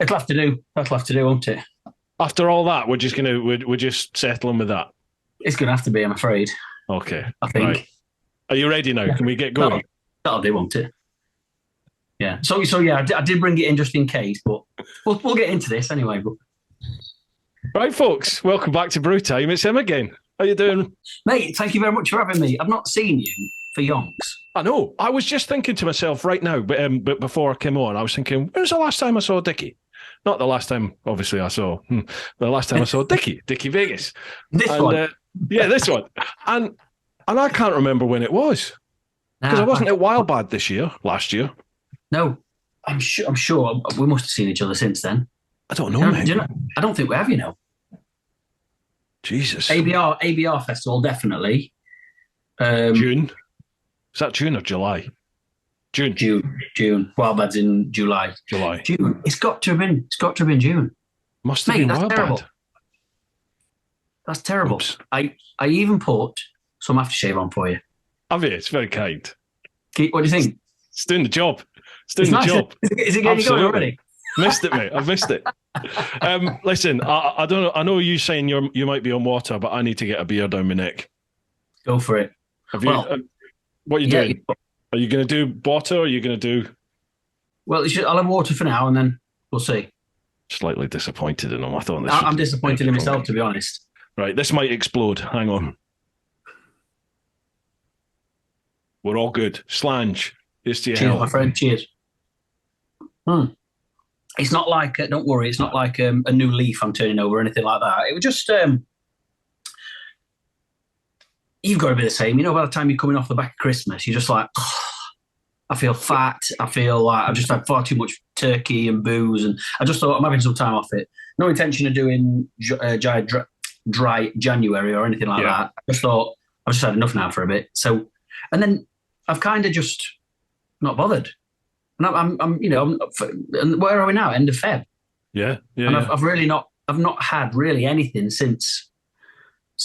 it'll have to do. That'll have to do, won't it? After all that, we're just settling with that. It's going to have to be, I'm afraid. Okay. I think. Right. Are you ready now? Can we get going? That'll do, won't it? Yeah. So yeah, I did bring it in just in case, but we'll get into this anyway. But... Right, folks, welcome back to Brew Time. It's him again. How you doing? Mate, thank you very much for having me. I've not seen you for yonks. I know. I was just thinking to myself right now, but before I came on, I was thinking, when was the last time I saw Dickie? Not the last time, obviously, I saw. The last time I saw Dickie Vegas. This one? Yeah, this one. And I can't remember when it was. Because I wasn't at Wildbad last year. No, I'm sure we must have seen each other since then. I don't know, man. I don't think we have, Jesus. ABR Festival, definitely. June. Is that June or July? June. Wildbad's in July. June. It's got to have been June. Must have been Wildbad. That's terrible. Oops. I even put some aftershave on for you. Have you? It's very kind. What do you think? It's doing the job. It's doing the job. Is it getting going already? Missed it, mate. I've missed it. Listen, I don't know. I know you saying you might be on water, but I need to get a beer down my neck. Go for it. Have you? What are you doing? Are you going to do water, or are you going to do? Well, I'll have water for now, and then we'll see. Slightly disappointed in them. I'm disappointed in myself, to be honest. Right, this might explode. Hang on. We're all good. Slange. Here's to your Cheers, health. my friend. Cheers. It's not like, don't worry, it's not like a new leaf I'm turning over or anything like that. It was just, you've got to be the same. By the time you're coming off the back of Christmas, you're just like, I feel fat. I feel like I've just had far too much turkey and booze. And I just thought I'm having some time off it. No intention of doing dry January or anything like that. I just thought I've just had enough now for a bit. So, and then I've kind of just not bothered. And and where are we now? End of Feb. Yeah. And I've not had really anything since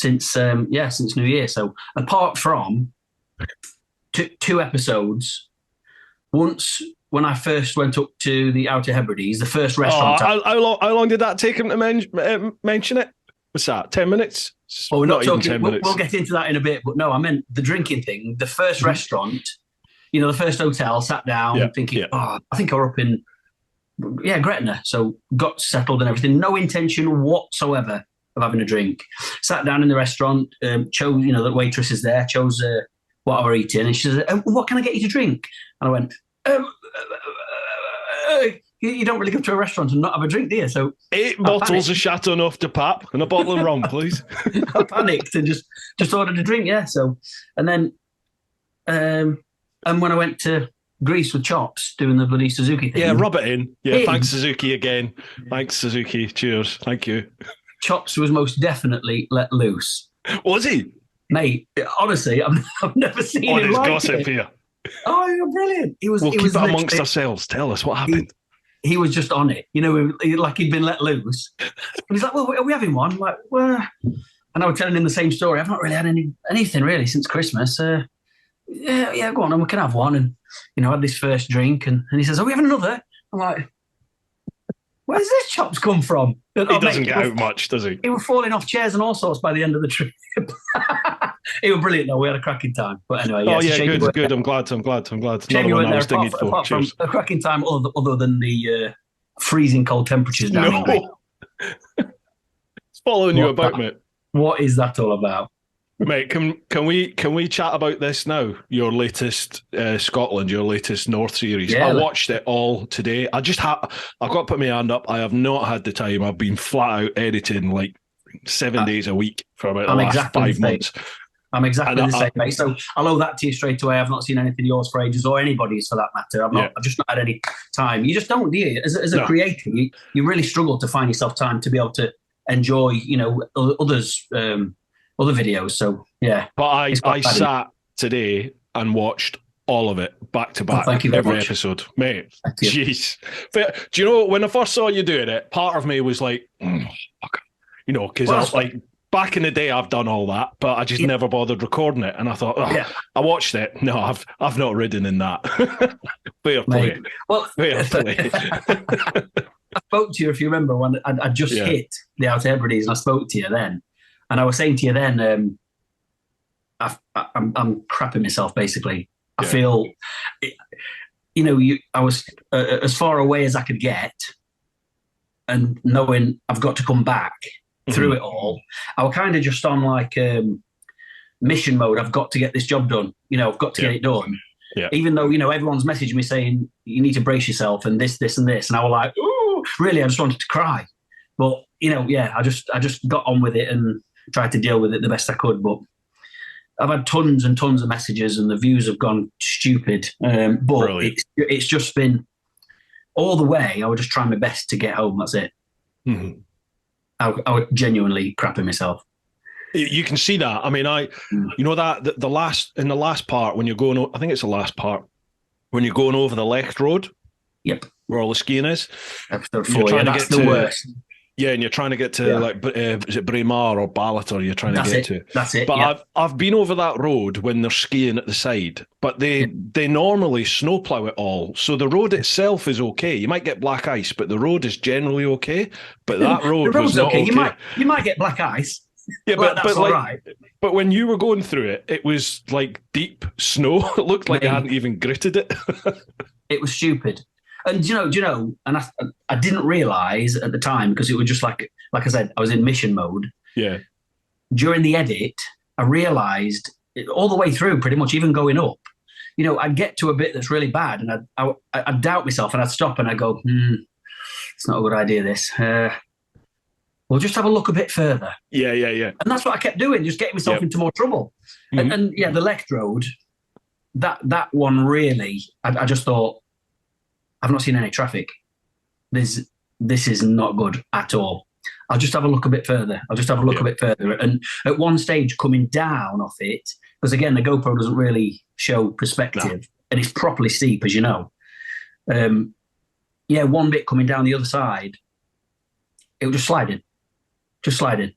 New Year. So apart from two episodes, once when I first went up to the Outer Hebrides, the first restaurant. How long did that take him to mention it? What's that? 10 minutes? Well, we're not talking. 10 minutes. We'll get into that in a bit. But no, I meant the drinking thing. The first restaurant, the first hotel. Sat down, thinking, I think we're up in, Gretna. So got settled and everything. No intention whatsoever of having a drink. Sat down in the restaurant. Chose, the waitress is there. Chose what I were eating, and she says, "What can I get you to drink?" And I went, You don't really go to a restaurant and not have a drink, do you? So 8 bottles of Chateau Neuf de Pape and a bottle of rum, please. I panicked and just ordered a drink, So, and then, and when I went to Greece with Chops doing the bloody Suzuki thing. Yeah, rub it in. Yeah, thanks Suzuki again. Thanks Suzuki. Cheers. Thank you. Chops was most definitely let loose. Was he? Mate, honestly, I've never seen him like gossip here. Oh, you're brilliant. We'll keep it amongst ourselves. Tell us what happened. He was just on it, like he'd been let loose. And he's like, "Well, are we having one?" I'm like, "Well," and I was telling him the same story. I've not really had anything really since Christmas. Yeah, go on, and we can have one. And I had this first drink, and he says, "Are we having another?" I'm like, "Where's this Chops come from?" He doesn't get out much, does he? He was falling off chairs and all sorts by the end of the trip. It was brilliant, though. We had a cracking time. But anyway, good. I'm glad. Shame you weren't there. Apart from a cracking time, other than the freezing cold temperatures down there. It's following you about, mate. What is that all about? Mate, can we chat about this now? Your latest Scotland, your latest North series. I watched it all today. I've got to put my hand up. I have not had the time. I've been flat out editing like 7 days a week for about the last 5 months. I'm exactly the same, mate. So I'll owe that to you straight away. I've not seen anything of yours for ages, or anybody's for that matter. I've just not had any time. You just don't, do you? As a creator, you really struggle to find yourself time to be able to enjoy, others' other videos. So yeah. But I sat today and watched all of it back to back. Thank you very much. Episode, mate. Jeez. Do you know when I first saw you doing it? Part of me was like, fuck. Because I was like. Back in the day, I've done all that, but I just never bothered recording it. And I thought, I watched it. No, I've not ridden in that. Fair play. Well, fair play. I spoke to you, if you remember, when I just hit the Outer Hebrides, and I spoke to you then, and I was saying to you then, I'm crapping myself basically. I feel, I was as far away as I could get, and knowing I've got to come back through it all. I was kind of just on like mission mode. I've got to get this job done. I've got to get it done. Yeah. Even though everyone's messaging me saying you need to brace yourself and this, and this, and I was like, ooh, really? I just wanted to cry. But I just got on with it and tried to deal with it the best I could. But I've had tons and tons of messages, and the views have gone stupid. But it's just been all the way. I was just trying my best to get home. That's it. Mm-hmm. I was genuinely crapping myself. You can see that. I mean, that the last part when you're going, I think it's the last part when you're going over the Lech road. Yep. Where all the skiing is. Episode 4. That's the worst. Yeah, and you're trying to get to is it Braemar or Ballater? You're trying to get to. That's it. But I've been over that road when they're skiing at the side, but they normally snowplow it all, so the road itself is okay. You might get black ice, but the road is generally okay. But that road was not okay. You might get black ice. Yeah, but that's all right. But when you were going through it, it was like deep snow. It looked like you hadn't even gritted it. It was stupid. And do you know? And I didn't realise at the time, because it was just like I said, I was in mission mode. Yeah. During the edit, I realised all the way through, pretty much, even going up, I'd get to a bit that's really bad, and I'd doubt myself, and I'd stop and I'd go, it's not a good idea. This. We'll just have a look a bit further. Yeah. And that's what I kept doing, just getting myself into more trouble. Mm-hmm. And the Lech road, that one really, I just thought, I've not seen any traffic. This is not good at all. I'll just have a look a bit further. And at one stage coming down off it, because again, the GoPro doesn't really show perspective, and it's properly steep, as you know. One bit coming down the other side, it was just sliding.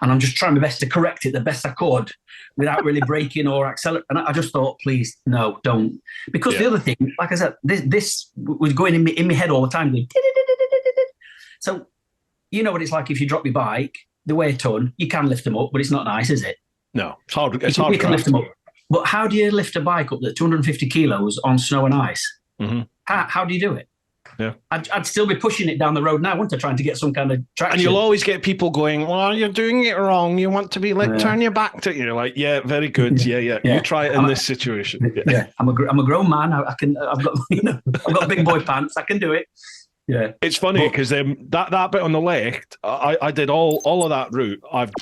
And I'm just trying my best to correct it the best I could without really braking or accelerating. And I just thought, please, no, don't. Because the other thing, like I said, this was going in my head all the time. Going, so you know what it's like if you drop your bike, the way a ton, you can lift them up, but it's not nice, is it? No, it's hard. You can lift them up. But how do you lift a bike up that's 250 kilos on snow and ice? Mm-hmm. How do you do it? Yeah, I'd still be pushing it down the road now, wouldn't I, trying to get some kind of traction. And you'll always get people going, well, you're doing it wrong. You want to be turn your back to it. You're like, yeah, very good. Yeah. You try it in this situation. Yeah. I'm a grown man. I've got big boy pants. I can do it. Yeah, it's funny because that bit on the left, I did all of that route. I've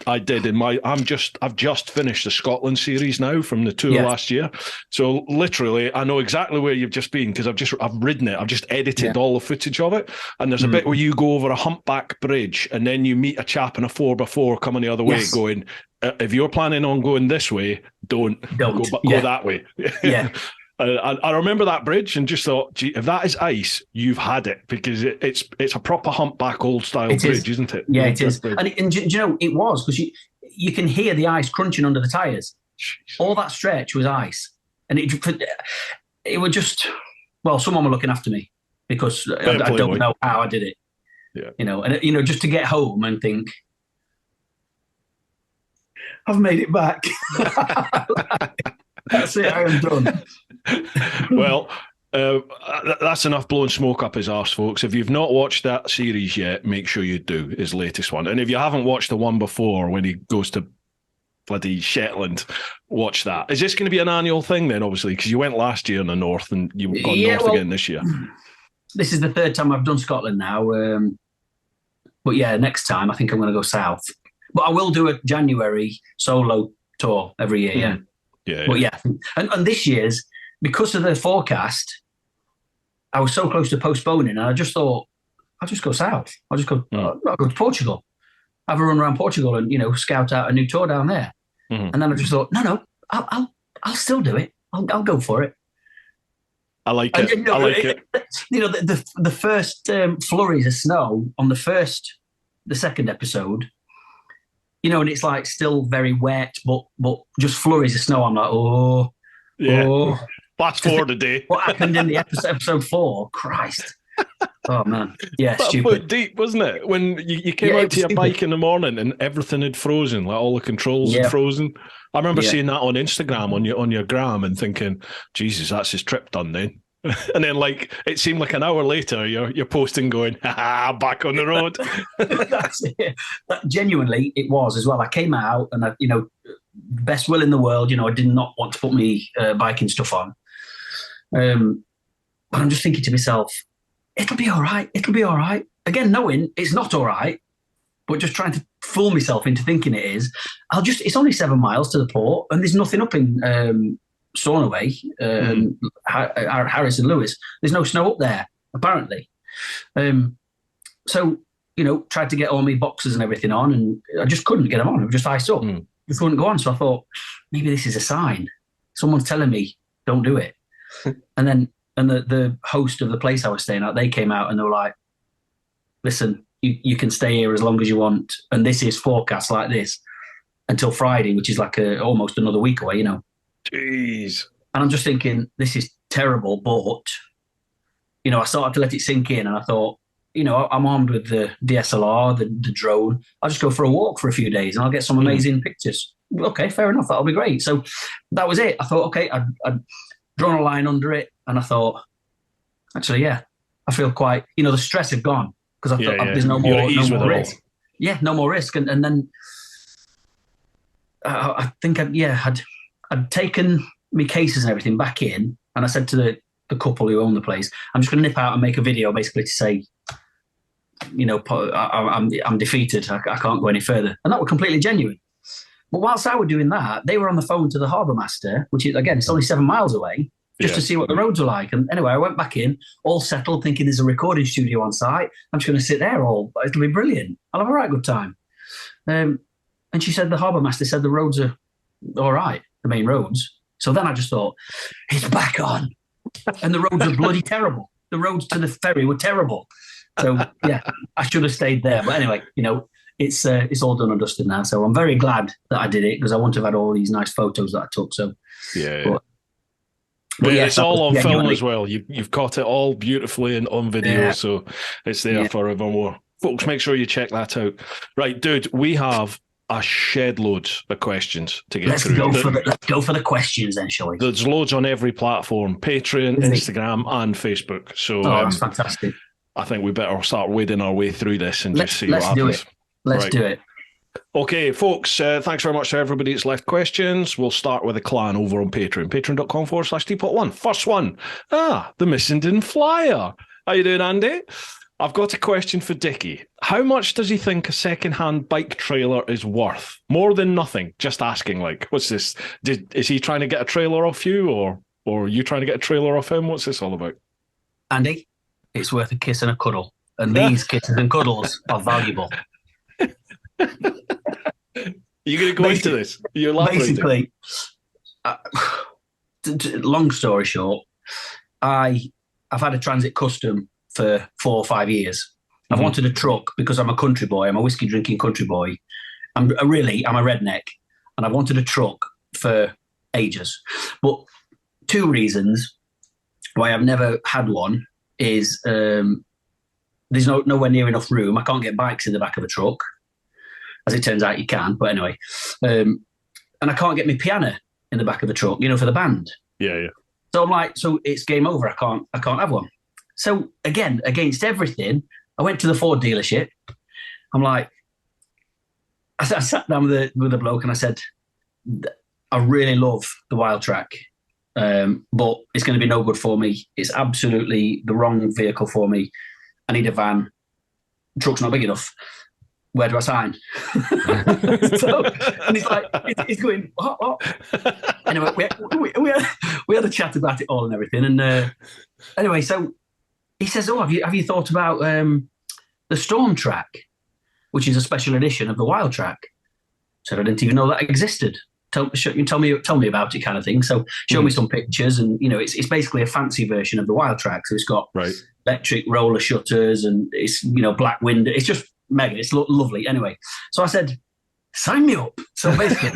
just finished the Scotland series now from the tour last year. So literally, I know exactly where you've just been because I've ridden it. I've just edited all the footage of it. And there's a bit where you go over a humpback bridge, and then you meet a chap in a 4x4 coming the other way, going, "If you're planning on going this way, don't. Go that way." Yeah. I remember that bridge and just thought, gee, if that is ice, you've had it, because it's a proper humpback old style bridge, isn't it? Yeah, it is. And do you know, it was, because you can hear the ice crunching under the tyres. All that stretch was ice. And it was just, well, someone were looking after me, because I don't know how I did it. Yeah. And just to get home and think, I've made it back. That's it, I am done. Well, that's enough blowing smoke up his arse, folks. If you've not watched that series yet, make sure you do, his latest one. And if you haven't watched the one before, when he goes to bloody Shetland, watch that. Is this going to be an annual thing then, obviously? Because you went last year in the north and you've gone north again this year. This is the third time I've done Scotland now. But yeah, next time I think I'm going to go south. But I will do a January solo tour every year, yeah. Yeah. But yeah, and this year's, because of the forecast, I was so close to postponing, and I just thought, I'll just go south. I'll just go. I'll go to Portugal, have a run around Portugal, and scout out a new tour down there. Mm-hmm. And then I just thought, no, I'll still do it. I'll go for it. I like it. I like it. The first flurries of snow on the second episode. And it's like still very wet, but just flurries of snow. I'm like, oh. Fast forward a day. What happened in the episode 4? Christ. Oh man, yeah, About a stupid. foot deep, wasn't it? When you came out to your bike in the morning and everything had frozen, like all the controls had frozen. I remember seeing that on Instagram on your gram and thinking, Jesus, that's his trip done then. And then, like, it seemed like an hour later, you're posting going, back on the road. That's it. Genuinely, it was as well. I came out and, best will in the world, I did not want to put me biking stuff on. But I'm just thinking to myself, it'll be all right. It'll be all right. Again, knowing it's not all right, but just trying to fool myself into thinking it is. It's only 7 miles to the port and there's nothing up in Stornoway, Harris and Lewis. There's no snow up there, apparently. So, tried to get all my boxes and everything on, and I just couldn't get them on. It was just iced up. Just wouldn't go on. So I thought, maybe this is a sign. Someone's telling me, don't do it. And the host of the place I was staying at, they came out and they were like, listen, you can stay here as long as you want. And this is forecast like this until Friday, which is like almost another week away, Jeez. And I'm just thinking, this is terrible, but, I started to let it sink in and I thought, I'm armed with the DSLR, the drone. I'll just go for a walk for a few days and I'll get some amazing pictures. Okay, fair enough. That'll be great. So that was it. I thought, okay, I'd drawn a line under it and I thought, actually, yeah, I feel quite, the stress had gone because I thought there's no more risk. Yeah, no more risk. And then I think I'd taken my cases and everything back in, and I said to the couple who own the place, I'm just going to nip out and make a video basically to say, I'm defeated. I can't go any further. And that was completely genuine. But whilst I was doing that, they were on the phone to the harbour master, which is, again, it's only 7 miles away, just to see what the roads are like. And anyway, I went back in, all settled, thinking there's a recording studio on site. I'm just going to sit there it'll be brilliant. I'll have a right good time. And she said the harbour master said the roads are all right, the main roads. So then I just thought, it's back on. And the roads are bloody terrible. The roads to the ferry were terrible. So, yeah, I should have stayed there. But anyway, it's all done and dusted now. So I'm very glad that I did it because I wouldn't have had all these nice photos that I took. So, but it's all on film as well. You've caught it all beautifully and on video. So it's there forevermore. Folks, make sure you check that out. Right, dude, we have a shed load of questions to get through. Let's go for the questions then, shall we? There's loads on every platform, Patreon, Instagram, and Facebook. So that's fantastic. I think we better start wading our way through this and just see what happens. Let's do it. Okay, folks, thanks very much to everybody that's left questions. We'll start with a clan over on Patreon, patreon.com/TeapotOne. First one, the Missenden Flyer. How you doing, Andy? I've got a question for Dickie. How much does he think a second-hand bike trailer is worth? More than nothing. Just asking, what's this? Is he trying to get a trailer off you, or are you trying to get a trailer off him? What's this all about? Andy, it's worth a kiss and a cuddle. And these kisses and cuddles are valuable. You're going to go into this? You're basically, long story short, I've had a Transit Custom for 4 or 5 years. I've wanted a truck because I'm a country boy. I'm a whiskey drinking country boy. I'm a redneck, and I've wanted a truck for ages. But 2 reasons why I've never had one is there's nowhere near enough room. I can't get bikes in the back of a truck. As it turns out, you can. But anyway, and I can't get my piano in the back of the truck, for the band. Yeah. So I'm like, so it's game over. I can't have one. So again, against everything, I went to the Ford dealership. I'm like, I sat down with the bloke and I said, I really love the Wild Track, but it's going to be no good for me. It's absolutely the wrong vehicle for me. I need a van. The truck's not big enough. Where do I sign? And he's like, he's going, what? Anyway, we had a chat about it all and everything. And anyway, so he says, have you thought about the Storm Track, which is a special edition of the Wild Track? So I didn't even know that existed. Tell me about it, kind of thing. So show me some pictures, and it's basically a fancy version of the Wild Track. So it's got electric roller shutters, and it's black window. It's just mega. It's lovely. Anyway, so I said, sign me up. So basically,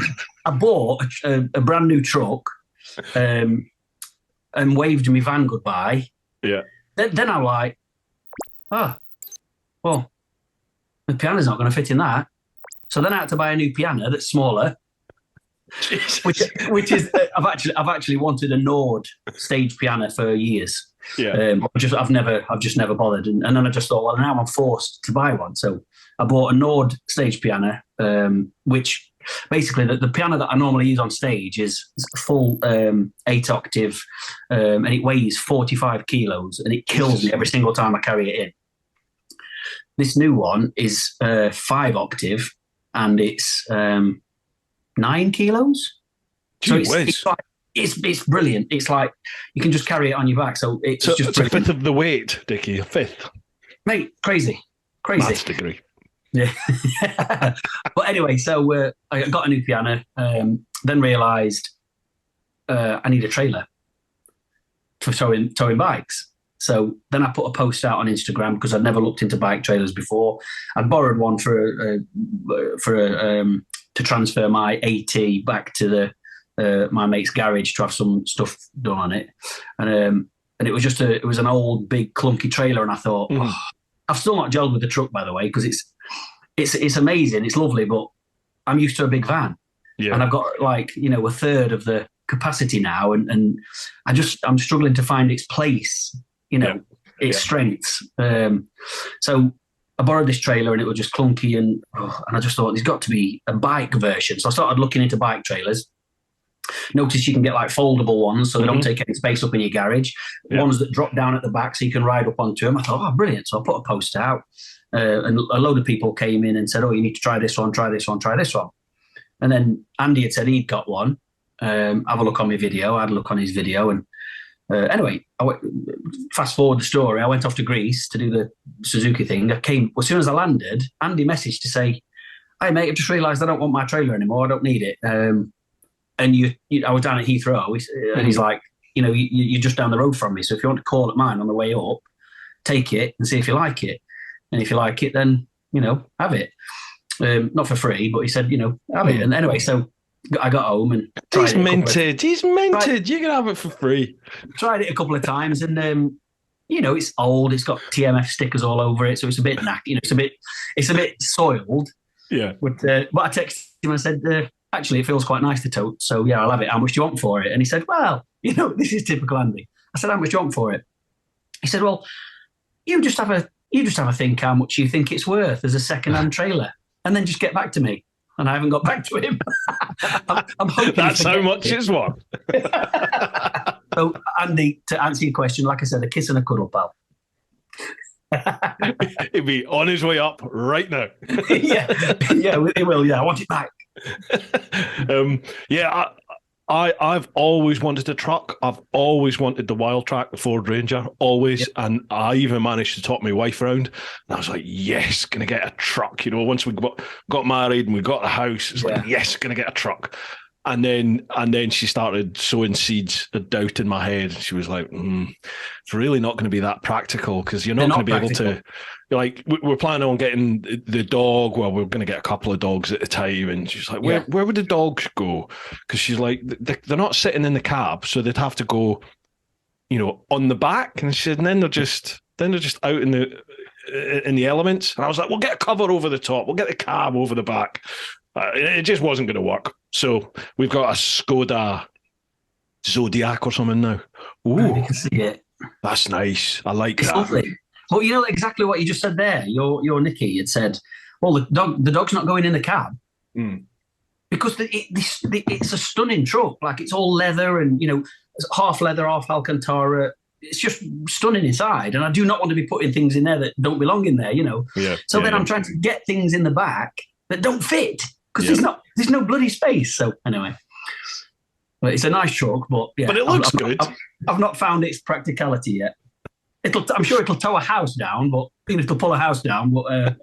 I bought a brand new truck, and waved my van goodbye. Yeah. Then I'm like, oh, well, the piano's not going to fit in that. So then I had to buy a new piano that's smaller, which is I've actually wanted a Nord stage piano for years. Yeah. I've just never bothered, and then I just thought, well, now I'm forced to buy one. So I bought a Nord stage piano, which basically the piano that I normally use on stage is full 8-octave, and it weighs 45 kilos, and it kills me every single time I carry it in. This new one is 5-octave, and it's 9 kilos. So it's brilliant. It's like you can just carry it on your back. So it's just a fifth of the weight, Dickie. A fifth, mate. Crazy. Maths degree. Yeah. But anyway, so I got a new piano. Then realised I need a trailer for towing bikes. So then I put a post out on Instagram because I'd never looked into bike trailers before. I borrowed one to transfer my AT back to my mate's garage to have some stuff done on it, and it was just it was an old big clunky trailer, and I thought I've still not gelled with the truck, by the way, because it's amazing, it's lovely, but I'm used to a big van, and I've got like a third of the capacity now, and I'm struggling to find its place. Its strengths. So I borrowed this trailer and it was just clunky, and I just thought there's got to be a bike version. So I started looking into bike trailers. Noticed you can get like foldable ones, so they don't take any space up in your garage. Ones that drop down at the back so you can ride up onto them. I thought, oh, brilliant. So I put a post out, and a load of people came in and said, oh, you need to try this one, try this one, try this one. And then Andy had said he'd got one. Have a look on my video. I had a look on his video, and anyway, fast forward the story. I went off to Greece to do the Suzuki thing. I came as soon as I landed. Andy messaged to say, "Hey mate, I've just realised I don't want my trailer anymore. I don't need it." And I was down at Heathrow, and he's like, you're just down the road from me. So if you want to call at mine on the way up, take it and see if you like it. And if you like it, then have it. Not for free, but he said, have it. And anyway, so I got home and he's minted. He's minted. You can have it for free. Tried it a couple of times, and it's old. It's got TMF stickers all over it, so it's a bit it's a bit soiled. Yeah. But I texted him and I said, actually, it feels quite nice to tote. So yeah, I'll have it. How much do you want for it? And he said, well, this is typical Andy. I said, how much do you want for it? He said, well, you just have a think how much you think it's worth as a second-hand trailer, and then just get back to me. And I haven't got back to him. I'm hoping that's how much it's worth. So, Andy, to answer your question, like I said, a kiss and a cuddle, pal. He'll be on his way up right now. yeah, he will. Yeah, I want it back. I've always wanted a truck. I've always wanted the Wild Track, the Ford Ranger, always. Yep. And I even managed to talk my wife around. And I was like, yes, going to get a truck. Once we got married and we got the house, it's like, yes, going to get a truck. And then she started sowing seeds of doubt in my head. She was like, it's really not going to be that practical, because you're not going to be able to, like, we're planning on getting the dog. Well, we're going to get a couple of dogs at a time. And she's like, where would the dogs go? Because she's like, they're not sitting in the cab, so they'd have to go, on the back. And she said, and then they're just out in the elements. And I was like, we'll get a cover over the top. We'll get the cab over the back. It just wasn't going to work. So we've got a Skoda Zodiac or something now. Ooh, you can see it. That's nice. I like that. Lovely. Well, exactly what you just said there. Your Nicky had said, well, the dog's not going in the cab because it's a stunning truck. Like, it's all leather and, it's half leather, half Alcantara. It's just stunning inside. And I do not want to be putting things in there that don't belong in there, Yeah, so then I'm trying to get things in the back that don't fit, because there's no bloody space. So anyway, well, it's a nice truck, but yeah, but it looks good. I've not found its practicality yet. I'm sure it'll tow a house down, but even if it'll pull a house down, but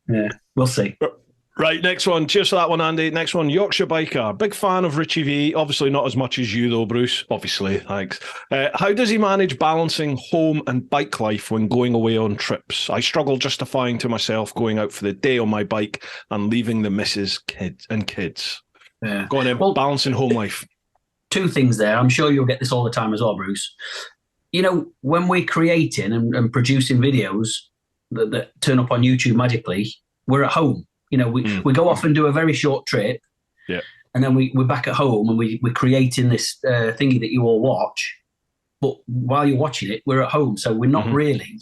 yeah, we'll see. Right, next one. Cheers for that one, Andy. Next one, Yorkshire Biker. Big fan of Richy V. Obviously not as much as you, though, Bruce. Obviously, thanks. How does he manage balancing home and bike life when going away on trips? I struggle justifying to myself going out for the day on my bike and leaving the missus, kids. Yeah. Go on in, balancing home life. Two things there. I'm sure you'll get this all the time as well, Bruce. When we're creating and producing videos, that turn up on YouTube magically, we're at home. You know, we go off and do a very short trip, and then we're back at home and we're creating this thingy that you all watch. But while you're watching it, we're at home, so we're not really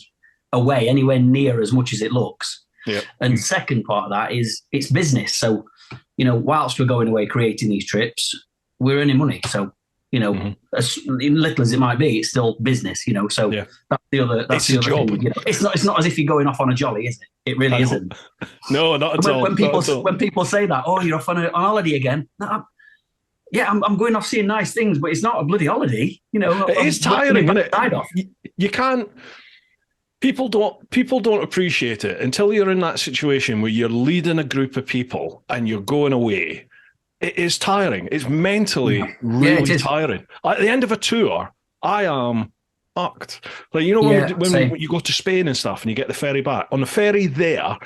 away anywhere near as much as it looks. Yeah. And the second part of that is it's business. So, you know, whilst we're going away creating these trips, we're earning money. So, you know, as little as it might be, it's still business. You know, so that's the other. That's the other job. thing. You know, it's not as if you're going off on a jolly, is it? It really isn't. No, not at all. When people say that, oh, you're off on holiday again. No, I'm going off seeing nice things, but it's not a bloody holiday. You know, it is tiring, isn't it? You can't. People don't appreciate it until you're in that situation where you're leading a group of people and you're going away. It is tiring. It's mentally really tiring. At the end of a tour, I am fucked. Like, you know, when you go to Spain and stuff and you get the ferry back, on the ferry there,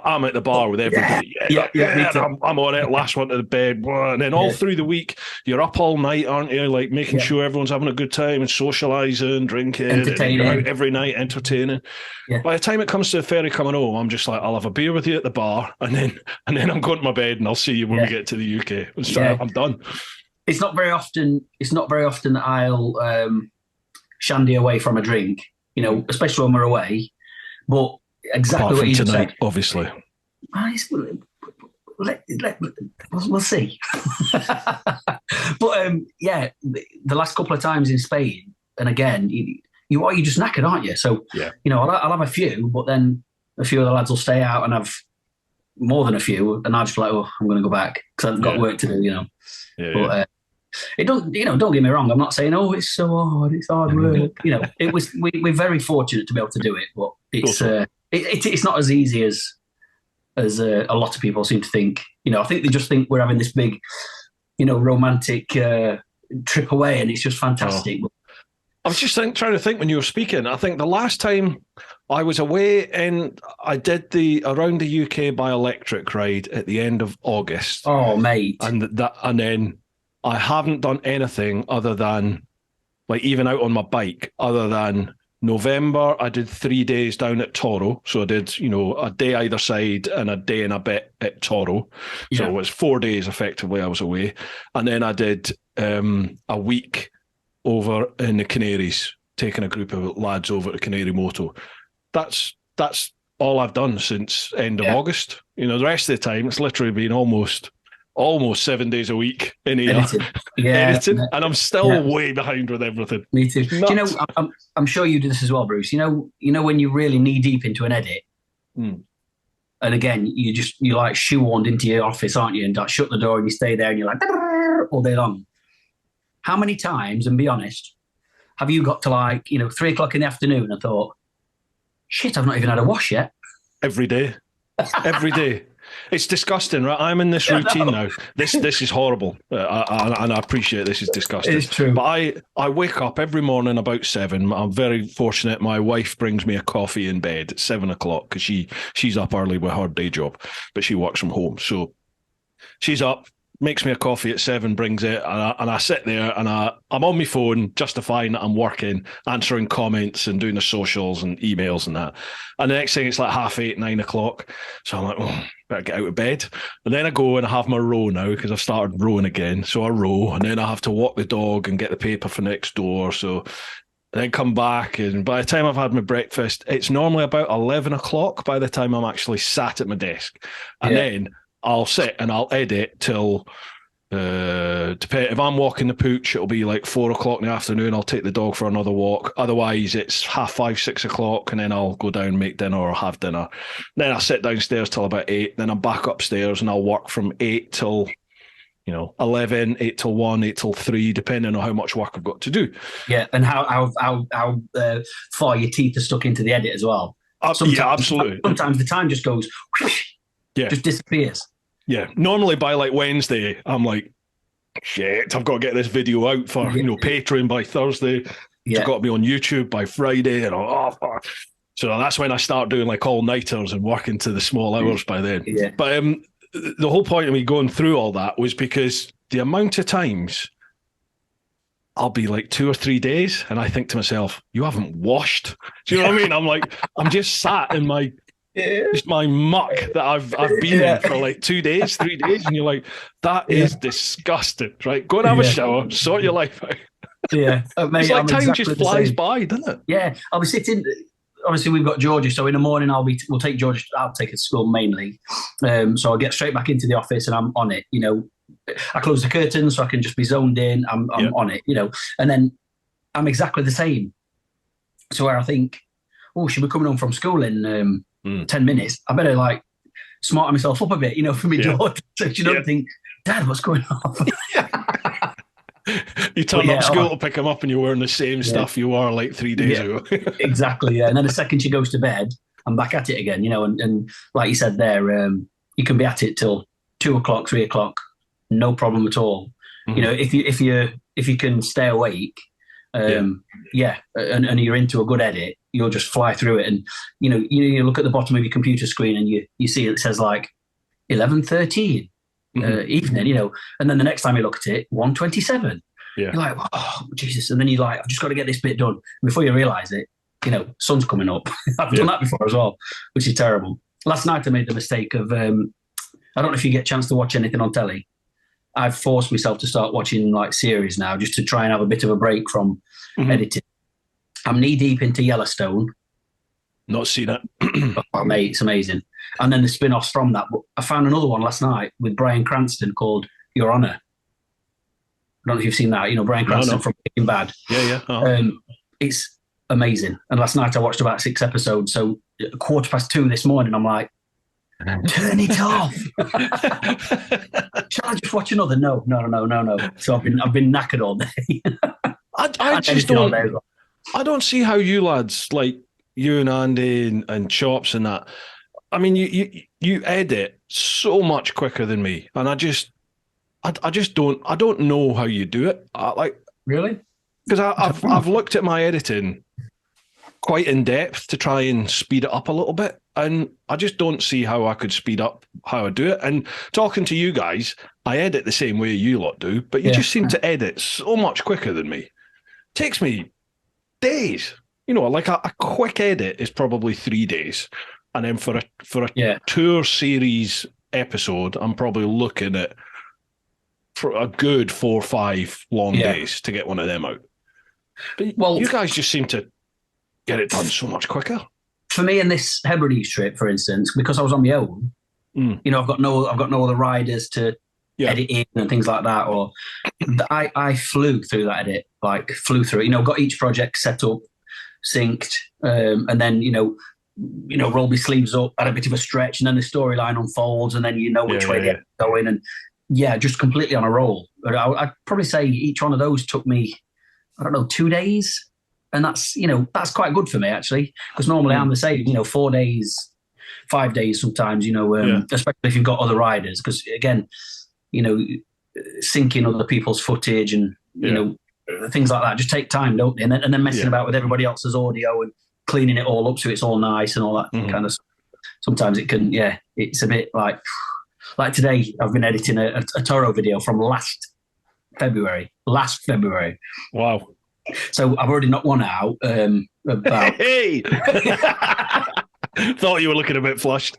I'm at the bar with everybody. I'm on it, last one to the bed. And then all through the week, you're up all night, aren't you? Like making sure everyone's having a good time and socialising, drinking, entertaining. And every night, entertaining. Yeah. By the time it comes to the ferry coming home, I'm just like, I'll have a beer with you at the bar, and then I'm going to my bed, and I'll see you when we get to the UK. I'm done. It's not very often that I'll shandy away from a drink, you know, especially when we're away. But exactly what you tonight, said. Obviously. We'll see. But the last couple of times in Spain, and again, you're just knackered, aren't you? So you know, I'll have a few, but then a few of the lads will stay out and have more than a few, and I'll just be like, oh, I'm going to go back because I've got work to do, you know. But it don't, you know, don't get me wrong. I'm not saying, oh, it's so hard, it's hard work. You know, we're very fortunate to be able to do it, but it's not as easy as a lot of people seem to think. You know, I think they just think we're having this big, you know, romantic trip away, and it's just fantastic. I was just trying to think when you were speaking. I think the last time I was away, and I did the around the UK by electric ride at the end of August. Oh, mate! And then I haven't done anything other than, like, even out on my bike, other than November, I did 3 days down at Toro. So I did, you know, a day either side and a day and a bit at Toro. So it was 4 days effectively I was away. And then I did a week over in the Canaries, taking a group of lads over to Canary Moto. That's all I've done since end of August. You know, the rest of the time, it's literally been almost 7 days a week in here editing, and I'm still way behind with everything. Me too. Do you know, I'm sure you do this as well, Bruce. You know when you're really knee deep into an edit, and again you like shoehorned into your office, aren't you? And like, shut the door and you stay there and you're like all day long. How many times, and be honest, have you got to, like, you know, 3 o'clock in the afternoon and thought, shit, I've not even had a wash yet? Every day. It's disgusting, right? I'm in this routine now. This is horrible, and I appreciate this is disgusting. It's true. But I wake up every morning about 7. I'm very fortunate. My wife brings me a coffee in bed at 7 o'clock because she's up early with her day job, but she works from home. So she's up, makes me a coffee at 7, brings it, and I sit there and I'm on my phone justifying that I'm working, answering comments and doing the socials and emails and that. And the next thing, it's like 8:30, 9 o'clock. So I'm like, oh, better get out of bed. And then I go and I have my row now because I've started rowing again. So I row, and then I have to walk the dog and get the paper for next door. So then come back, and by the time I've had my breakfast, it's normally about 11 o'clock by the time I'm actually sat at my desk. And then I'll sit and I'll edit till, if I'm walking the pooch, it'll be like 4 o'clock in the afternoon. I'll take the dog for another walk. Otherwise, it's 5:30, 6 o'clock, and then I'll go down, make dinner or have dinner. Then I'll sit downstairs till about 8. Then I'm back upstairs and I'll work from 8 till, 11, 8 till 1, 8 till 3, depending on how much work I've got to do. Yeah, and how far your teeth are stuck into the edit as well. Absolutely. Sometimes the time just goes, just disappears. Yeah, normally by like Wednesday, I'm like, shit, I've got to get this video out for Patreon by Thursday. It's got to be on YouTube by Friday, and fuck. So that's when I start doing like all-nighters and working to the small hours by then. Yeah. But the whole point of me going through all that was because the amount of times I'll be like 2 or 3 days, and I think to myself, you haven't washed. Do you know what I mean? I'm like, I'm just sat in my just my muck that I've been in for like 2 days, 3 days, and you're like, that is disgusting, right? Go and have a shower, sort your life out. Yeah, mate, It's like I'm time exactly just the flies same. by, doesn't it? Yeah, I'll be sitting. Obviously, we've got Georgia, so in the morning we'll take Georgia. I'll take her to school mainly, so I'll get straight back into the office and I'm on it. I close the curtains so I can just be zoned in. I'm on it. And then I'm exactly the same. So where I think, oh, she'll be coming home from school in 10 minutes. I better like smarten myself up a bit, for me daughter, so she don't think, Dad, what's going on? You turn up school to pick him up and you're wearing the same stuff you wore like 3 days ago. Exactly, yeah. And then the second she goes to bed, I'm back at it again, and like you said there, you can be at it till 2 o'clock, 3 o'clock, no problem at all. If you can stay awake, and you're into a good edit, you'll just fly through it. And you look at the bottom of your computer screen and you see it says like 11:13 evening, and then the next time you look at it, 1:27. You're like, oh Jesus, and then you're like, I've just got to get this bit done. And before you realise it, sun's coming up. I've done that before as well, which is terrible. Last night I made the mistake of I don't know if you get a chance to watch anything on telly. I've forced myself to start watching like series now, just to try and have a bit of a break from editing. I'm knee deep into Yellowstone. Not seen it. Oh, mate, it's amazing. And then the spin-offs from that. But I found another one last night with Bryan Cranston called Your Honor. I don't know if you've seen that. Bryan Cranston from Breaking Bad. Yeah. Oh. It's amazing. And last night I watched about 6 episodes. So 2:15 this morning, I'm like, turn it off. Shall I just watch another? No. So I've been knackered all day. I just don't. I don't see how you lads, like you and Andy and Chops and that. I mean, you edit so much quicker than me, and I just don't. I don't know how you do it. Really? Because I've looked at my editing quite in depth to try and speed it up a little bit, and I just don't see how I could speed up how I do it. And talking to you guys, I edit the same way you lot do, but you just seem to edit so much quicker than me. It takes me days. Like a quick edit is probably 3 days, and then for a tour series episode, I'm probably looking at for a good 4 or 5 long days to get one of them out. But you guys just seem to get it done so much quicker. For me, in this Hebrides trip, for instance, because I was on my own, I've got no other riders to edit in and things like that. Or I flew through that edit, got each project set up, synced, and then roll my sleeves up, had a bit of a stretch, and then the storyline unfolds, and then which way they're going, and just completely on a roll. But I'd probably say each one of those took me, 2 days. And that's quite good for me, actually, because normally I'm the same, 4 days, 5 days sometimes, especially if you've got other riders, because again, syncing other people's footage and, things like that just take time, don't they? And then messing about with everybody else's audio and cleaning it all up so it's all nice and all that kind of stuff. Sometimes it can, it's a bit like today I've been editing a Toro video from last February. Wow. So I've already knocked one out. About Hey! Thought you were looking a bit flushed.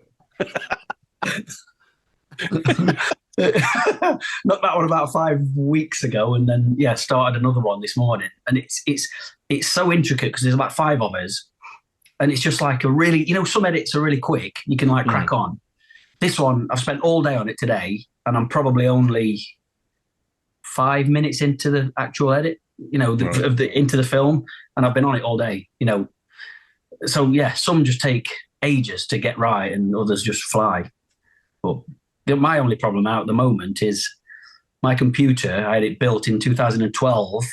Knocked that one about 5 weeks ago, and then started another one this morning. And it's so intricate because there's about 5 of us, and it's just like a really, some edits are really quick. You can crack on. This one I've spent all day on it today, and I'm probably only 5 minutes into the actual edit. Into the film, and I've been on it all day, So some just take ages to get right, and others just fly. But my only problem out at the moment is my computer. I had it built in 2012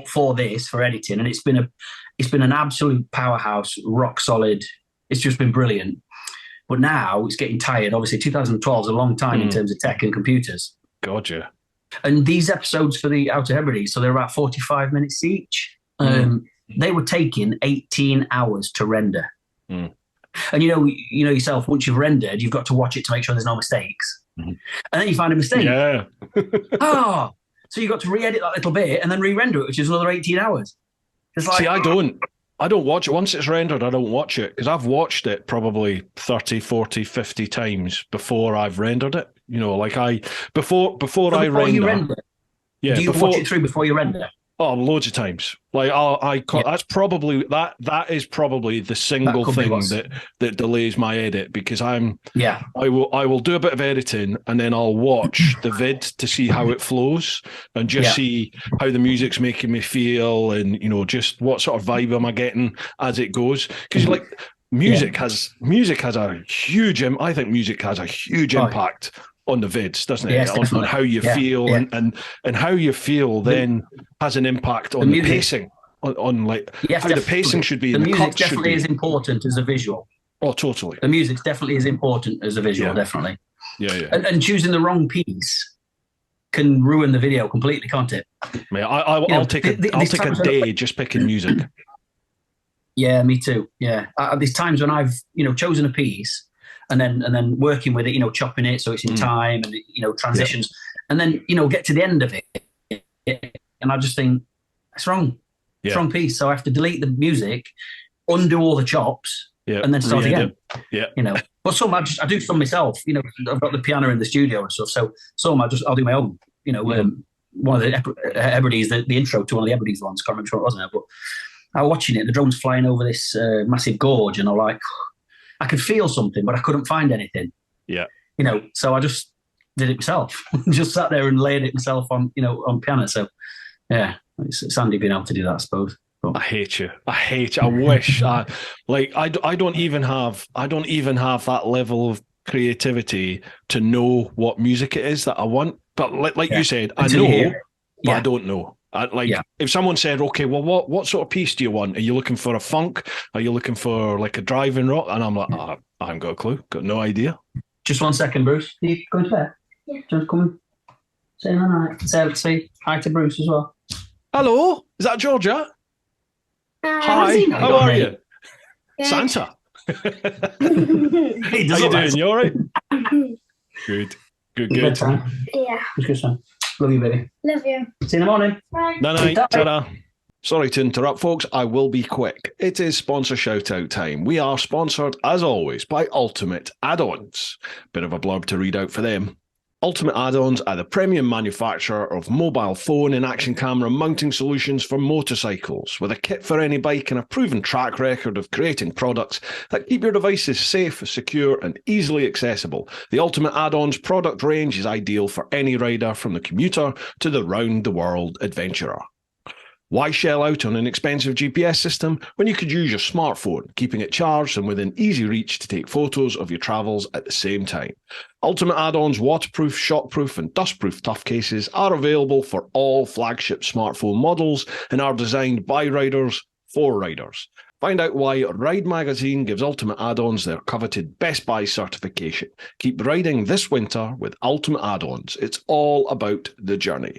for editing, and it's been an absolute powerhouse, rock solid. It's just been brilliant. But now it's getting tired. Obviously, 2012 is a long time in terms of tech and computers. Gotcha. And these episodes for the Outer Hebrides, so they're about 45 minutes each. They were taking 18 hours to render. And yourself, once you've rendered, you've got to watch it to make sure there's no mistakes. And then you find a mistake. Yeah. So you got to re-edit that little bit and then re-render it, which is another 18 hours. It's like, see, I don't watch it. Once it's rendered, I don't watch it because I've watched it probably 30, 40, 50 times before I've rendered it. Like before I render. You render, yeah, do you watch it through before you render? Oh, loads of times. Like that's probably that is probably the single thing that delays my edit because I will do a bit of editing and then I'll watch the vid to see how it flows and just see how the music's making me feel and just what sort of vibe am I getting as it goes because music has a huge I think music has a huge impact on the vids, doesn't it? Yes, on how you feel and how you feel then has an impact on the pacing, on how the pacing should be. The music definitely is important as a visual. Oh, totally. The music definitely is important as a visual, definitely. Yeah. And choosing the wrong piece can ruin the video completely, can't it? Yeah, I'll take a day just picking music. Yeah, me too. Yeah, there's times when I've chosen a piece. And then working with it, chopping it so it's in time and transitions, and then get to the end of it, and I just think it's wrong. It's wrong piece. So I have to delete the music, undo all the chops, and then start again. Yeah, But some I do some myself. I've got the piano in the studio and stuff. So some I'll do my own. One of the Hebrides, the intro to one of the Hebrides ones. Can't remember what it was now, but I was watching it. The drone's flying over this massive gorge, and I'm like. I could feel something, but I couldn't find anything. Yeah. So I just did it myself. Just sat there and laid it myself on piano. So, yeah, it's handy being able to do that, I suppose. But, I hate you. I wish. I don't even have that level of creativity to know what music it is that I want. But like you said, I know, but I don't know. If someone said, okay, well, what sort of piece do you want? Are you looking for a funk? Are you looking for like a driving rock? And I'm like, I haven't got a clue. Got no idea. Just 1 second, Bruce. Are you going to bed? Yeah. Just come and say hi to Bruce as well. Hello, is that Georgia? Hi, how are you? Yeah. Santa. How you doing? You all right? Good. Yeah. Good, son. Love you, baby. Love you. See you in the morning. Bye. Night. Ta-da. Sorry to interrupt, folks. I will be quick. It is sponsor shout-out time. We are sponsored, as always, by Ultimate Add-ons. Bit of a blurb to read out for them. Ultimate Add-ons are the premium manufacturer of mobile phone and action camera mounting solutions for motorcycles, with a kit for any bike and a proven track record of creating products that keep your devices safe, secure, and easily accessible. The Ultimate Add-ons product range is ideal for any rider, from the commuter to the round-the-world adventurer. Why shell out on an expensive GPS system when you could use your smartphone, keeping it charged and within easy reach to take photos of your travels at the same time? Ultimate Add-ons waterproof, shockproof and dustproof tough cases are available for all flagship smartphone models and are designed by riders for riders. Find out why Ride Magazine gives Ultimate Add-ons their coveted Best Buy certification. Keep riding this winter with Ultimate Add-ons. It's all about the journey.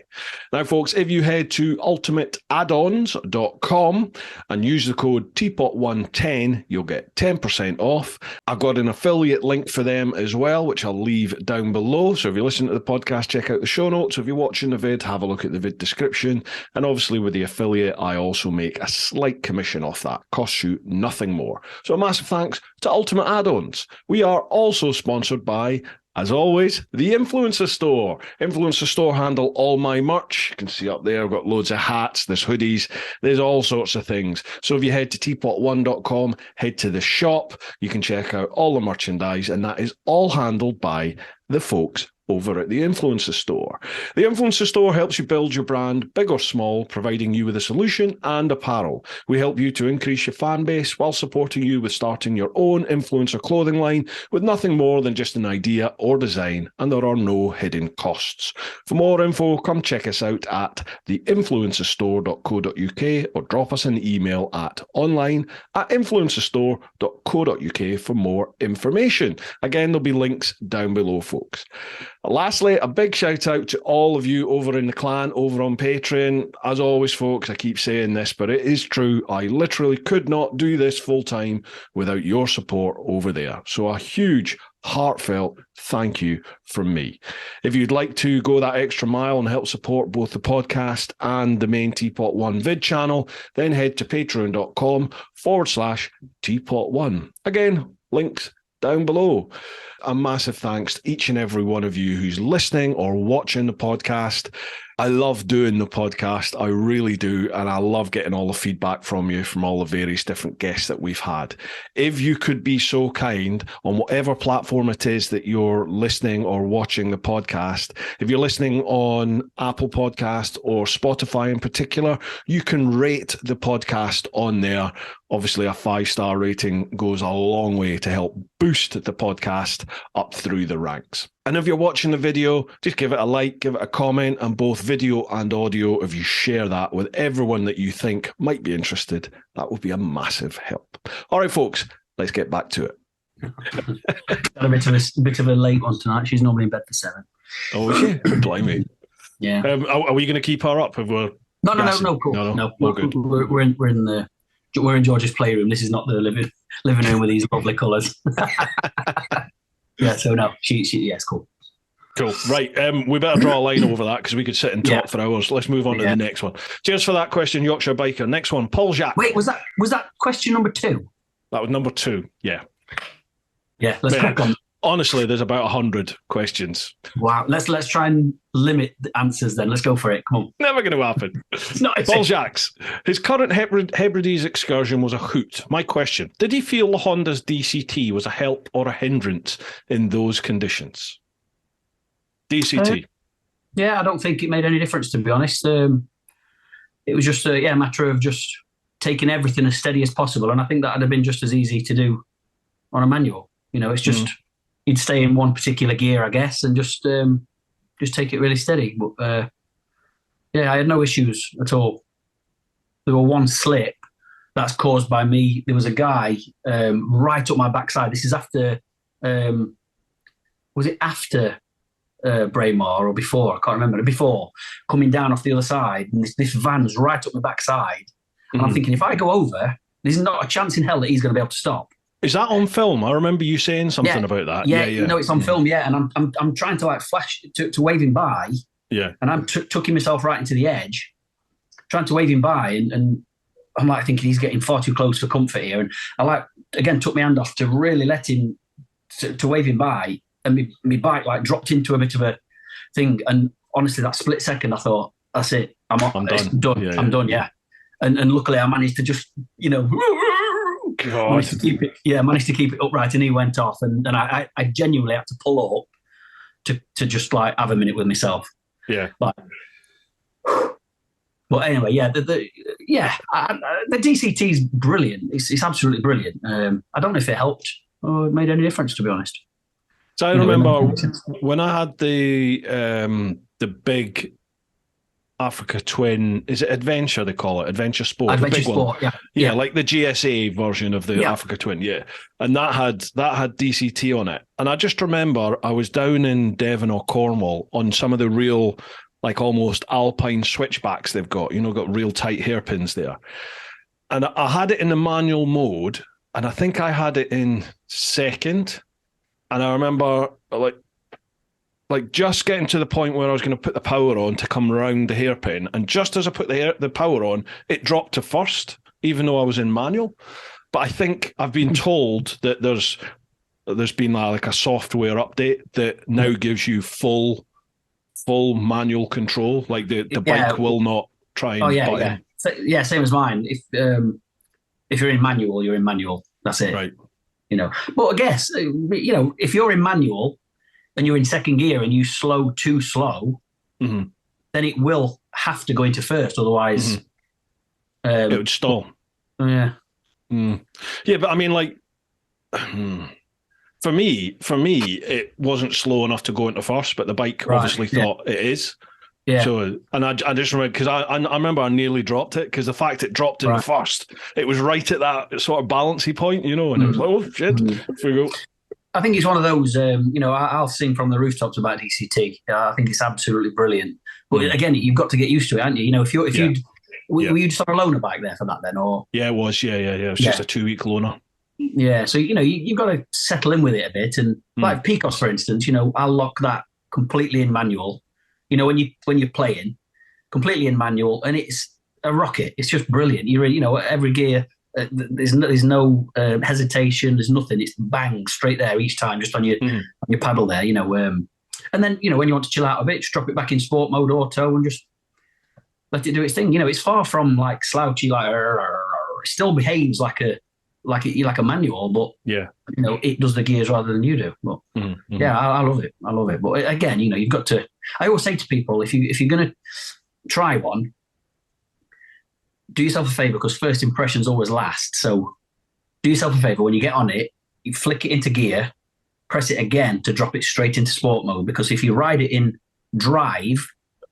Now, folks, if you head to ultimateaddons.com and use the code TeapotOne10, you'll get 10% off. I've got an affiliate link for them as well, which I'll leave down below. So if you listen to the podcast, check out the show notes. If you're watching the vid, have a look at the vid description. And obviously with the affiliate, I also make a slight commission off that. Costs you nothing more. So a massive thanks to Ultimate Add-ons. We are also sponsored by, as always, the Influencer Store. Influencer Store handle all my merch. You can see up there, I've got loads of hats, there's hoodies, there's all sorts of things. So if you head to TeapotOne.com, head to the shop, you can check out all the merchandise, and that is all handled by the folks over at the Influencer Store. The Influencer Store helps you build your brand, big or small, providing you with a solution and apparel. We help you to increase your fan base while supporting you with starting your own influencer clothing line with nothing more than just an idea or design, and there are no hidden costs. For more info, come check us out at theinfluencerstore.co.uk or drop us an email at online@influencerstore.co.uk for more information. Again, there'll be links down below, folks. Lastly, a big shout out to all of you over in the clan, over on Patreon. As always, folks, I keep saying this, but it is true. I literally could not do this full time without your support over there. So a huge, heartfelt thank you from me. If you'd like to go that extra mile and help support both the podcast and the main TeapotOne vid channel, then head to patreon.com/TeapotOne. Again, links down below. A massive thanks to each and every one of you who's listening or watching the podcast. I love doing the podcast. I really do. And I love getting all the feedback from you, from all the various different guests that we've had. If you could be so kind, on whatever platform it is that you're listening or watching the podcast, if you're listening on Apple Podcast or Spotify in particular, you can rate the podcast on there. Obviously, a 5-star rating goes a long way to help boost the podcast up through the ranks. And if you're watching the video, just give it a like, give it a comment, and both video and audio, if you share that with everyone that you think might be interested, that would be a massive help. All right, folks, let's get back to it. Got a bit of a late one tonight. She's normally in bed for 7. Oh, is she? Blimey. Yeah. Are we going to keep her up if we're... No, cool. No, all good. We're in George's playroom. This is not the living room with these lovely colours. Yeah, so no, she it's cool. Cool. Right. We better draw a line over that because we could sit and talk for hours. Let's move on to the next one. Cheers for that question, Yorkshire Biker. Next one, Paul Jacques. Wait, was that question number 2? That was number 2. Yeah. Yeah, let's crack on. Honestly, there's about 100 questions. Wow. Let's try and limit the answers then. Let's go for it. Come on. Never going to happen. Paul Jacques. His current Hebrides excursion was a hoot. My question, did he feel the Honda's DCT was a help or a hindrance in those conditions? DCT. Yeah, I don't think it made any difference, to be honest. It was just a matter of just taking everything as steady as possible. And I think that would have been just as easy to do on a manual. You know, it's just... You'd stay in one particular gear, I guess, and just take it really steady. But I had no issues at all. There were one slip that's caused by me. There was a guy right up my backside. This is after, was it after Braemar or before? I can't remember. Before, coming down off the other side, and this van's right up my backside. And I'm thinking, if I go over, there's not a chance in hell that he's going to be able to stop. Is that on film? I remember you saying something about that. Yeah. No, it's on film. Yeah, and I'm trying to flash to wave him by. Yeah, and I'm tucking myself right into the edge, trying to wave him by, and I'm thinking he's getting far too close for comfort here. And I again took my hand off to really let him to wave him by, and my bike dropped into a bit of a thing. And honestly, that split second, I thought, that's it. I'm done. Done. Yeah, I'm done. Yeah, and luckily I managed to just managed to keep it upright, and he went off, and I genuinely had to pull up to just have a minute with myself. Yeah. But anyway, the DCT is brilliant. It's absolutely brilliant. I don't know if it helped or it made any difference, to be honest. So I remember when I had the big Africa Twin, is it Adventure they call it? Adventure Sport. Adventure the big Sport, one. Yeah, like the GSA version of the Africa Twin, and that had DCT on it. And I just remember I was down in Devon or Cornwall on some of the real, almost alpine switchbacks they've got, got real tight hairpins there. And I had it in the manual mode, and I think I had it in second. And I remember just getting to the point where I was going to put the power on to come around the hairpin, and just as I put the power on, it dropped to first, even though I was in manual. But I think I've been told that there's been a software update that now gives you full manual control. The bike will not try and button. Yeah, same as mine. If you're in manual, you're in manual. That's it. Right. But I guess if you're in manual and you're in second gear and you slow too slow, then it will have to go into first. Otherwise, it would stall. Yeah. Yeah, but I mean, for me, it wasn't slow enough to go into first, but the bike obviously thought it is. Yeah. So, and I just remember, because I remember I nearly dropped it, because the fact it dropped in first, it was right at that sort of balancy point, and it was like, oh shit, here we go. I think it's one of those. I'll sing from the rooftops about DCT. I think it's absolutely brilliant. But again, you've got to get used to it, haven't you? If you were you just on a loaner bike there for that then, or yeah, it was, yeah. It was just a 2-week loaner. Yeah, so you've got to settle in with it a bit, and like Picos, for instance, I'll lock that completely in manual. When you're playing, completely in manual, and it's a rocket. It's just brilliant. Every gear, there's no hesitation. There's nothing. It's bang straight there each time, just on your paddle there. And then when you want to chill out a bit, just drop it back in sport mode, auto, and just let it do its thing. It's far from like slouchy, like it still behaves like a manual, but it does the gears rather than you do. But yeah, I love it. But again, you've got to. I always say to people, if you're going to try one, do yourself a favor, because first impressions always last. So do yourself a favor, when you get on it, you flick it into gear, press it again to drop it straight into sport mode, because if you ride it in drive,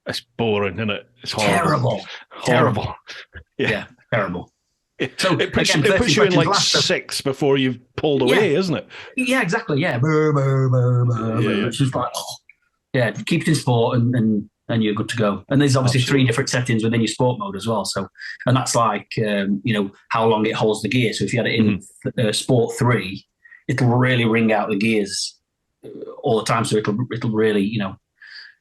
it's boring, isn't it? It's horrible. Terrible. Yeah, terrible. So it puts you in like six before you've pulled away, isn't it? Yeah, exactly. Yeah. It's just like, keep it in sport and you're good to go. And there's obviously 3 different settings within your sport mode as well. So, and that's like, how long it holds the gear. So if you had it in sport 3, it'll really ring out the gears all the time. So it'll really,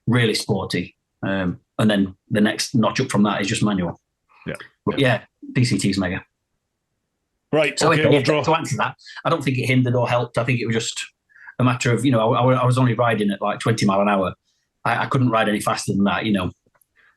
really sporty. And then the next notch up from that is just manual. Yeah. But yeah, DCT's mega. Right. So okay, we'll draw. To answer that, I don't think it hindered or helped. I think it was just a matter of, I was only riding at like 20 mile an hour. I couldn't ride any faster than that,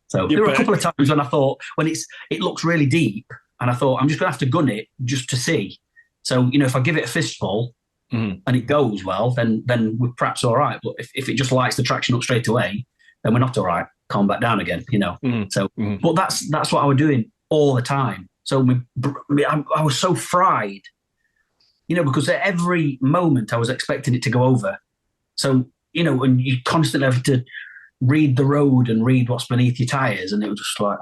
So there were a couple of times when I thought, when it looks really deep, and I thought, I'm just going to have to gun it just to see. So, if I give it a fistful and it goes well, then we're perhaps all right. But if it just lights the traction up straight away, then we're not all right. Calm back down again, So, but that's what I was doing all the time. So I was so fried, because at every moment I was expecting it to go over. So, and you constantly have to read the road and read what's beneath your tyres. And it was just like...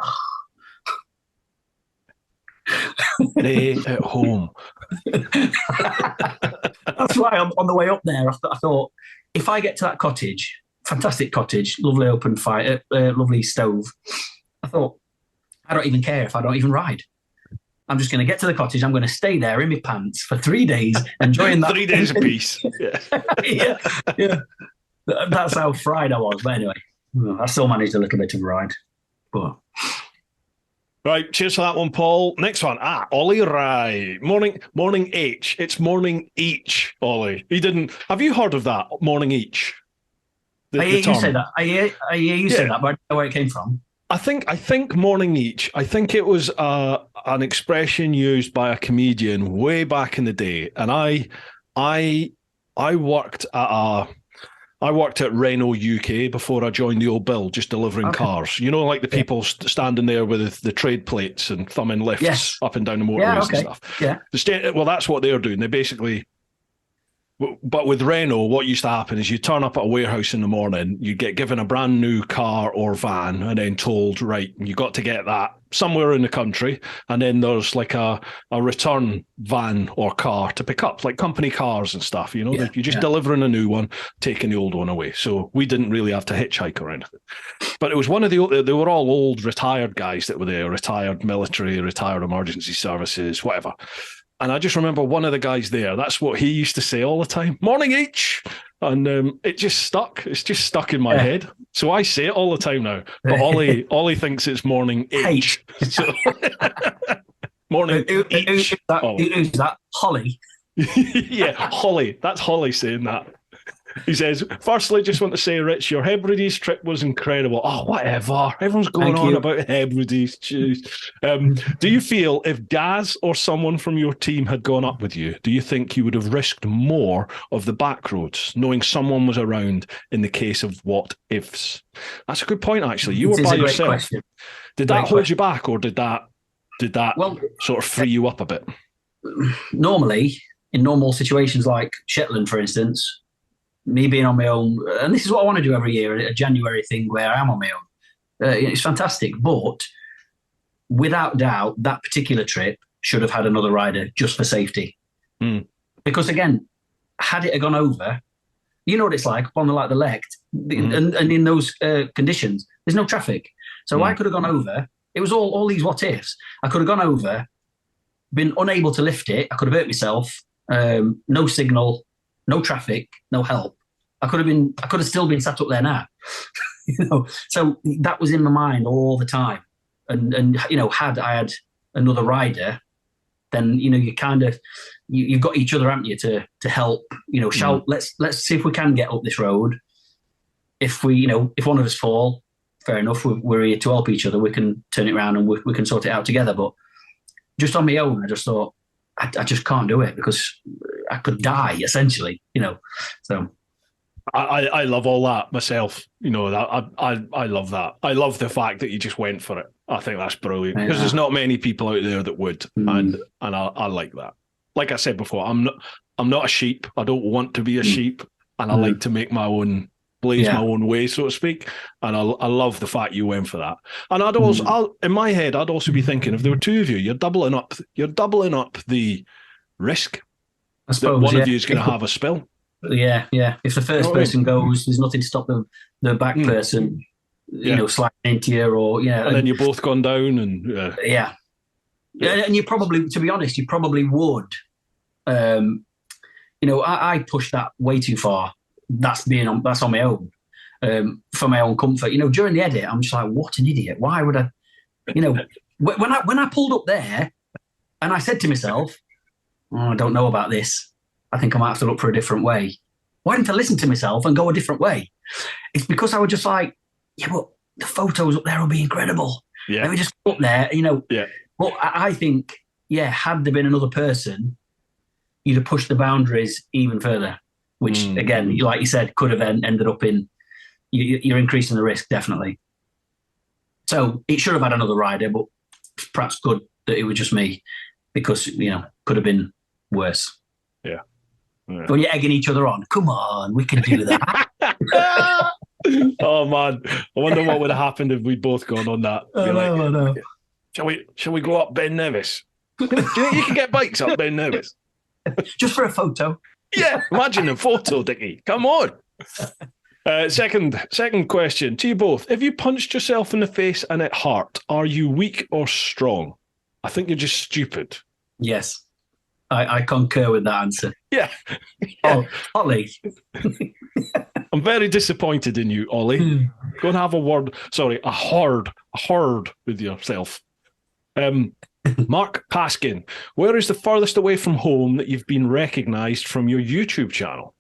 Stay at home. That's why on the way up there, I thought, if I get to that cottage, fantastic cottage, lovely open fire, lovely stove, I thought, I don't even care if I don't even ride. I'm just going to get to the cottage. I'm going to stay there in my pants for 3 days, enjoying that. 3 days apiece. Yeah. That's how fried I was. But anyway, I still managed a little bit of a ride. But... Right, cheers for that one, Paul. Next one. Ollie Rye. Morning H. It's morning each, Ollie. He didn't... Have you heard of that? Morning each? I hear you say that. I hear you say that, but I don't know where it came from. I think morning each. I think it was an expression used by a comedian way back in the day, and I worked at Renault UK before I joined the old Bill, just delivering cars. Like the people standing there with the trade plates and thumbing lifts up and down the motorways and stuff. Yeah. Well, that's what they're doing. They basically. But with Renault, what used to happen is you turn up at a warehouse in the morning, you get given a brand new car or van and then told, right, you got to get that somewhere in the country. And then there's like a return van or car to pick up, like company cars and stuff, You're just delivering a new one, taking the old one away. So we didn't really have to hitchhike or anything. But it was one of they were all old retired guys that were there, retired military, retired emergency services, whatever. And I just remember one of the guys there, that's what he used to say all the time, morning each. And it just stuck. It's just stuck in my head. So I say it all the time now. But Ollie thinks it's morning H. So, morning H. Who's that? Holly? Yeah, Holly. That's Holly saying that. He says, firstly, just want to say, Rich, your Hebrides trip was incredible. Oh, whatever. Everyone's going on about Hebrides. Jeez. Do you feel if Gaz or someone from your team had gone up with you, do you think you would have risked more of the back roads, knowing someone was around in the case of what ifs? That's a good point, actually. You were by yourself. Question. Did that hold you back, or did that sort of free you up a bit? Normally, in normal situations like Shetland, for instance, me being on my own, and this is what I want to do every year, a January thing where I am on my own. It's fantastic, but without doubt, that particular trip should have had another rider just for safety. Because again, had it gone over, you know what it's like on the left, and in those conditions, there's no traffic. So I could have gone over. It was all these what ifs. I could have gone over, been unable to lift it. I could have hurt myself. No signal, no traffic, no help. I could have still been sat up there now. So that was in my mind all the time. And had I had another rider, then you kind of you've got each other, haven't you, to help. Shout, let's see if we can get up this road. If if one of us fall, fair enough. We're here to help each other. We can turn it around and we can sort it out together. But just on my own, I just thought I just can't do it because I could die essentially. So. I love all that myself. I love that. I love the fact that you just went for it. I think that's brilliant because there's not many people out there that would, and I like that. Like I said before, I'm not a sheep. I don't want to be a sheep, and I like to make my own my own way, so to speak. And I love the fact you went for that. And I'd also, in my head, I'd also be thinking if there were two of you, you're doubling up the risk. I suppose, that one of you is going to have a spill. Yeah. If the first person goes, there's nothing to stop the back person, sliding into you, or and then you're both gone down, and and you probably, to be honest, you probably would. I pushed that way too far. That's on my own, for my own comfort. During the edit, I'm just like, what an idiot! Why would I? When I pulled up there, and I said to myself, I don't know about this. I think I might have to look for a different way. Why didn't I listen to myself and go a different way? It's because I was just like, but the photos up there will be incredible. Yeah. Let me just go up there, Yeah. But I think, had there been another person, you'd have pushed the boundaries even further, which, again, like you said, could have ended up in, you're increasing the risk, definitely. So it should have had another rider, but perhaps good that it was just me because, could have been worse. Yeah. When you're egging each other on, come on, we can do that. Oh man, I wonder what would have happened if we'd both gone on that. I know. Shall we go up Ben Nevis? Do you think you can get bikes up Ben Nevis? Just for a photo. Yeah, imagine a photo, Dickie. Come on. Second question to you both. If you punched yourself in the face and it hurt, are you weak or strong? I think you're just stupid. Yes. I concur with that answer. Yeah. Oh, Ollie. I'm very disappointed in you, Ollie. Go and have a hard with yourself. Mark Paskin, where is the furthest away from home that you've been recognised from your YouTube channel?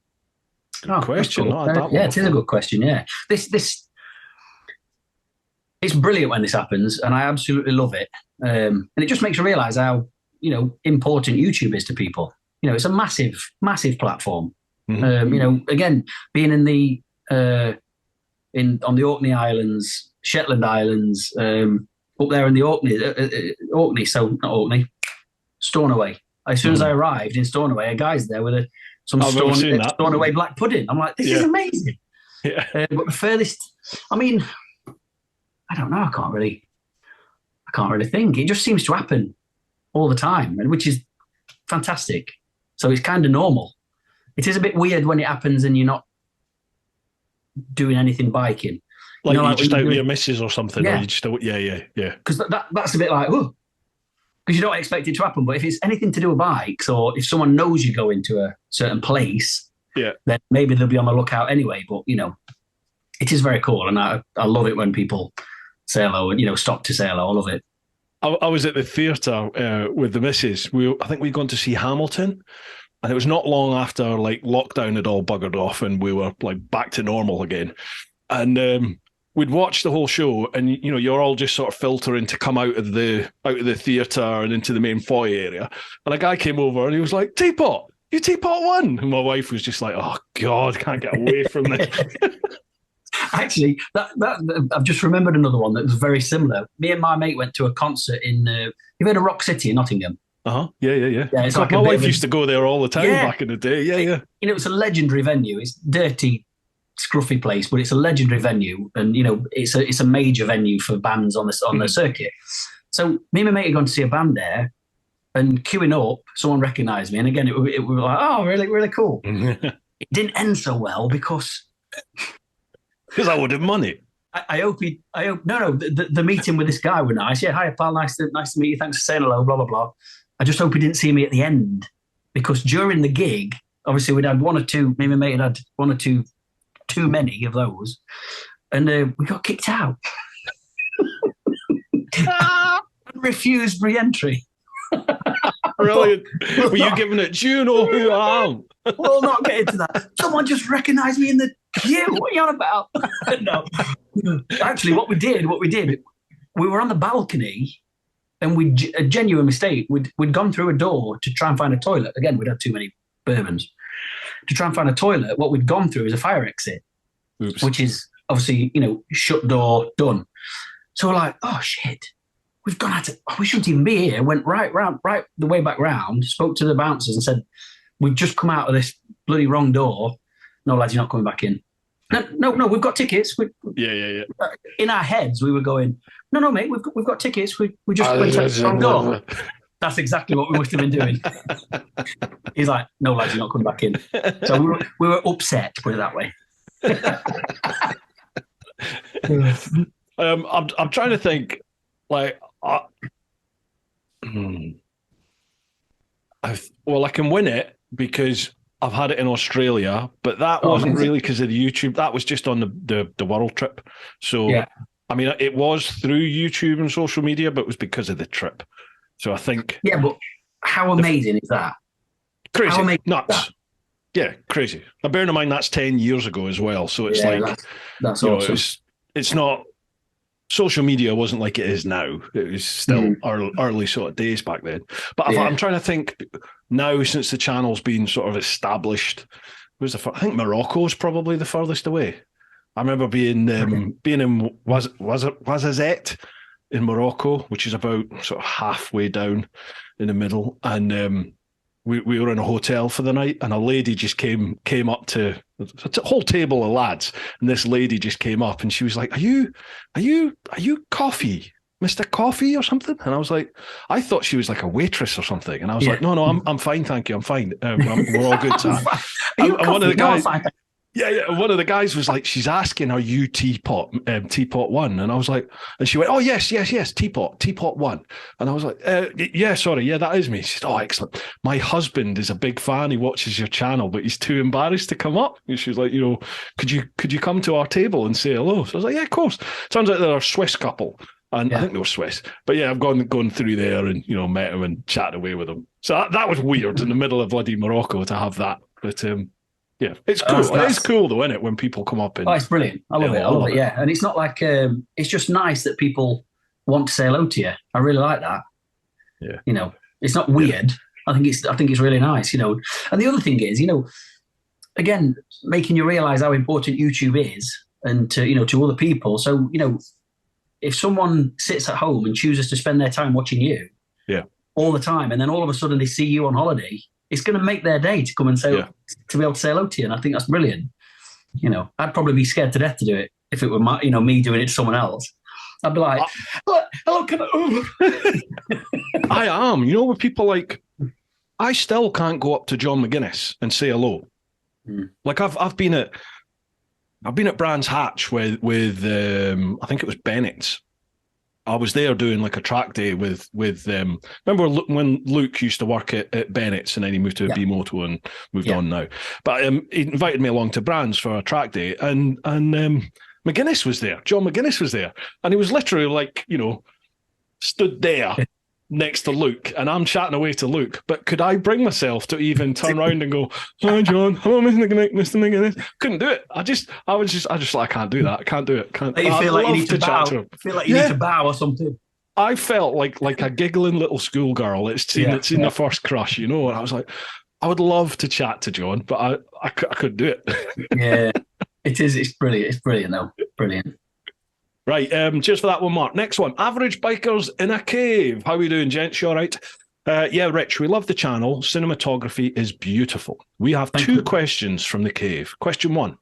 Good question. Cool. It is a good question, yeah. This it's brilliant when this happens, and I absolutely love it. And it just makes you realise how important YouTube is to people. It's a massive, massive platform. Again, being in the on the Orkney Islands, Shetland Islands, up there in the Orkney, so not Orkney, Stornoway. As soon as I arrived in Stornoway, a guy's there with some Stornoway black pudding. I'm like, this is amazing. Yeah. But the furthest, I don't know. I can't really think. It just seems to happen all the time, and which is fantastic. So it's kind of normal. It is a bit weird when it happens and you're not doing anything biking. Like you're just out with your missus or something. Yeah. Or you just yeah. Because that's a bit like, oh, because you don't expect it to happen. But if it's anything to do with bikes, or if someone knows you go into a certain place, then maybe they'll be on the lookout anyway. But, it is very cool. And I love it when people say hello and, stop to say hello. I love it. I was at the theatre with the missus. I think we'd gone to see Hamilton, and it was not long after lockdown had all buggered off and we were back to normal again. And we'd watched the whole show, and you're all just sort of filtering to come out of the theatre and into the main foyer area. And a guy came over and he was like, "Teapot, you TeapotOne?" And my wife was just like, "Oh God, can't get away from this." Actually, that I've just remembered another one that was very similar. Me and my mate went to a concert in. You've heard of Rock City in Nottingham? Yeah. It's like my wife used to go there all the time back in the day. Yeah. It's a legendary venue. It's dirty, scruffy place, but it's a legendary venue, and it's a major venue for bands on the circuit. So me and my mate had gone to see a band there, And queuing up, someone recognised me, and again, it was like, oh, really, really cool. It didn't end so well because I owed him money. I hope no, the meeting with this guy was nice. Yeah, hi, pal, nice to meet you. Thanks for saying hello, blah, blah, blah. I just hope he didn't see me at the end because during the gig, obviously we'd had one or two, me and my mate had one or two, too many of those, and we got kicked out. Refused re-entry. Brilliant. Were you giving it, do you know who I am? We'll not get into that. Someone just recognised me in the queue. What are you on about? No. Actually, what we did, we were on the balcony, and a genuine mistake. We'd gone through a door to try and find a toilet. Again, we'd had too many bourbons. To try and find a toilet, what we'd gone through is a fire exit. Oops. Which is obviously, shut door, done. So we're like, oh shit, we've gone out we shouldn't even be here. Went right the way back round, spoke to the bouncers and said, we've just come out of this bloody wrong door. No, lads, you're not coming back in. No, we've got tickets. Yeah. In our heads, we were going, no, mate, we've got tickets. We just went out the wrong door. That's exactly what we must have been doing. He's like, no, lads, you're not coming back in. So we were upset, put it that way. I'm trying to think, like, I can win it because I've had it in Australia, but that wasn't really because of the YouTube. That was just on the world trip. So, yeah. I mean, it was through YouTube and social media, but it was because of the trip. So I think... Yeah, but how amazing is that? Crazy, nuts. Yeah, crazy. Now, bearing in mind, that's 10 years ago as well. So it's that's awesome. It's not... Social media wasn't like it is now. It was still early sort of days back then. But I'm trying to think now, since the channel's been sort of established, I think Morocco's probably the furthest away. I remember being in Ouarzazate in Morocco, which is about sort of halfway down in the middle, and we were in a hotel for the night, and a lady just came up to a whole table of lads, and this lady just came up, and she was like, "Are you Coffee, Mr. Coffee or something?" And I was like, I thought she was like a waitress or something, and I was like, "No, I'm fine, thank you, I'm fine. We're all good." And one of the guys. Yeah. One of the guys was like, she's asking, "Are you TeapotOne?" And I was like, and she went, "Oh, yes, TeapotOne." And I was like, "Yeah, sorry, yeah, that is me." She said, "Oh, excellent. My husband is a big fan. He watches your channel, but he's too embarrassed to come up." And she was like, could you come to our table and say hello?" So I was like, "Yeah, of course." Turns out they're a Swiss couple, and I think they were Swiss. But yeah, I've gone through there and met them and chatted away with them. So that was weird in the middle of bloody Morocco to have that, but. Yeah, it's cool. It's cool though, isn't it, when people come up and... Oh, it's brilliant. I love it. Yeah, and it's not like... it's just nice that people want to say hello to you. I really like that. Yeah. It's not weird. Yeah. I think it's really nice, And the other thing is, again, making you realise how important YouTube is and to other people. So, if someone sits at home and chooses to spend their time watching you all the time, and then all of a sudden they see you on holiday... It's going to make their day to come and say to be able to say hello to you, and I think that's brilliant. I'd probably be scared to death to do it if it were me doing it to someone else. I'd be like, "Hello, can I?" I am. With people like, I still can't go up to John McGuinness and say hello. Like I've been at Brands Hatch with I think it was Bennett's. I was there doing like a track day with remember when Luke used to work at Bennett's and then he moved to B-Moto and moved on now. But he invited me along to Brands for a track day and McGuinness was there. John McGuinness was there. And he was literally like, stood there next to Luke and I'm chatting away to Luke. But could I bring myself to even turn around and go, "Hi John, hello Mr. McGuinness." Couldn't do it. I just like, I can't do that. I can't do it. You feel like you need to bow. Feel like you need to bow or something. I felt like a giggling little schoolgirl that's seen the first crush, And I was like, I would love to chat to John, but I couldn't do it. Yeah, it is. It's brilliant. It's brilliant though. Brilliant. Right, cheers for that one, Mark. Next one, Average Bikers in a Cave. How are we doing, gents? You all right? Yeah, Rich, we love the channel. Cinematography is beautiful. We have two questions from the cave. Question one,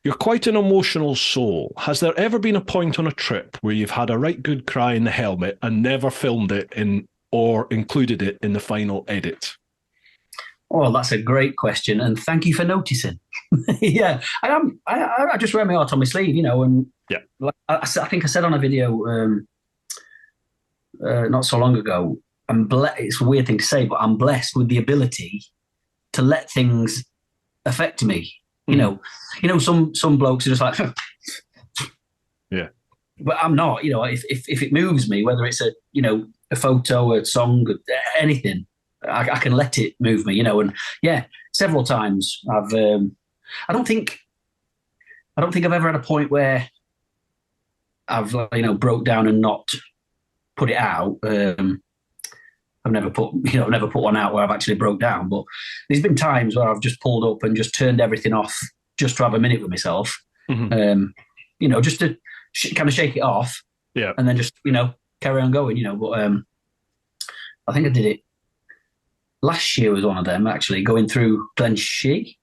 you're quite an emotional soul. Has there ever been a point on a trip where you've had a right good cry in the helmet and never filmed it in or included it in the final edit? Oh, that's a great question, and thank you for noticing. Yeah, I am. I just wear my heart on my sleeve, and Yeah. like I think I said on a video not so long ago. It's a weird thing to say, but I'm blessed with the ability to let things affect me. Some blokes are just like, yeah. But I'm not. If it moves me, whether it's a photo, a song, anything, I can let it move me. And yeah, several times I don't think I've ever had a point where I've broke down and not put it out. I've never put one out where I've actually broke down, but there's been times where I've just pulled up and just turned everything off just to have a minute with myself. Just to kind of shake it off, and then just carry on going. But I think I did it last year. Was one of them actually going through Glenshee,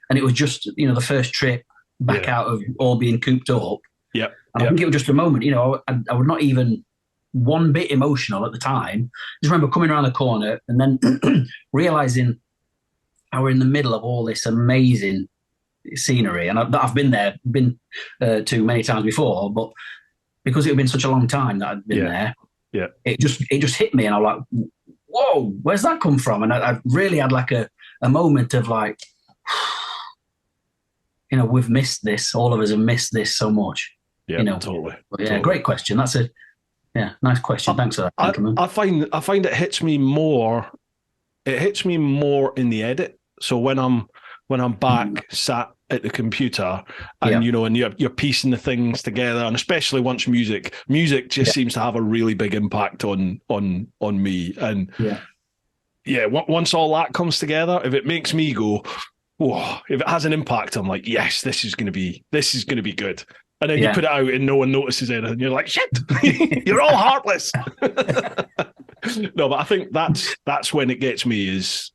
and it was just the first trip back out of all being cooped up. Yeah, and I think it was just a moment. I was not even one bit emotional at the time. Just remember coming around the corner and then realizing I were in the middle of all this amazing scenery, and I've been to many times before, but because it had been such a long time that I'd been there, it just hit me, and I'm like, whoa, where's that come from? And I really had like a moment of like, we've missed this. All of us have missed this so much. Yeah, totally. But yeah, totally. Great question. That's a nice question. Thanks for that. I find it hits me more. It hits me more in the edit. So when I'm back sat at the computer and and you're piecing the things together, and especially once music just seems to have a really big impact on me. And once all that comes together, if it makes me go, whoa, if it has an impact, I'm like, yes, this is gonna be good. And then you put it out and no one notices it, and you're like, shit, you're all heartless. No, but I think that's when it gets me, is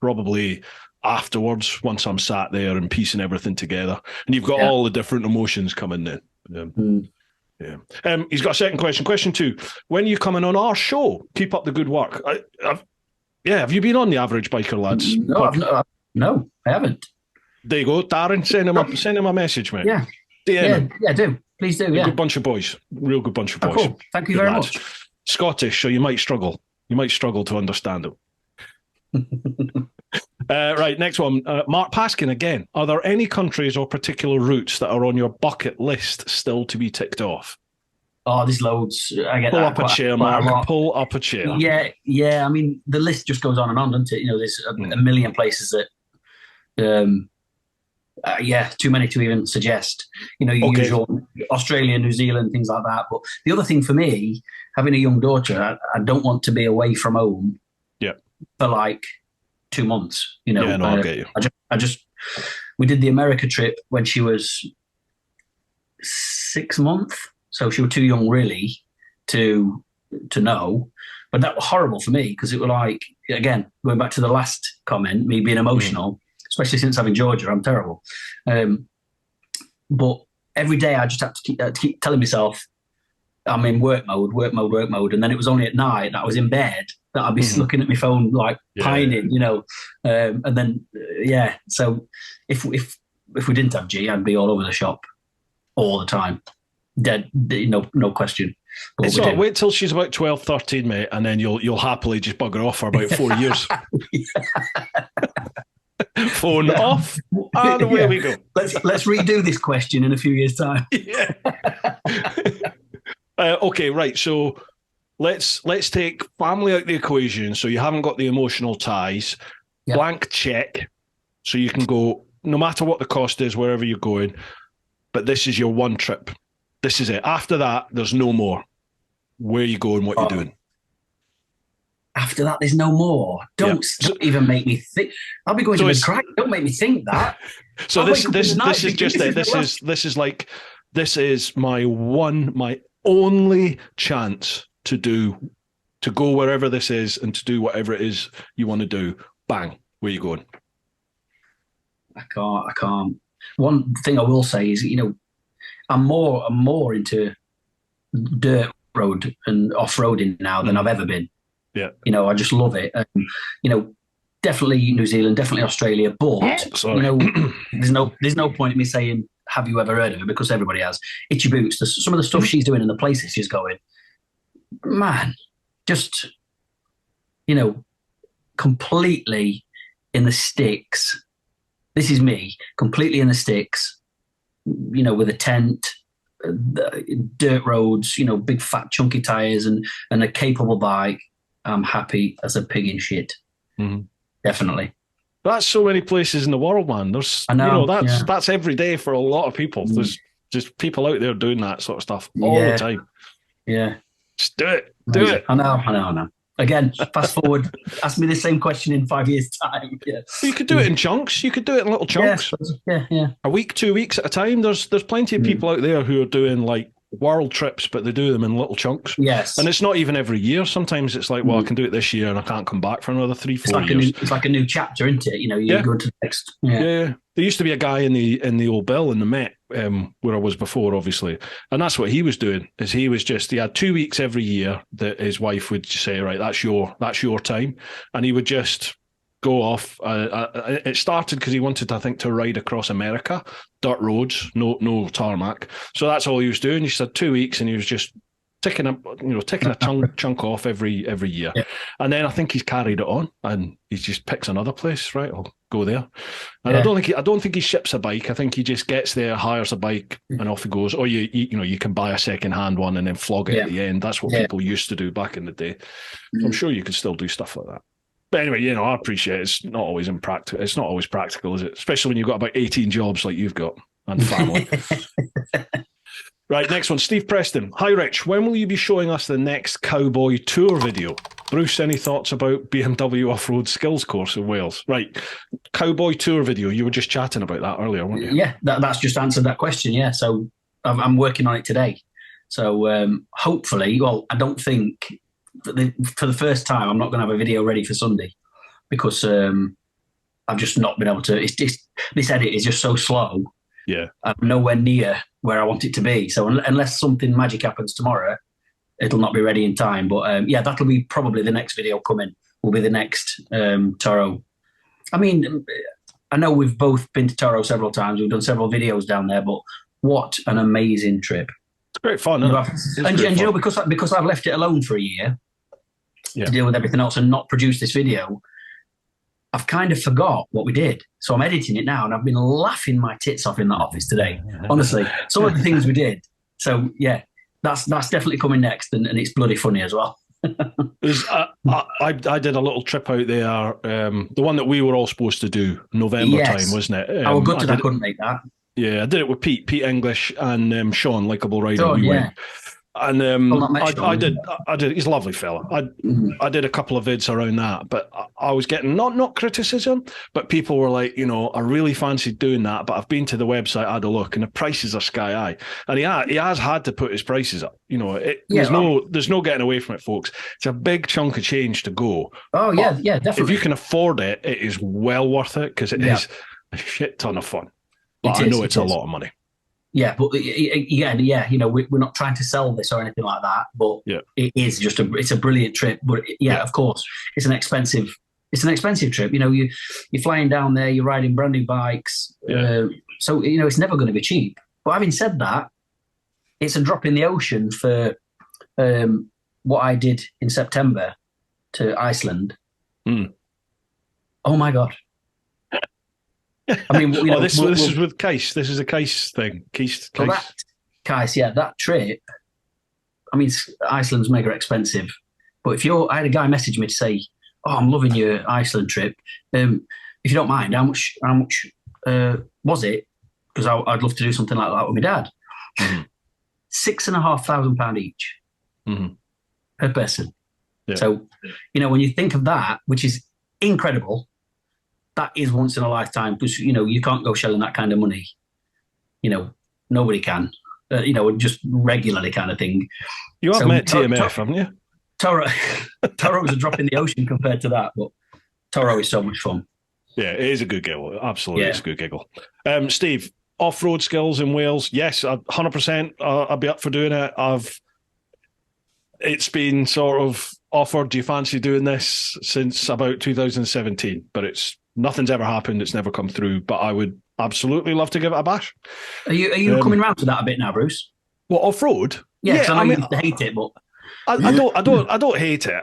probably afterwards, once I'm sat there and piecing everything together, and you've got all the different emotions coming in. He's got a second question. Question 2: when are you coming on our show? Keep up the good work. Have you been on the Average Biker Lads? No, I haven't. There you go, Darren. Send him a message, mate. Yeah. DM him. Do. Please do. Good bunch of boys. Real good bunch of boys. Cool. Thank you very much. Scottish, so you might struggle. You might struggle to understand them. Right, next one. Mark Paskin again. Are there any countries or particular routes that are on your bucket list still to be ticked off? Oh, there's loads. I get Pull that up a chair, Mark. Pull up a chair. Yeah. I mean, the list just goes on and on, doesn't it? There's a million places that, too many to even suggest. Your usual Australia, New Zealand, things like that. But the other thing for me, having a young daughter, I don't want to be away from home. For like 2 months. I get you. We did the America trip when she was 6 months. So she was too young, really, to know. But that was horrible for me, because it was like, again, going back to the last comment, me being emotional, especially since having Georgia, I'm terrible. But every day I just had to keep telling myself I'm in work mode. And then it was only at night that I was in bed that I'd be looking at my phone, like pining, and then, So if we didn't have G, I'd be all over the shop all the time. Dead, no question. It's all, wait till she's about 12, 13, mate, and then you'll happily just bugger off for about 4 years. Phone off, and away we go. Let's redo this question in a few years' time. Okay, right. So let's take family out the equation. So you haven't got the emotional ties. Blank check. So you can go, no matter what the cost is, wherever you're going. But this is your one trip. This is it. After that, there's no more. Where you going? What you're doing? After that, there's no more. Don't even make me think. I'll be going to bed crying. Don't make me think that. So this is just it. This is my only chance to go wherever this is and to do whatever it is you want to do. Bang. Where you going? I can't. One thing I will say is, I'm more into dirt road and off-roading now than I've ever been. Yeah. I just love it. Definitely New Zealand, definitely Australia, but Sorry. there's no point in me saying, have you ever heard of it? Because everybody has. Itchy Boots, some of the stuff she's doing and the places she's going, man, just, completely in the sticks. This is me, completely in the sticks, with a tent, dirt roads, big fat chunky tires and a capable bike. I'm happy as a pig in shit. Mm-hmm. Definitely. That's so many places in the world, man. There's, I know, that's every day for a lot of people. There's just people out there doing that sort of stuff all the time. Yeah. Just do it. Do it. I know. Again, fast forward, ask me the same question in 5 years' time. Yeah. You could do it in chunks. You could do it in little chunks. Yeah. A week, 2 weeks at a time. There's plenty of people out there who are doing like world trips, but they do them in little chunks. Yes. And it's not even every year. Sometimes it's like, well, I can do it this year and I can't come back for another 3-4 years. It's like a new chapter, isn't it? You go to the next. Yeah. There used to be a guy in the old Bill in the Met, where I was before, obviously. And that's what he was doing, is he had 2 weeks every year that his wife would say, right, that's your time. And he would just go off. It started because he wanted, I think, to ride across America, dirt roads, no tarmac. So that's all he was doing. He said 2 weeks, and he was just taking a chunk off every year. Yeah. And then I think he's carried it on, and he just picks another place. Right, I'll go there. And I don't think he ships a bike. I think he just gets there, hires a bike, and off he goes. Or you can buy a second hand one and then flog it at the end. That's what people used to do back in the day. I'm sure you could still do stuff like that. But anyway, I appreciate it's not always impractical. It's not always practical, is it? Especially when you've got about 18 jobs like you've got and family. Right, next one. Steve Preston. Hi, Rich. When will you be showing us the next cowboy tour video? Bruce, any thoughts about BMW off-road skills course in Wales? Right, cowboy tour video. You were just chatting about that earlier, weren't you? Yeah, that's just answered that question. Yeah, so I'm working on it today. So hopefully, well, I don't think for the first time I'm not going to have a video ready for Sunday because I've just not been able to. This edit is just so slow. Yeah, I'm nowhere near where I want it to be. So unless something magic happens tomorrow, it'll not be ready in time. But that'll be probably the next video coming. Will be the next Toro. I mean, I know we've both been to Toro several times. We've done several videos down there, but what an amazing trip! It's great fun, and because I've left it alone for a year to deal with everything else and not produce this video, I've kind of forgot what we did. So I'm editing it now, and I've been laughing my tits off in that office today. Honestly, some of the things we did. So yeah, that's definitely coming next, and it's bloody funny as well. I did a little trip out there, the one that we were all supposed to do, November time, wasn't it? I was good I couldn't make that. Yeah, I did it with Pete English and Sean, Likeable Rider. Sean, went. And I did. He's a lovely fella. I did a couple of vids around that, but I was getting not criticism, but people were like, I really fancied doing that, but I've been to the website, I had a look, and the prices are sky high. And he has had to put his prices up. There's no getting away from it, folks. It's a big chunk of change to go. Oh yeah, definitely. If you can afford it, it is well worth it because it is a shit ton of fun. But I know it's a lot of money. Yeah, but again, we're not trying to sell this or anything like that. But it is just it's a brilliant trip. But of course, it's an expensive trip. You're flying down there, you're riding brand new bikes. So it's never going to be cheap. But having said that, it's a drop in the ocean for what I did in September to Iceland. Oh my God. I mean, this is with Case. This is a Case thing. Case. Well, that trip. I mean, Iceland's mega expensive, but I had a guy message me to say, "Oh, I'm loving your Iceland trip. If you don't mind, how much was it? Because I'd love to do something like that with my dad. £6,500 each per person. Yeah. So, when you think of that, which is incredible. That is once in a lifetime because, you can't go shelling that kind of money. Nobody can, just regularly kind of thing. You have met TMF, haven't you? Toro was a drop in the ocean compared to that, but Toro is so much fun. Yeah, it is a good giggle. Absolutely, it's a good giggle. Steve, off-road skills in Wales. Yes, 100%. I'll be up for doing it. It's been sort of offered, do you fancy doing this since about 2017? But nothing's ever happened. It's never come through. But I would absolutely love to give it a bash. Are you coming round to that a bit now, Bruce? What, off-road? Yeah, because I know you used to hate it, but I don't hate it.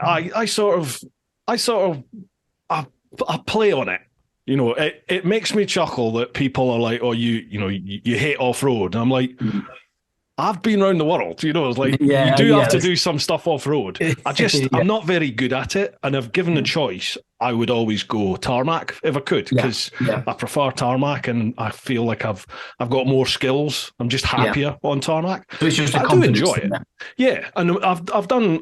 I play on it. You know, it makes me chuckle that people are like, "Oh, you hate off-road," and I'm like, I've been around the world. You know, it's like you have to do some stuff off-road. I'm not very good at it, and if given the choice, I would always go tarmac if I could, because I prefer tarmac, and I feel like I've got more skills. I'm just happier on tarmac. So it's just I do enjoy it. Yeah, and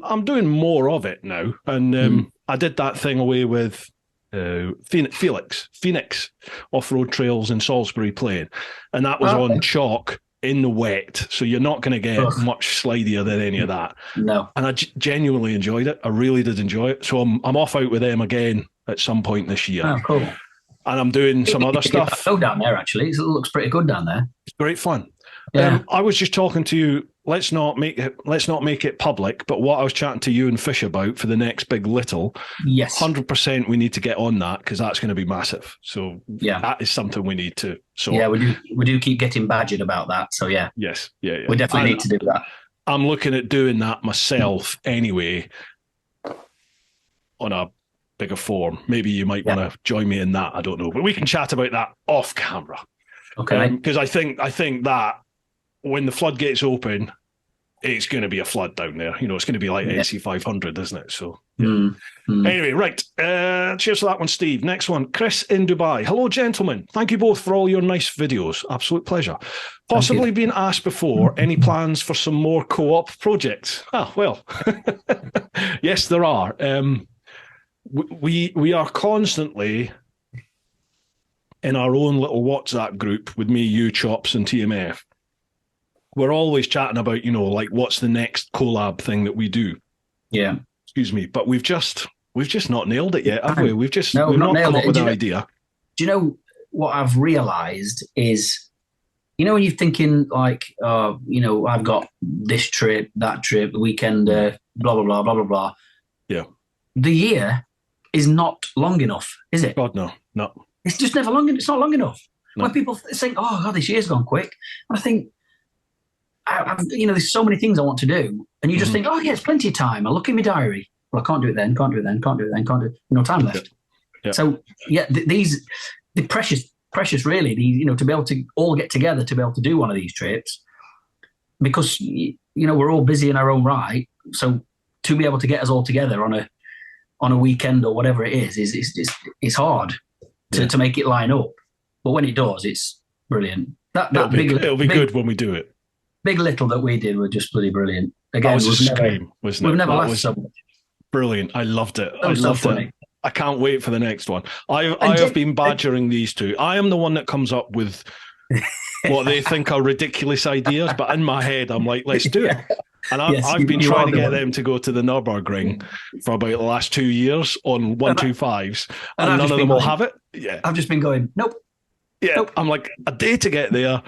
I'm doing more of it now, and I did that thing away with Phoenix off-road trails in Salisbury Plain, and that was on chalk in the wet, so you're not going to get much slidier than any of that. No, and I genuinely enjoyed it. I really did enjoy it. So I'm off out with them again at some point this year. Oh, cool. And I'm doing some other stuff. Go down there, actually. It looks pretty good down there. It's great fun. Yeah. I was just talking to you. Let's not make it public. But what I was chatting to you and Fish about for the next Big Little, 100% we need to get on that, because that's going to be massive. So that is something we need to sort. Yeah, we do keep getting badgered about that. So yeah, yes, we definitely need to do that. I'm looking at doing that myself anyway, on a bigger form. Maybe you might want to join me in that. I don't know, but we can chat about that off camera. Okay. Because I think that when the floodgates open, it's going to be a flood down there. You know, it's going to be like NC 500, isn't it? So anyway, right. Cheers for that one, Steve. Next one, Chris in Dubai. Hello, gentlemen. Thank you both for all your nice videos. Absolute pleasure. Possibly been asked before, any plans for some more co-op projects? Ah, well, yes, there are. We are constantly in our own little WhatsApp group with me, you, Chops, and TMF. We're always chatting about, you know, like what's the next collab thing that we do. Yeah. Excuse me, but we've just not nailed it yet, have we? We've not come up with an idea. Do you know what I've realised is, you know, when you're thinking like, you know, I've got this trip, that trip, the weekend, blah blah blah blah blah blah. Yeah. The year is not long enough, is it? God, no. It's just never long. It's not long enough. No. When people think, "Oh God, this year's gone quick," and I think, you know, there's so many things I want to do, and you just think, "Oh yeah, it's plenty of time." I look in my diary. Well, I can't do it then. Can't do it then. Can't do it then. Can't do it. No time left. Yeah. So the precious, really. You know, to be able to all get together to be able to do one of these trips, because you know we're all busy in our own right. So to be able to get us all together on a weekend or whatever it is it's hard to make it line up. But when it does, it's brilliant. It'll be good when we do it. Big Little that we did were just bloody brilliant. Again, that was a scream, wasn't it? We've never laughed so much. Brilliant. I loved it. I loved it. I can't wait for the next one. I have been badgering these two. I am the one that comes up with what they think are ridiculous ideas, but in my head, I'm like, let's do it. And I've been trying to get them to go to the Nürburgring for about the last 2 years on 125s, and none of them will have it. Yeah, I've just been going, nope. Yeah, nope. I'm like, a day to get there,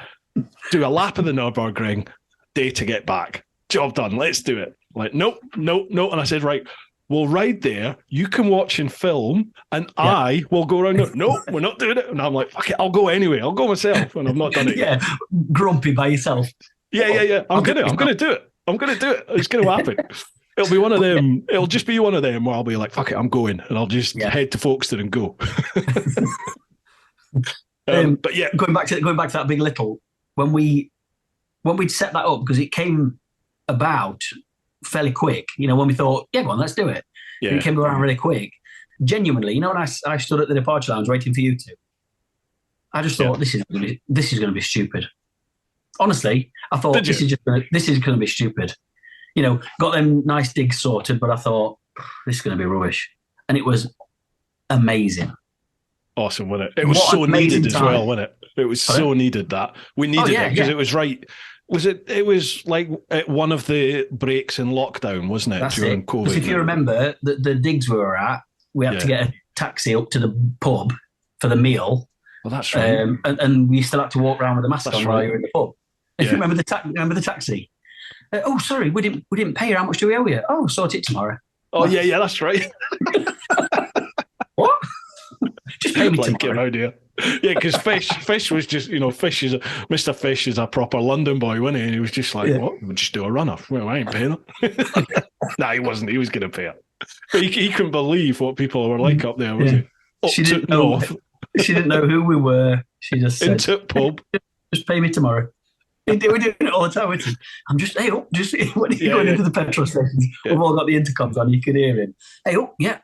do a lap of the Nürburgring, day to get back. Job done. Let's do it. Like, nope. And I said, right, we'll ride there. You can watch and film, and I will go around. No, we're not doing it. And I'm like, fuck it, I'll go anyway. I'll go myself, and I've not done it yet. Grumpy by yourself. Yeah. I'm gonna do it. It's gonna happen. It'll be one of them. It'll just be one of them where I'll be like, fuck it, I'm going, and I'll just head to Folkestone and go. But yeah, going back to that Big Little, when we'd set that up, because it came about fairly quick. You know, when we thought, yeah, go on, let's do it. Yeah. It came around really quick. Genuinely, you know, when I stood at the departure lounge waiting for you two, I just thought this is going to be stupid. Honestly, I thought this is going to be stupid. You know, got them nice digs sorted, but I thought this is going to be rubbish, and it was amazing. Awesome, wasn't it? It was so needed as well, wasn't it? It was so needed that we needed it because it was right. Was it? It was like at one of the breaks in lockdown, wasn't it? During COVID. Because if you remember, the digs we were at, we had to get a taxi up to the pub for the meal. Well, that's right. And we still had to walk around with a mask on while you were in the pub. If you remember the taxi. Oh, sorry, we didn't pay you. How much do we owe you? Oh, sort it tomorrow. Oh, yeah, that's right. What? Just pay me Like, tomorrow. around here. Yeah, because Fish was just, Mr. Fish is a proper London boy, wasn't he? And he was just like, what? We'll just do a runner. Well, I ain't paying her. Nah, he wasn't. He was going to pay it. But he couldn't believe what people were like up there, was he? She didn't know. She didn't know who we were. She just said, into pub. Just pay me tomorrow. We do it all the time. I'm just, hey, when you're going into the petrol stations, we've all got the intercoms on, you can hear him. Hey,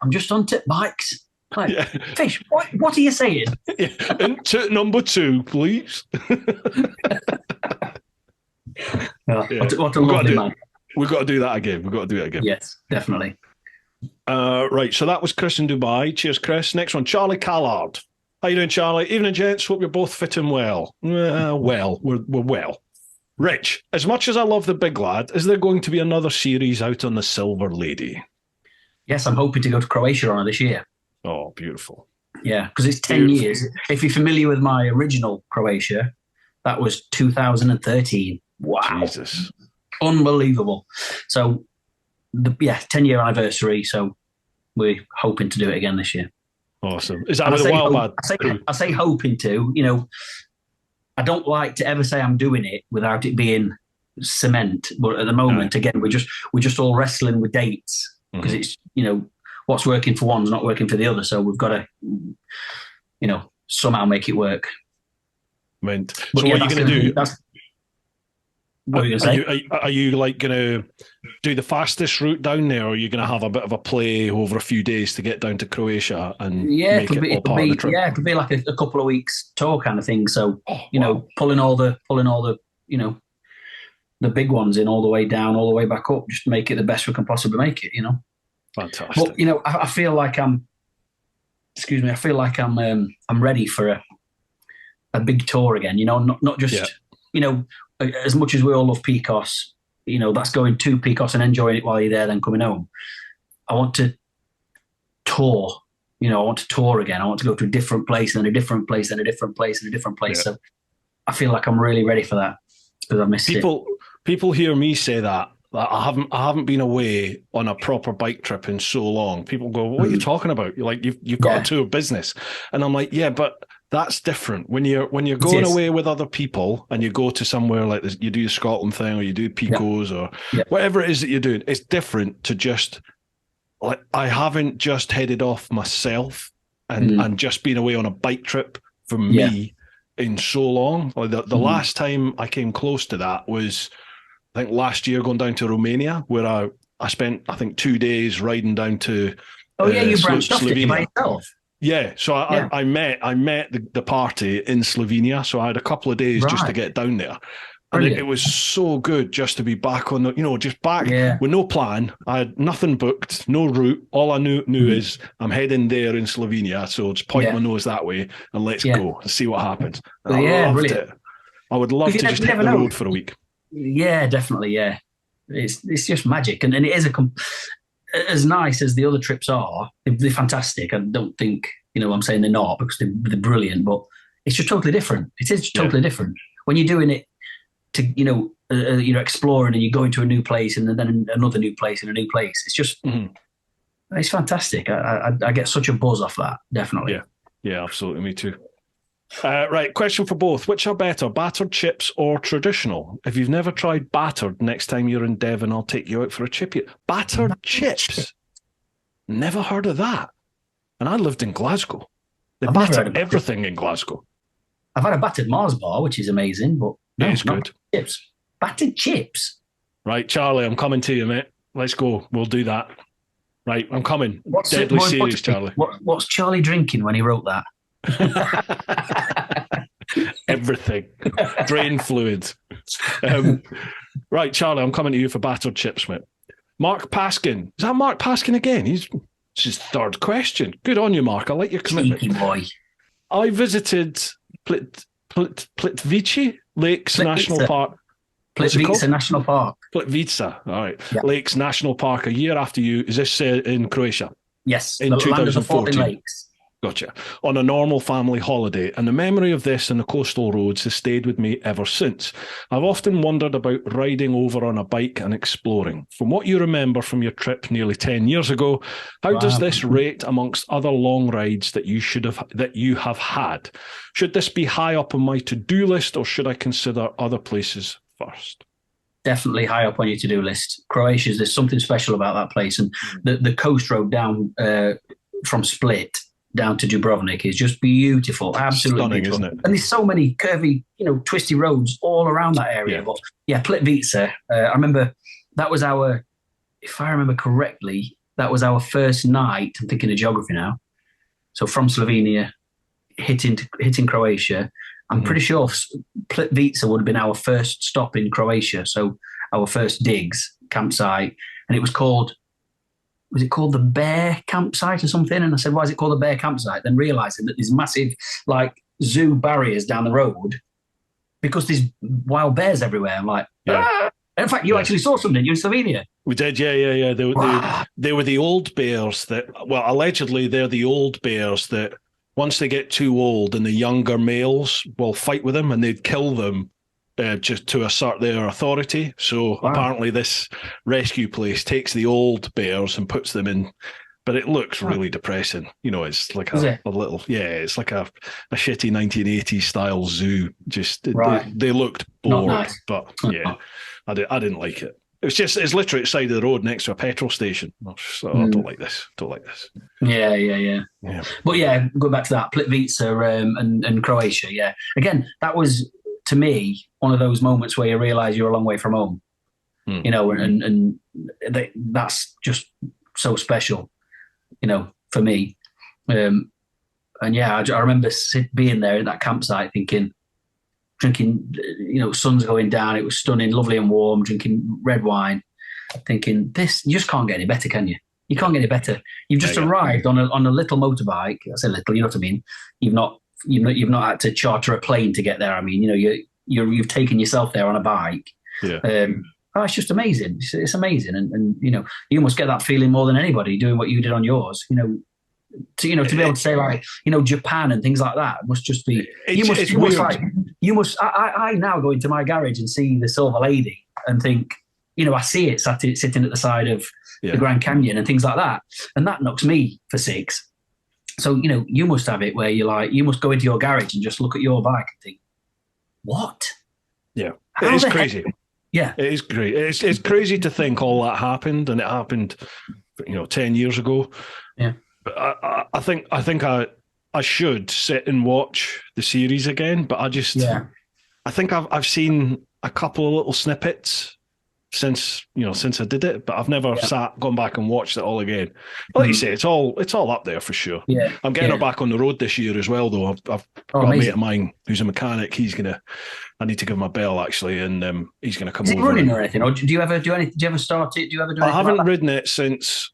I'm just on tip bikes. Like, Fish, what are you saying? Into number 2, please. What a lovely man. We've got to do that again. Yes, definitely. Right, so that was Chris in Dubai. Cheers, Chris. Next one, Charlie Callard. How you doing, Charlie? Evening, gents. Hope you're both fit and well. We're well. Rich, as much as I love The Big Lad, is there going to be another series out on the Silver Lady? Yes, I'm hoping to go to Croatia on it this year. Oh, beautiful. Yeah, because it's 10 years. If you're familiar with my original Croatia, that was 2013. Wow. Jesus. Unbelievable. So, 10-year anniversary. So we're hoping to do it again this year. Awesome. Is that with a wild lad? I say hoping to. I don't like to ever say I'm doing it without it being cement. But at the moment, again, we're just all wrestling with dates because it's what's working for one's not working for the other. So we've got to somehow make it work. Right. So what are you going to do? What are you going to say? Are you like going to do the fastest route down there, or are you going to have a bit of a play over a few days to get down to Croatia and make it all part of the trip? Yeah, it'll be like a couple of weeks tour kind of thing. So pulling all the the big ones in all the way down, all the way back up, just to make it the best we can possibly make it. Fantastic. But I feel like I'm ready for a big tour again. Not just as much as we all love Picos, that's going to Picos and enjoying it while you're there, then coming home. I want to tour. I want to tour again. I want to go to a different place, and a different place, and a different place, and a different place. Yeah. So I feel like I'm really ready for that because I've missed it. People hear me say that. I haven't been away on a proper bike trip in so long. People go, "What are you talking about? You've got a tour business," and I'm like, "Yeah, but that's different when you're going away with other people and you go to somewhere like this. You do the Scotland thing, or you do Picos, or whatever it is that you're doing. It's different to just like I haven't just headed off myself and just been away on a bike trip for me in so long. Like the last time I came close to that was, I think, last year going down to Romania, where I spent, I think, 2 days riding down to you branched off it by yourself. Yeah, so I met the party in Slovenia, so I had a couple of days just to get down there. And it was so good just to be back on just back with no plan. I had nothing booked, no route. All I knew is I'm heading there in Slovenia, so just point my nose that way and let's go and see what happens. And I loved it. I would love to just hit the road for a week. Yeah, definitely. Yeah, it's just magic, and it is as nice as the other trips are. They're fantastic. I don't think I'm saying they're not, because they're brilliant, but it's just totally different. It is totally different when you're doing it to you're exploring and you're going to a new place and then another new place and a new place. It's just it's fantastic. I get such a buzz off that. Definitely. Yeah, absolutely. Me too. Right, question for both. Which are better, battered chips or traditional? If you've never tried battered, next time you're in Devon, I'll take you out for a chip. Battered chips? Never heard of that. And I lived in Glasgow. They batter everything in Glasgow. I've had a battered Mars bar, which is amazing, but no, it's good. Chips. Battered chips? Right, Charlie, I'm coming to you, mate. Let's go. We'll do that. Right, I'm coming. Deadly serious, Charlie. What's Charlie drinking when he wrote that? Everything. Drain fluids. Right, Charlie, I'm coming to you for battered chips, mate. Mark Paskin. Is that Mark Paskin again? It's his third question. Good on you, Mark. I like your commitment. Cheeky boy. I visited Plitvice Lakes National Park. Plitvice National Park. Plitvice, all right. Yeah. Lakes National Park a year after you. Is this in Croatia? Yes. In 2014. Lakes. Gotcha. On a normal family holiday, and the memory of this and the coastal roads has stayed with me ever since. I've often wondered about riding over on a bike and exploring. From what you remember from your trip nearly 10 years ago, how does this rate amongst other long rides that you have had? Should this be high up on my to-do list, or should I consider other places first? Definitely high up on your to-do list. Croatia, there's something special about that place, and the coast road down from Split down to Dubrovnik is just beautiful, absolutely stunning, beautiful. isn't it? And there's so many curvy, twisty roads all around that area. Yeah. But yeah, Plitvice, I remember that was if I remember correctly, that was our first night. I'm thinking of geography now. So from Slovenia, hitting Croatia, I'm pretty sure Plitvice would have been our first stop in Croatia. So our first digs campsite, and it was called the Bear Campsite or something? And I said, why is it called the Bear Campsite? Then realizing that there's massive zoo barriers down the road because there's wild bears everywhere. I'm like, ah! In fact, you actually saw some, didn't you, in Slovenia? We did, yeah. They were the old bears that, well, allegedly they're the old bears that once they get too old and the younger males will fight with them and they'd kill them just to assert their authority. So apparently this rescue place takes the old bears and puts them in, but it looks really depressing. It's like a little, it's like a shitty 1980s style zoo. Just they looked bored, nice. But yeah, I didn't like it. It's literally at the side of the road next to a petrol station. So I don't like this. Yeah. But yeah, going back to that, Plitvice and Croatia, yeah. Again, that was, to me, one of those moments where you realise you're a long way from home. And that's just so special, for me. And yeah, I remember being there at that campsite drinking, sun's going down. It was stunning, lovely and warm, drinking red wine, thinking, you just can't get any better, can you? You can't get any better. You've just arrived on a little motorbike. I say little, you know what I mean? You've not had to charter a plane to get there. I mean, you've taken yourself there on a bike. Yeah. It's just amazing. It's amazing, and you must get that feeling more than anybody doing what you did on yours. To be able to say Japan and things like that must just be. I now go into my garage and see the Silver Lady and think, I see it sitting at the side of the Grand Canyon and things like that, and that knocks me for six. So you must have it where you must go into your garage and just look at your bike and think, what? Yeah, it is crazy. Yeah, it is great. It's crazy to think all that happened, and it happened, 10 years ago. Yeah. But I think I should sit and watch the series again, but I think I've seen a couple of little snippets since I did it, but I've never gone back and watched it all again. But like you say, it's all up there for sure. Yeah, I'm getting her back on the road this year as well, though. I've got a mate of mine who's a mechanic. I need to give him a bell actually, and he's gonna come over. Is it running or anything? Or do you ever do anything? Do you ever start it? Do you ever do anything? I haven't ridden it since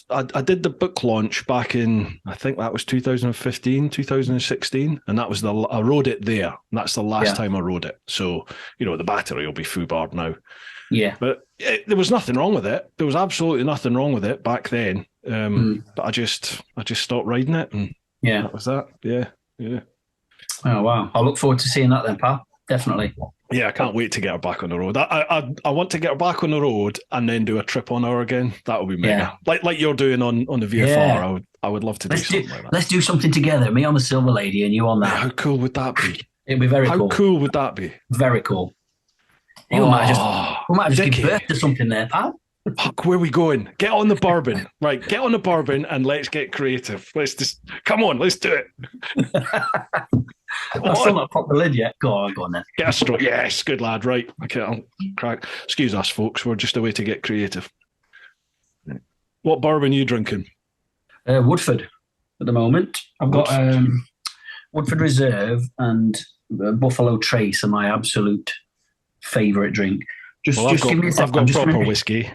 I did the book launch back in, I think that was 2015, 2016, and that was I rode it there. And that's the last time I rode it. So, the battery will be foobarred now. Yeah. But there was nothing wrong with it. There was absolutely nothing wrong with it back then. But I just stopped riding it, and that was that. Yeah. Oh, wow. I look forward to seeing that then, pal. Definitely. Yeah, I can't wait to get her back on the road. I want to get her back on the road and then do a trip on her again. That would be mega. Like you're doing on the VFR. Yeah. I would love to do something like that. Let's do something together. Me on the Silver Lady and you on that. How cool would that be? It'd be very cool. How cool would that be? Very cool. We might just give birth to something there, pal. Fuck, where are we going? Get on the bourbon. Right, get on the bourbon and let's get creative. Let's just, come on, let's do it. I've still not popped the lid yet. Go on then. Get a straw. Yes, good lad. Right. Okay, I'll crack. Excuse us, folks. We're just a way to get creative. What bourbon are you drinking? Woodford at the moment. I've got Woodford Reserve and Buffalo Trace are my absolute favourite drink. Just give me a second. I've got proper whiskey.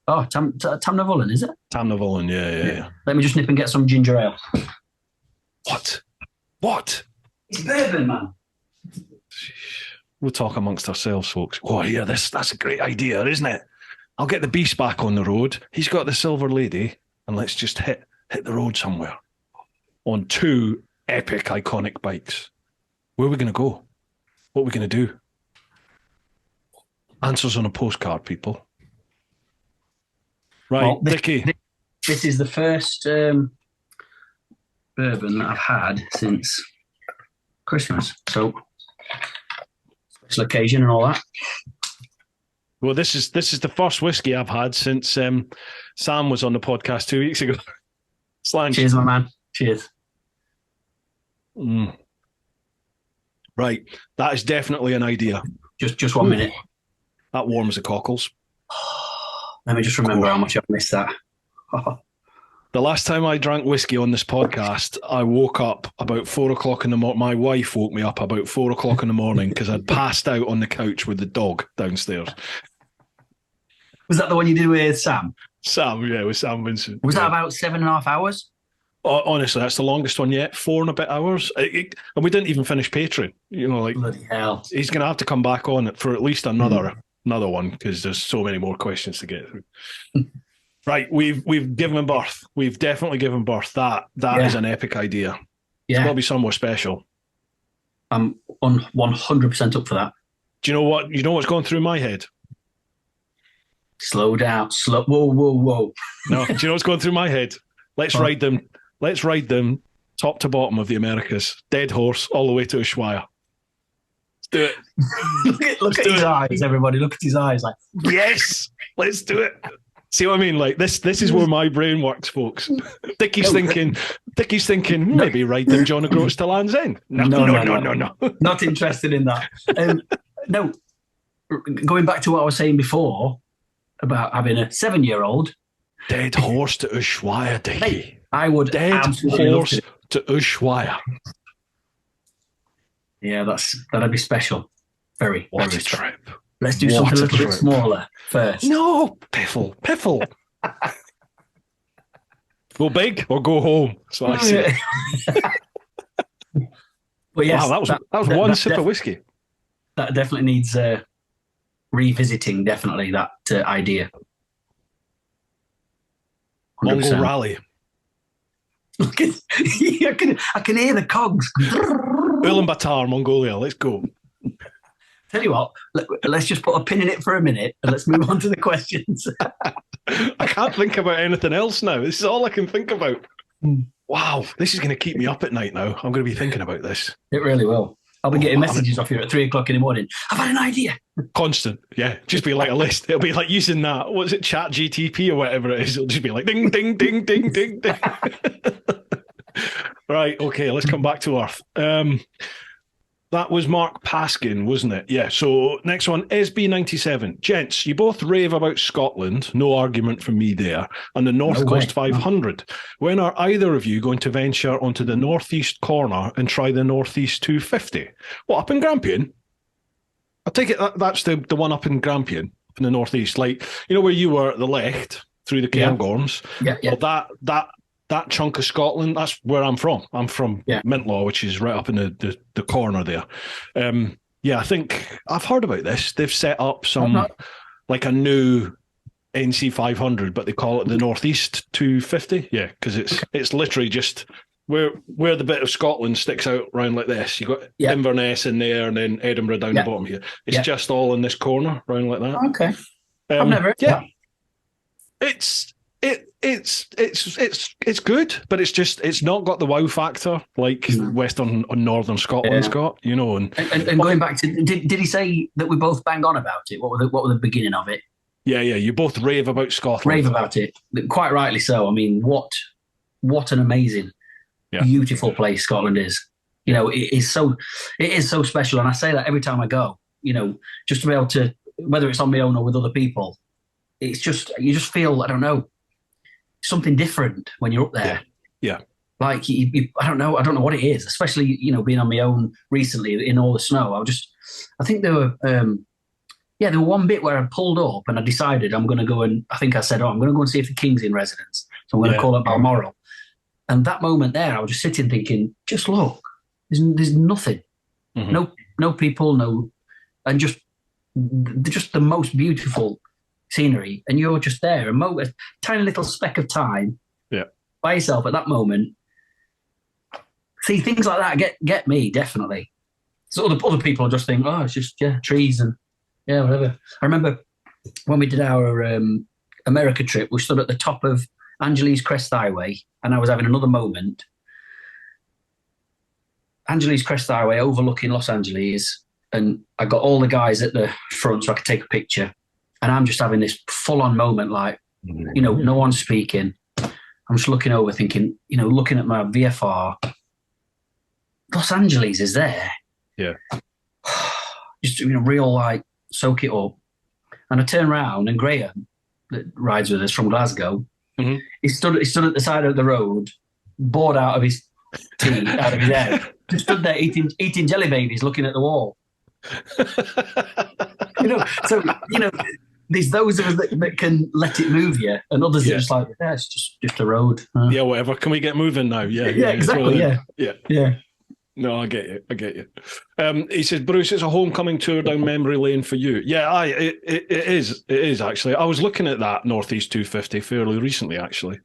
Oh, Tamnavulin, is it? Tamnavulin, yeah. Let me just nip and get some ginger ale. What? It's bourbon, man. We'll talk amongst ourselves, folks. Oh, yeah, that's a great idea, isn't it? I'll get the beast back on the road. He's got the Silver Lady, and let's just hit the road somewhere. on two epic, iconic bikes. Where are we going to go? What are we going to do? Answers on a postcard, people. Right, well, Dickie. This is the first bourbon that I've had since Christmas. So, special occasion and all that. Well, this is the first whiskey I've had since Sam was on the podcast 2 weeks ago. Slange. Cheers, my man. Cheers. Right, that is definitely an idea. Just 1 minute. That warms the cockles. Let me just remember how much I've missed that. The last time I drank whiskey on this podcast, I woke up about 4 o'clock in the morning. My wife woke me up about 4 o'clock in the morning because I'd passed out on the couch with the dog downstairs. Was that the one you did with Sam? Sam, yeah, with Sam Vincent. Was that about 7.5 hours? Honestly, that's the longest one yet. 4 and a bit hours. And we didn't even finish Patreon. You know, like, bloody hell. He's going to have to come back on it for at least another one because there's so many more questions to get through. Right, we've given birth. We've definitely given birth. That is an epic idea. It's got to be somewhere special. I'm 100% up for that. Do you know what? You know what's going through my head? Slow down. Whoa. No, do you know what's going through my head? Let's ride them. Let's ride them top to bottom of the Americas. Dead horse all the way to Ushuaia. Let's do it. look at his eyes, everybody. Look at his eyes. Like, yes, let's do it. See what I mean? Like this is where my brain works, folks. Dickie's thinking, maybe ride them John O'Groats to Land's End. No. Not interested in that. No, going back to what I was saying before about having a 7-year-old. Dead horse to Ushuaia, Dickie. Hey, I would dead horse to Ushuaia. Yeah, that'd be special. Very. What a trip. Let's do something a little bit smaller first. No, Piffle. Go big or go home. That's what I say. But yes, wow, that was one sip of whiskey. That definitely needs revisiting. Definitely that idea. 100%. Mongol rally. Look at, I can hear the cogs. Ulaanbaatar, Mongolia. Let's go. Tell you what, let's just put a pin in it for a minute and let's move on to the questions. I can't think about anything else now. This is all I can think about. Wow, this is going to keep me up at night now. I'm going to be thinking about this. It really will. I'll be getting messages off you at 3 o'clock in the morning. I've had an idea. Constant. Yeah, just be like a list. It'll be like using that, what's it, Chat GTP or whatever it is. It'll just be like ding, ding, ding, ding, ding, ding. Right, okay, let's come back to Earth. That was Mark Paskin, wasn't it? Yeah, so next one, SB97. Gents, you both rave about Scotland, no argument from me there, and the North Coast 500. When are either of you going to venture onto the northeast corner and try the Northeast 250? What, up in Grampian? I take it that's the one up in Grampian, in the northeast. Like, you know where you were at the left, through the Cairngorms? Yeah. Well, that chunk of Scotland, that's where I'm from. I'm from Mintlaw, which is right up in the corner there. I think I've heard about this. They've set up like a new NC 500, but they call it the Northeast 250. Yeah, because it's literally just where the bit of Scotland sticks out round like this. You've got Inverness in there and then Edinburgh down the bottom here. It's just all in this corner round like that. Okay. I've never heard that. It's good, but it's not got the wow factor like Western or Northern Scotland's got, you know. And going back to, did he say that we both bang on about it? What were the beginning of it? Yeah, you both rave about Scotland. Rave about it, quite rightly so. I mean, what an amazing, beautiful place Scotland is. You know, it is so special, and I say that every time I go. You know, just to be able to, whether it's on my own or with other people, it's just you just feel, I don't know, something different when you're up there. Yeah. Like I don't know what it is, especially, you know, being on my own recently in all the snow. I think there were one bit where I pulled up and I decided I'm going to go and, I think I said, I'm going to go and see if the King's in residence. So I'm going to call up Balmoral. And that moment there, I was just sitting thinking, just look, there's nothing. Mm-hmm. No people, and just the most beautiful scenery, and you're just there, a tiny little speck of time by yourself at that moment, see, things like that get me, definitely. So other people just think, oh, it's just, trees and, whatever. I remember when we did our America trip, we stood at the top of Angeles Crest Highway, and I was having another moment. Angeles Crest Highway overlooking Los Angeles, and I got all the guys at the front so I could take a picture. And I'm just having this full-on moment, like, no one's speaking. I'm just looking over thinking, looking at my VFR, Los Angeles is there. Yeah. Just, real, like, soak it up. And I turn around, and Graham, that rides with us from Glasgow, he stood at the side of the road, bored out of his tea, out of his head, just stood there eating jelly babies, looking at the wall. There's those of us that can let it move you, and others that are just like, it's just a road. Yeah, whatever. Can we get moving now? Yeah, exactly. Yeah. No, I get you. He says, Bruce, it's a homecoming tour down memory lane for you. Yeah, it is actually. I was looking at that Northeast 250 fairly recently, actually.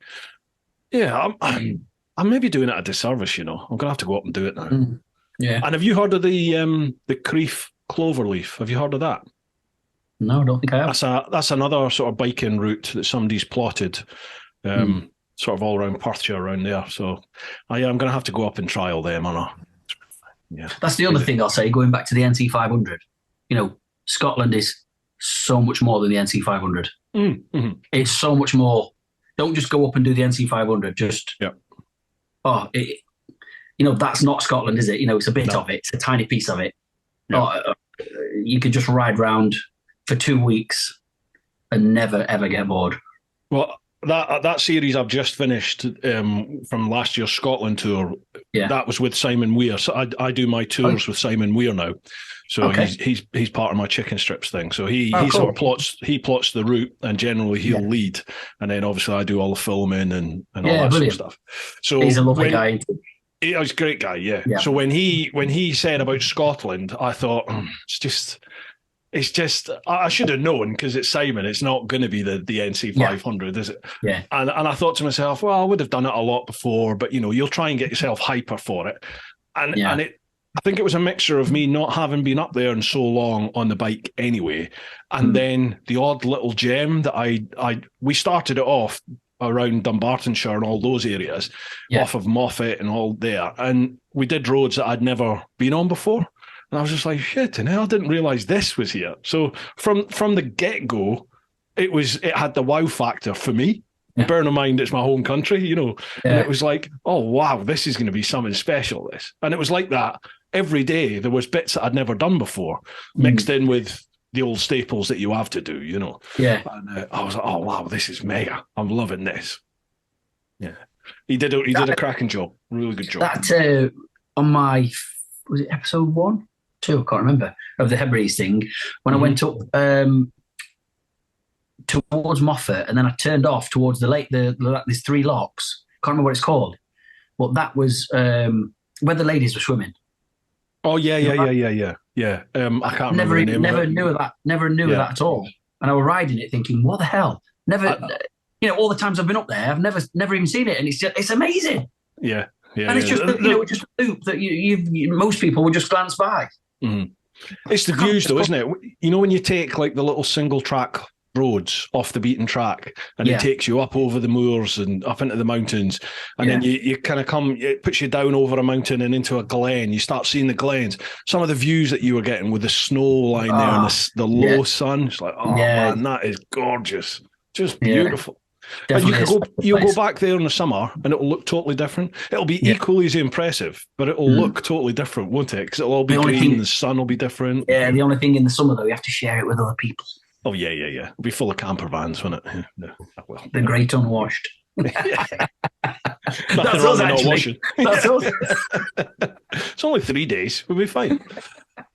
Yeah, I'm maybe doing it a disservice. I'm gonna have to go up and do it now. Yeah. And have you heard of the Creef Cloverleaf? Have you heard of that? No, I don't think I have. That's another sort of biking route that somebody's plotted, sort of all around Perthshire, around there. So I'm going to have to go up and trial them on a. Yeah, that's the other thing I'll say. Going back to the NC 500, Scotland is so much more than the NC 500. It's so much more. Don't just go up and do the NC 500. Just that's not Scotland, is it? It's a bit of it. It's a tiny piece of it. You could just ride round for 2 weeks and never ever get bored. Well, that series I've just finished from last year's Scotland tour, that was with Simon Weir. So I do my tours with Simon Weir now. So he's part of my chicken strips thing. So he sort of plots the route, and generally he'll lead, and then obviously I do all the filming and all that sort of stuff. So he's a lovely guy. He's a great guy, yeah. So when he said about Scotland, I thought it's just I should have known, because it's Simon. It's not going to be the NC 500, is it? Yeah. And I thought to myself, well, I would have done it a lot before, but you'll try and get yourself hyper for it. And I think it was a mixture of me not having been up there in so long on the bike anyway, and then the odd little gem that we started it off around Dumbartonshire and all those areas, off of Moffat and all there, and we did roads that I'd never been on before. And I was just like, shit, and I didn't realise this was here. So from the get-go, it had the wow factor for me. Yeah. Bearing in mind it's my home country, and it was like, oh, wow, this is going to be something special, this. And it was like that every day. There was bits that I'd never done before, mixed in with the old staples that you have to do, Yeah. And I was like, oh, wow, this is mega. I'm loving this. Yeah. He did a cracking job. Really good job. That, on my, was it episode 1? 2, I can't remember, of the Hebrides thing, when I went up towards Moffat, and then I turned off towards the lake, there's 3 locks. Can't remember what it's called. But that was where the ladies were swimming. Oh, yeah. I can't remember the name never of it. knew of that. Never knew of that at all. And I was riding it thinking, what the hell? Never, all the times I've been up there, I've never even seen it. And it's amazing. Yeah. Yeah. And it's just, it's just a loop that most people would just glance by. It's the views though, isn't it? When you take like the little single track roads off the beaten track, and it takes you up over the moors and up into the mountains, and then you kind of it puts you down over a mountain and into a glen. You start seeing the glens. Some of the views that you were getting with the snow lying there and the low sun, it's like, man, that is gorgeous. Just beautiful. And you'll go back there in the summer and it'll look totally different. It'll be equally as impressive, but it'll look totally different, won't it? Because it'll all be green, the sun will be different. Yeah, the only thing in the summer though, you have to share it with other people. Oh yeah. It'll be full of camper vans, won't it? The great unwashed. That's us, actually. That's us. It's only 3 days. We'll be fine.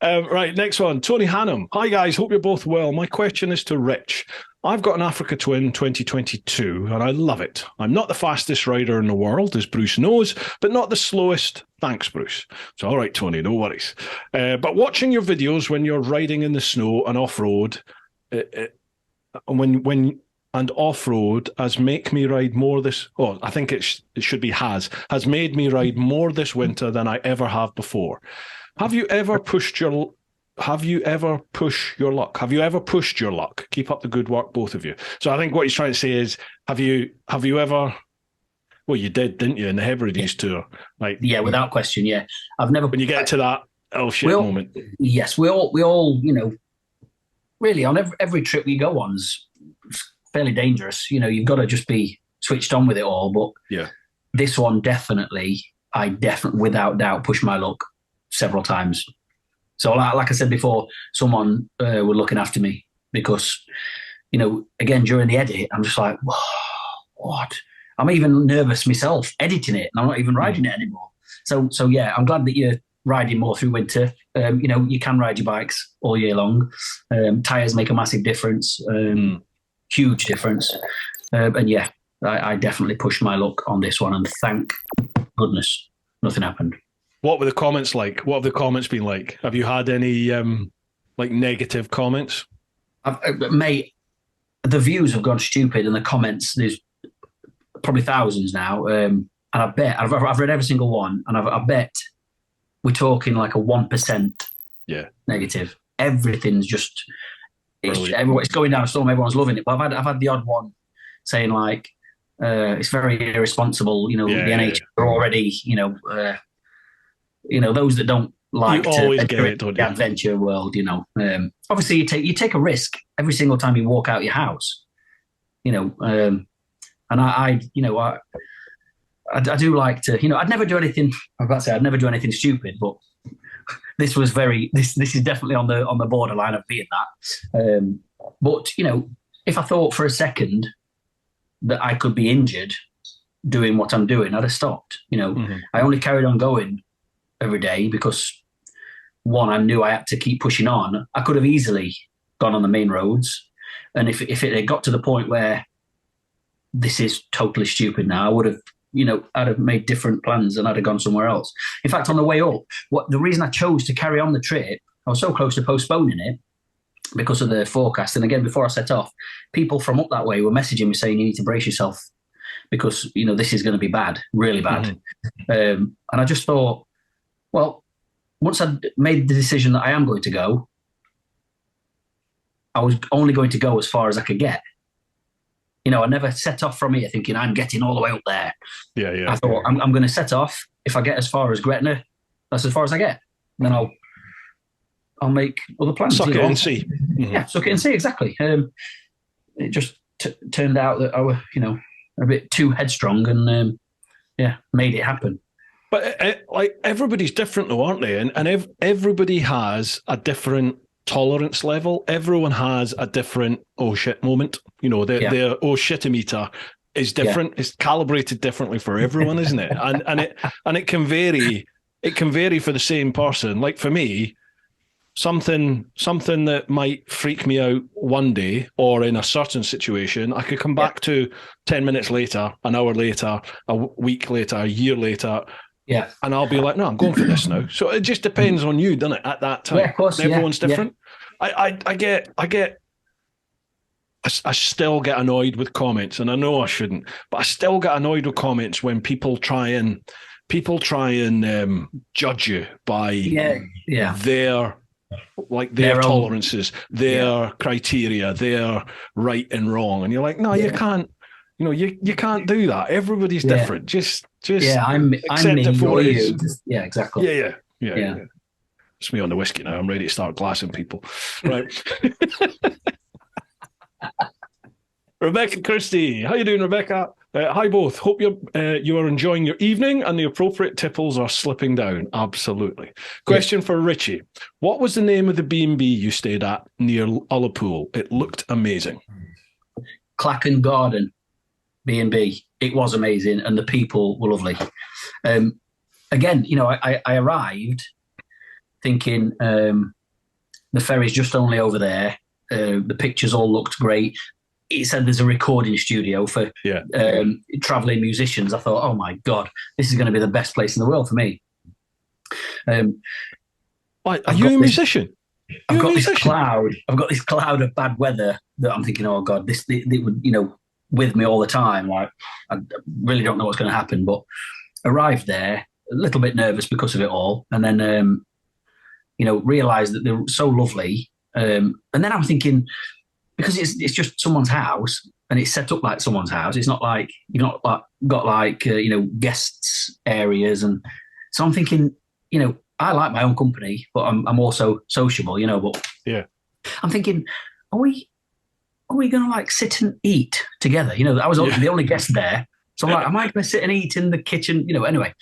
Right, next one. Tony Hannum. Hi guys, hope you're both well. My question is to Rich. I've got an Africa Twin 2022 and I love it. I'm not the fastest rider in the world, as Bruce knows, but not the slowest. Thanks, Bruce. So, all right, Tony, no worries. But watching your videos when you're riding in the snow and off-road, when and off-road has make me ride more this. Oh, I think it should be has made me ride more this winter than I ever have before. Have you ever pushed your luck? Have you ever pushed your luck? Keep up the good work, both of you. So I think what he's trying to say is, have you ever? Well, you did, didn't you, in the Hebrides tour? Like, yeah, without question. Yeah, I've never. When you get to that oh shit moment. Yes, we all, really on every trip we go on's fairly dangerous. You've got to just be switched on with it all. But yeah, this one I definitely, without doubt, pushed my luck several times. So, like I said before, someone were looking after me because, again, during the edit, I'm just like, what? I'm even nervous myself editing it, and I'm not even riding it anymore. So yeah, I'm glad that you're riding more through winter. You can ride your bikes all year long. Tires make a massive difference, huge difference. And yeah, I definitely pushed my luck on this one, and thank goodness nothing happened. What were the comments like? What have the comments been like? Have you had any negative comments? Mate, the views have gone stupid, and the comments, there's probably thousands now. And I bet I've read every single one, and I bet we're talking like a 1% negative. Everything's just it's going down a storm. Everyone's loving it. But I've had the odd one saying like it's very irresponsible. The NH are already those that don't like you to always get it, don't the you? adventure world. Obviously you take a risk every single time you walk out your house. And I do like to, I'd never do anything. I'm about to say I'd never do anything stupid, but this was this is definitely on the borderline of being that. But if I thought for a second that I could be injured doing what I'm doing, I'd have stopped. I only carried on going every day because one, I knew I had to keep pushing on. I could have easily gone on the main roads, and if it had got to the point where this is totally stupid now, I would have, I'd have made different plans and I'd have gone somewhere else. In fact, on the way up, the reason I chose to carry on the trip, I was so close to postponing it because of the forecast. And again, before I set off, people from up that way were messaging me saying, you need to brace yourself because, this is going to be bad, really bad. And I just thought, well, once I'd made the decision that I am going to go, I was only going to go as far as I could get. I never set off from here thinking I'm getting all the way up there. Yeah. I thought I'm going to set off. If I get as far as Gretna, that's as far as I get. And then I'll make other plans. Suck it and see. Yeah, suck it and see, exactly. It just turned out that I were, a bit too headstrong and, made it happen. But everybody's different though, aren't they? And everybody has a different tolerance level. Everyone has a different oh shit moment. Their oh shit-o-meter is different. It's calibrated differently for everyone, isn't it? And it can vary. It can vary for the same person. Like for me, something that might freak me out one day or in a certain situation, I could come back to 10 minutes later, an hour later, a week later, a year later. Yeah. And I'll be like, no, I'm going for this now. So it just depends on you, doesn't it, at that time? Yeah, of course. Everyone's different. Yeah. I still get annoyed with comments, and I know I shouldn't, but I still get annoyed with comments when people try and judge you by their tolerances, their criteria, their right and wrong. And you're like, no, you can't. You can't do that. Everybody's different. Just I'm accept me, it for what it you. is. Yeah, exactly. Yeah. It's me on the whiskey now. I'm ready to start glassing people. Right. Rebecca Christie. How you doing, Rebecca? Hi both. Hope you are enjoying your evening and the appropriate tipples are slipping down. Absolutely. Question for Richie. What was the name of the B&B you stayed at near Ullapool? It looked amazing. Clachan Garden B&B. It was amazing and the people were lovely. Again, I arrived thinking the ferry's just only over there. The pictures all looked great. It said there's a recording studio for traveling musicians. I thought, oh my God, this is going to be the best place in the world for me. Are you a musician? I've got this cloud. I've got this cloud of bad weather that I'm thinking, oh God, this it would, with me all the time. Like, I really don't know what's going to happen. But arrived there, a little bit nervous because of it all, and then realised that they were so lovely. And then I'm thinking, because it's just someone's house and it's set up like someone's house. It's not like you've not got guests areas, and so I'm thinking, I like my own company, but I'm also sociable, But yeah, I'm thinking, are we going to sit and eat together? I was the only guest there, so I'm like, am I going to sit and eat in the kitchen? Anyway,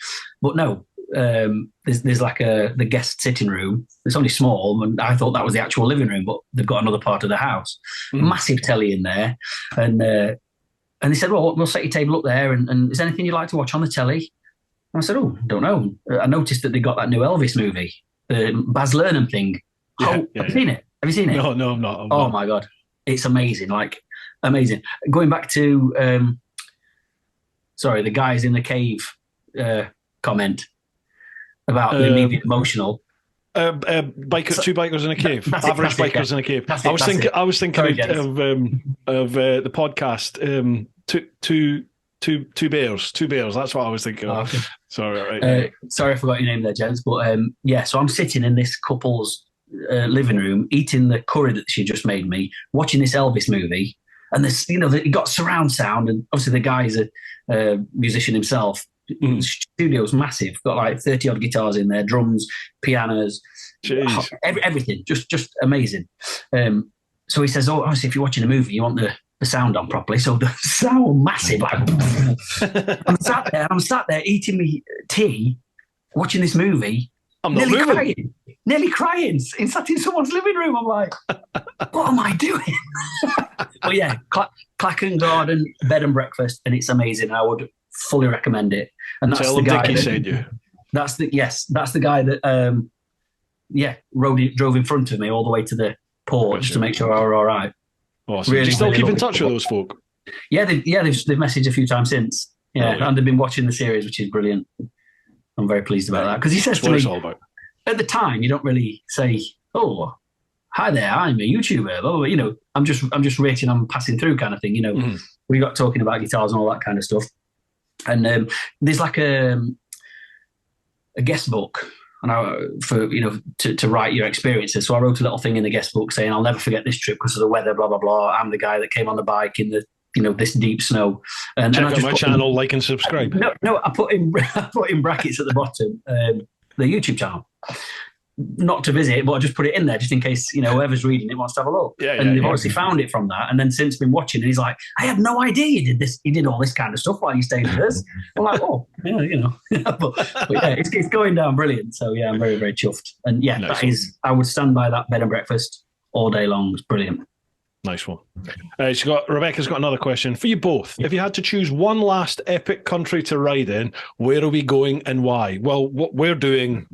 but no. There's the guest sitting room. It's only small, and I thought that was the actual living room, but they've got another part of the house. Massive telly in there, and they said, well, we'll set your table up there, and is there anything you'd like to watch on the telly? And I said, oh, don't know. I noticed that they got that new Elvis movie, the Baz Luhrmann thing. Have you seen it? Have you seen it? No, I'm not. I'm oh not. My God, it's amazing! Amazing. Going back to the guys in the cave comment about being emotional. Two bikers in a cave. Average bikers in a cave. I was thinking of the podcast. Two bears. That's what I was thinking of. Okay. Sorry, right. Sorry, I forgot your name there, gents. But so I'm sitting in this couple's living room, eating the curry that she just made me, watching this Elvis movie, and this, it got surround sound, and obviously the guy's a musician himself. The studio's massive, got 30 odd guitars in there, drums, pianos, everything, just amazing. So he says, obviously if you're watching a movie, you want the sound on properly. So the sound massive. I'm sat there eating me tea, watching this movie. I'm not nearly crying, sat in someone's living room. I'm like, what am I doing? But yeah, Clacton Garden bed and breakfast, and it's amazing. I would fully recommend it. And that's the guy Dickie sent you. That's the guy that drove in front of me all the way to the port just to make sure I were all right. Awesome. Really, do you still keep in touch with those folk? Yeah, they've messaged a few times since. Yeah, and they've been watching the series, which is brilliant. I'm very pleased about that, because he says to me, at the time, you don't really say, "Oh, hi there, I'm a YouTuber." Oh, I'm just rating, I'm passing through kind of thing. We got talking about guitars and all that kind of stuff, and there's a guest book. And to write your experiences. So I wrote a little thing in the guest book saying, I'll never forget this trip because of the weather, blah, blah, blah. I'm the guy that came on the bike in the, this deep snow. And check out my channel, like and subscribe. No, I put in brackets at the bottom, the YouTube channel. Not to visit, but I just put it in there just in case, whoever's reading it wants to have a look. They've obviously found it from that, and then since been watching, and he's like, I had no idea you did this. You did all this kind of stuff while you stayed with us. I'm like, oh, yeah, but yeah, it's going down brilliant. So yeah, I'm very, very chuffed. And yeah, nice. I would stand by that bed and breakfast all day long. It's brilliant. Nice one. Rebecca's got another question for you both. If you had to choose one last epic country to ride in, where are we going and why? Well, what we're doing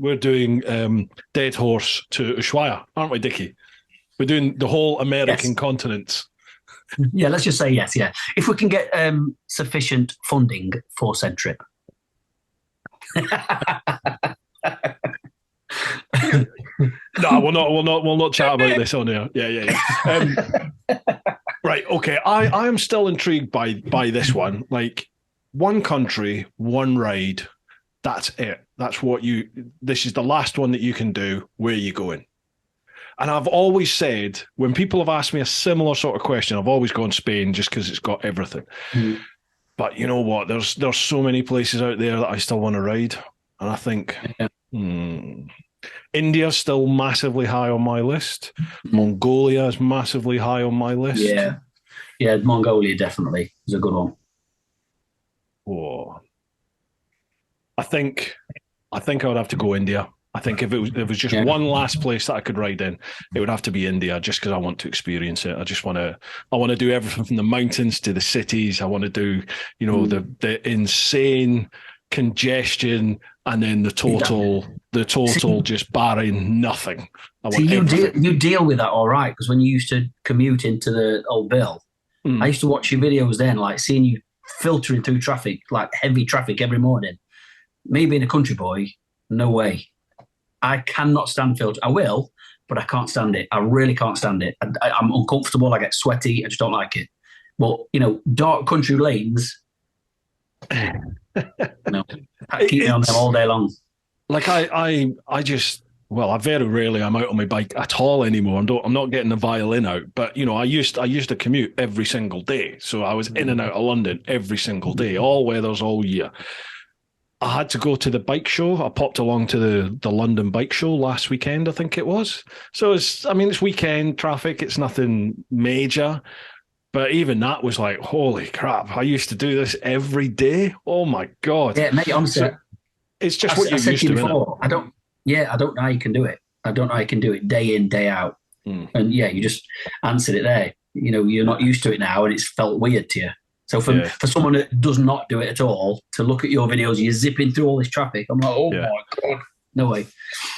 Dead Horse to Ushuaia, aren't we, Dickie? We're doing the whole American continents. Yeah, let's just say yes. Yeah, if we can get sufficient funding for said trip. No, we'll not chat about this on here. Yeah. Right, okay. I am still intrigued by this one. One country, one ride. That's it. This is the last one that you can do. Where are you going? And I've always said, when people have asked me a similar sort of question, I've always gone Spain just because it's got everything. But you know what? There's so many places out there that I still want to ride. And I think India's still massively high on my list. Mongolia is massively high on my list. Yeah, Mongolia definitely is a good one. Oh, I think I would have to go India. I think if it was just one last place that I could ride in, it would have to be India, just because I want to experience it. I want to do everything from the mountains to the cities. I want to do, the insane congestion, and then the total just barring nothing. You deal with that all right, because when you used to commute into the Old Bill, I used to watch your videos then, seeing you filtering through traffic, heavy traffic every morning. Me being a country boy, no way. I cannot stand filter. I will, but but I can't stand it. I really can't stand it. I'm uncomfortable. I get sweaty. I just don't like it. But, dark country lanes, keep me on them all day long. Like I very rarely I'm out on my bike at all anymore. I'm not getting the violin out, but I used to commute every single day, so I was in and out of London every single day, all weathers, all year. I had to go to the bike show. I popped along to the London bike show last weekend, I think it was. So it's weekend traffic. It's nothing major. But even that was like, holy crap, I used to do this every day. Oh my God. Yeah, mate, honestly. So it's just what you're used to, before, I don't know how you can do it. I don't know how you can do it day in, day out. And you just answered it there. You're not used to it now and it's felt weird to you. So for someone that does not do it at all, to look at your videos, you're zipping through all this traffic. I'm like, oh my God. No way.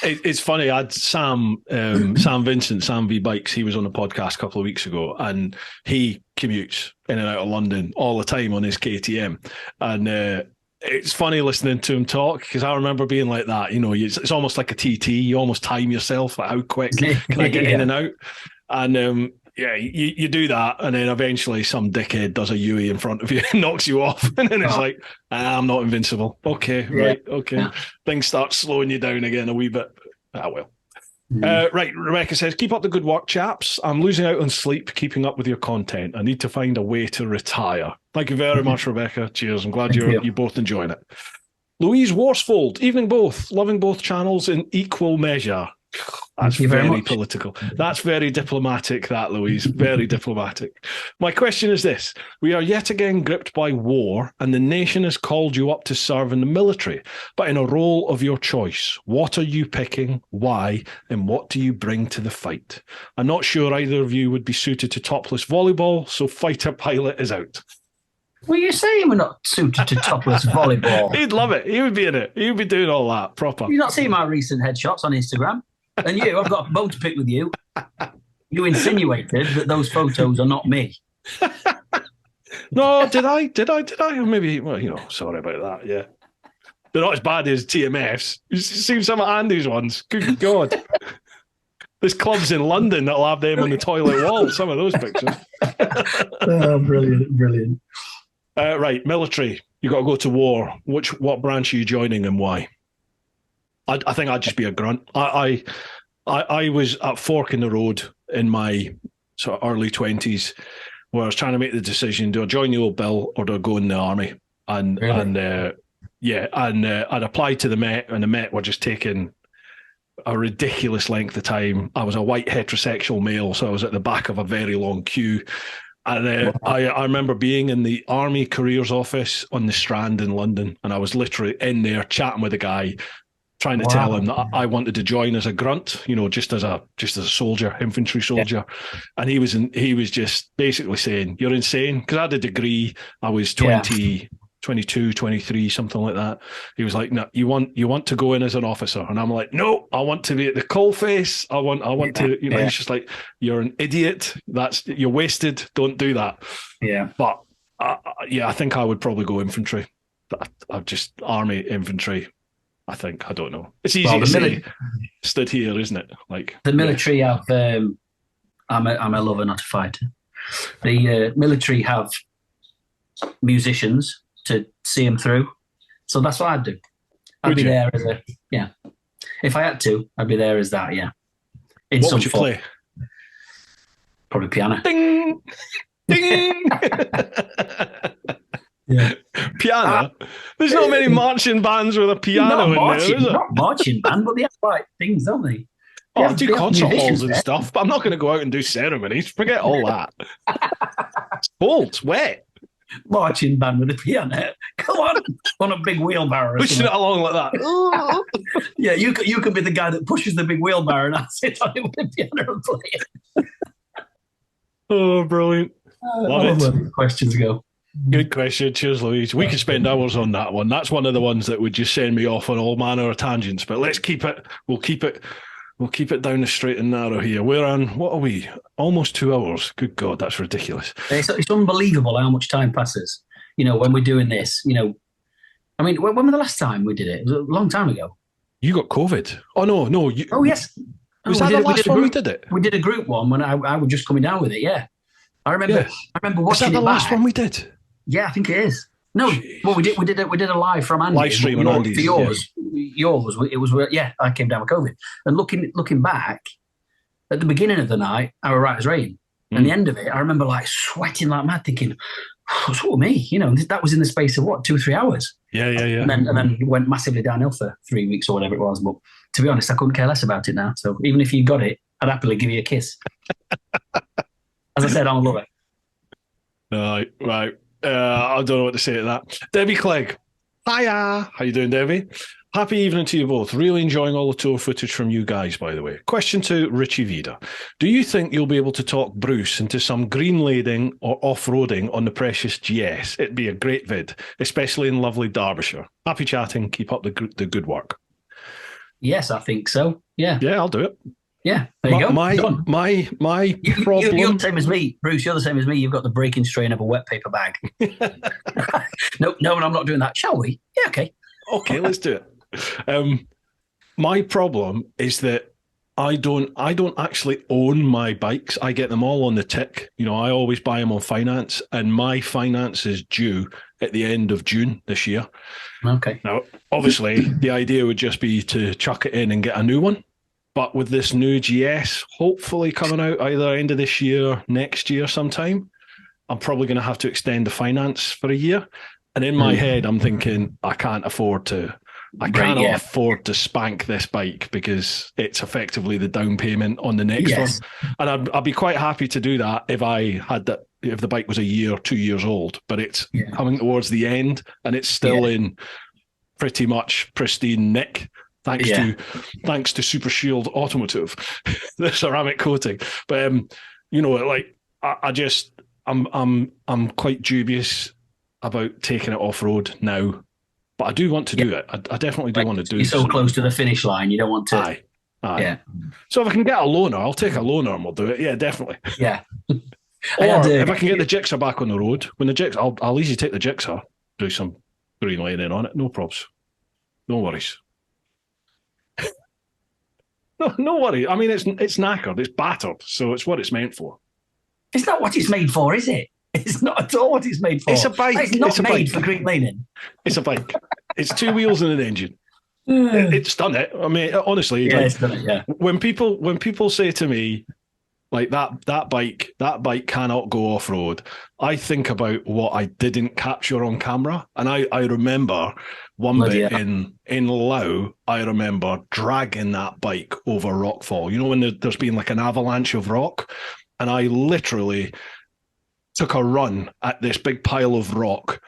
It's funny. I had Sam Vincent, Sam V Bikes. He was on a podcast a couple of weeks ago, and he commutes in and out of London all the time on his KTM. And it's funny listening to him talk, because I remember being like that. It's almost like a TT. You almost time yourself, like how quick can I get in and out? And you do that, and then eventually some dickhead does a UE in front of you and knocks you off, and then it's like, I'm not invincible. Okay, right, okay. Yeah. Things start slowing you down again a wee bit. Well. Right, Rebecca says, keep up the good work, chaps. I'm losing out on sleep keeping up with your content. I need to find a way to retire. Thank you very much, Rebecca. Cheers. I'm glad you're both enjoying it. Louise Worsfold, evening both. Loving both channels in equal measure. That's very political. That's very diplomatic, that, Louise. Very diplomatic. My question is this. We are yet again gripped by war, and the nation has called you up to serve in the military, but in a role of your choice. What are you picking, why, and what do you bring to the fight? I'm not sure either of you would be suited to topless volleyball, so fighter pilot is out. Well, you're saying we're not suited to topless volleyball. He'd love it. He would be in it. He would be doing all that proper. You've not seen my recent headshots on Instagram? And I've got a bone to pick with you. You insinuated that those photos are not me. No, did I? Maybe, sorry about that, yeah. They're not as bad as TMF's. You've seen some of Andy's ones. Good God. There's clubs in London that'll have them on the toilet wall, some of those pictures. Oh, brilliant. Right, military. You got to go to war. What branch are you joining and why? I think I'd just be a grunt. I was at fork in the road in my sort of early 20s where I was trying to make the decision, do I join the old Bill or do I go in the army? And I'd applied to the Met, and the Met were just taking a ridiculous length of time. I was a white heterosexual male, so I was at the back of a very long queue. And I remember being in the Army Careers Office on the Strand in London, and I was literally in there chatting with a guy, trying to tell him that I wanted to join as a grunt, just as a soldier, infantry soldier. Yeah. And he was just basically saying, you're insane. Because I had a degree. I was 22, 23, something like that. He was like, no, you want to go in as an officer. And I'm like, no, I want to be at the coalface. I want to, he's just like, you're an idiot. You're wasted. Don't do that. Yeah. But I think I would probably go infantry. I've just army infantry. I think. I don't know. It's easy to say. Stood here, isn't it? Like the military have. I'm a lover, not a fighter. The military have musicians to see them through, so that's what I'd do. I'd be there as if I had to, I'd be there as that. Yeah. What would you play? Probably piano. Ding, ding. Yeah. Piano. There's not many marching bands with a piano in there, is it? Not marching band, but they have like things, don't they? I do concert halls and stuff, but I'm not going to go out and do ceremonies. Forget all that. It's cold, it's wet. Marching band with a piano. Come on a big wheelbarrow. Pushing it along like that. Yeah, you could be the guy that pushes the big wheelbarrow and I'll sit on it with the piano and play it. Oh, brilliant. Love it. Questions go. Good question. Cheers, Louise. We could spend hours on that one. That's one of the ones that would just send me off on all manner of tangents. But let's keep it. We'll keep it down the straight and narrow here. We're on, what are we? Almost 2 hours. Good God, that's ridiculous. It's unbelievable how much time passes. When we're doing this. I mean, when was the last time we did it? It was a long time ago. You got COVID. Oh no. Oh yes. Was that the last one we did it? We did a group one when I was just coming down with it. Yeah, I remember. Yeah. I remember watching. Is that the last one we did? Yeah, I think it is. No, well, we did a live from Andy. Live stream on Andy's. For yours, it was I came down with COVID. And looking back, at the beginning of the night, I was right as rain. And the end of it, I remember like sweating like mad, thinking, what's wrong with me? You know, that was in the space of what, 2 or 3 hours. Yeah. And then went massively downhill for 3 weeks or whatever it was. But to be honest, I couldn't care less about it now. So even if you got it, I'd happily give you a kiss. As I said, I'm a lover. Right. I don't know what to say to that. Debbie Clegg. Hiya. How you doing, Debbie? Happy evening to you both. Really enjoying all the tour footage from you guys, by the way. Question to Richy Vida. Do you think you'll be able to talk Bruce into some green lading or off-roading on the precious GS? It'd be a great vid, especially in lovely Derbyshire. Happy chatting. Keep up the good work. Yes, I think so. Yeah. Yeah, I'll do it. Yeah, there you go. My problem. You're the same as me, Bruce. You're the same as me. You've got the breaking strain of a wet paper bag. No, I'm not doing that. Shall we? Yeah, okay. Okay, let's do it. My problem is that I don't actually own my bikes. I get them all on the tick. You know, I always buy them on finance, and my finance is due at the end of June this year. Okay. Now, obviously, the idea would just be to chuck it in and get a new one. But with this new GS hopefully coming out either end of this year, next year sometime, I'm probably going to have to extend the finance for a year. And in my head, I'm thinking, I can't afford to spank this bike because it's effectively the down payment on the next one. And I'd be quite happy to do that if the bike was a year, 2 years old, but it's coming towards the end and it's still in pretty much pristine nick. Thanks to Super Shield Automotive, the ceramic coating. But you know, like I'm quite dubious about taking it off road now. But I do want to do it. I definitely do want to do it. You're so close to the finish line, you don't want to. Aye. Yeah. So if I can get a loaner, I'll take a loaner and we'll do it. Yeah, definitely. Yeah. Or if I can get the Jigsaw back on the road, when the Jigsaw, I'll easily take the Jigsaw, do some green lining on it. No probs. No worries. No worry. I mean, it's knackered, it's battered, so it's what it's meant for. It's not what it's made for, is it? It's not at all what it's made for. It's a bike. It's not made for green laning. It's a bike. It's 2 wheels and an engine. It's done it. I mean, honestly, it's done it. Yeah. When people say to me, like that bike cannot go off road, I think about what I didn't capture on camera, and I remember one bit in Low. I remember dragging that bike over rockfall. You know, when there's been like an avalanche of rock, and I literally took a run at this big pile of rock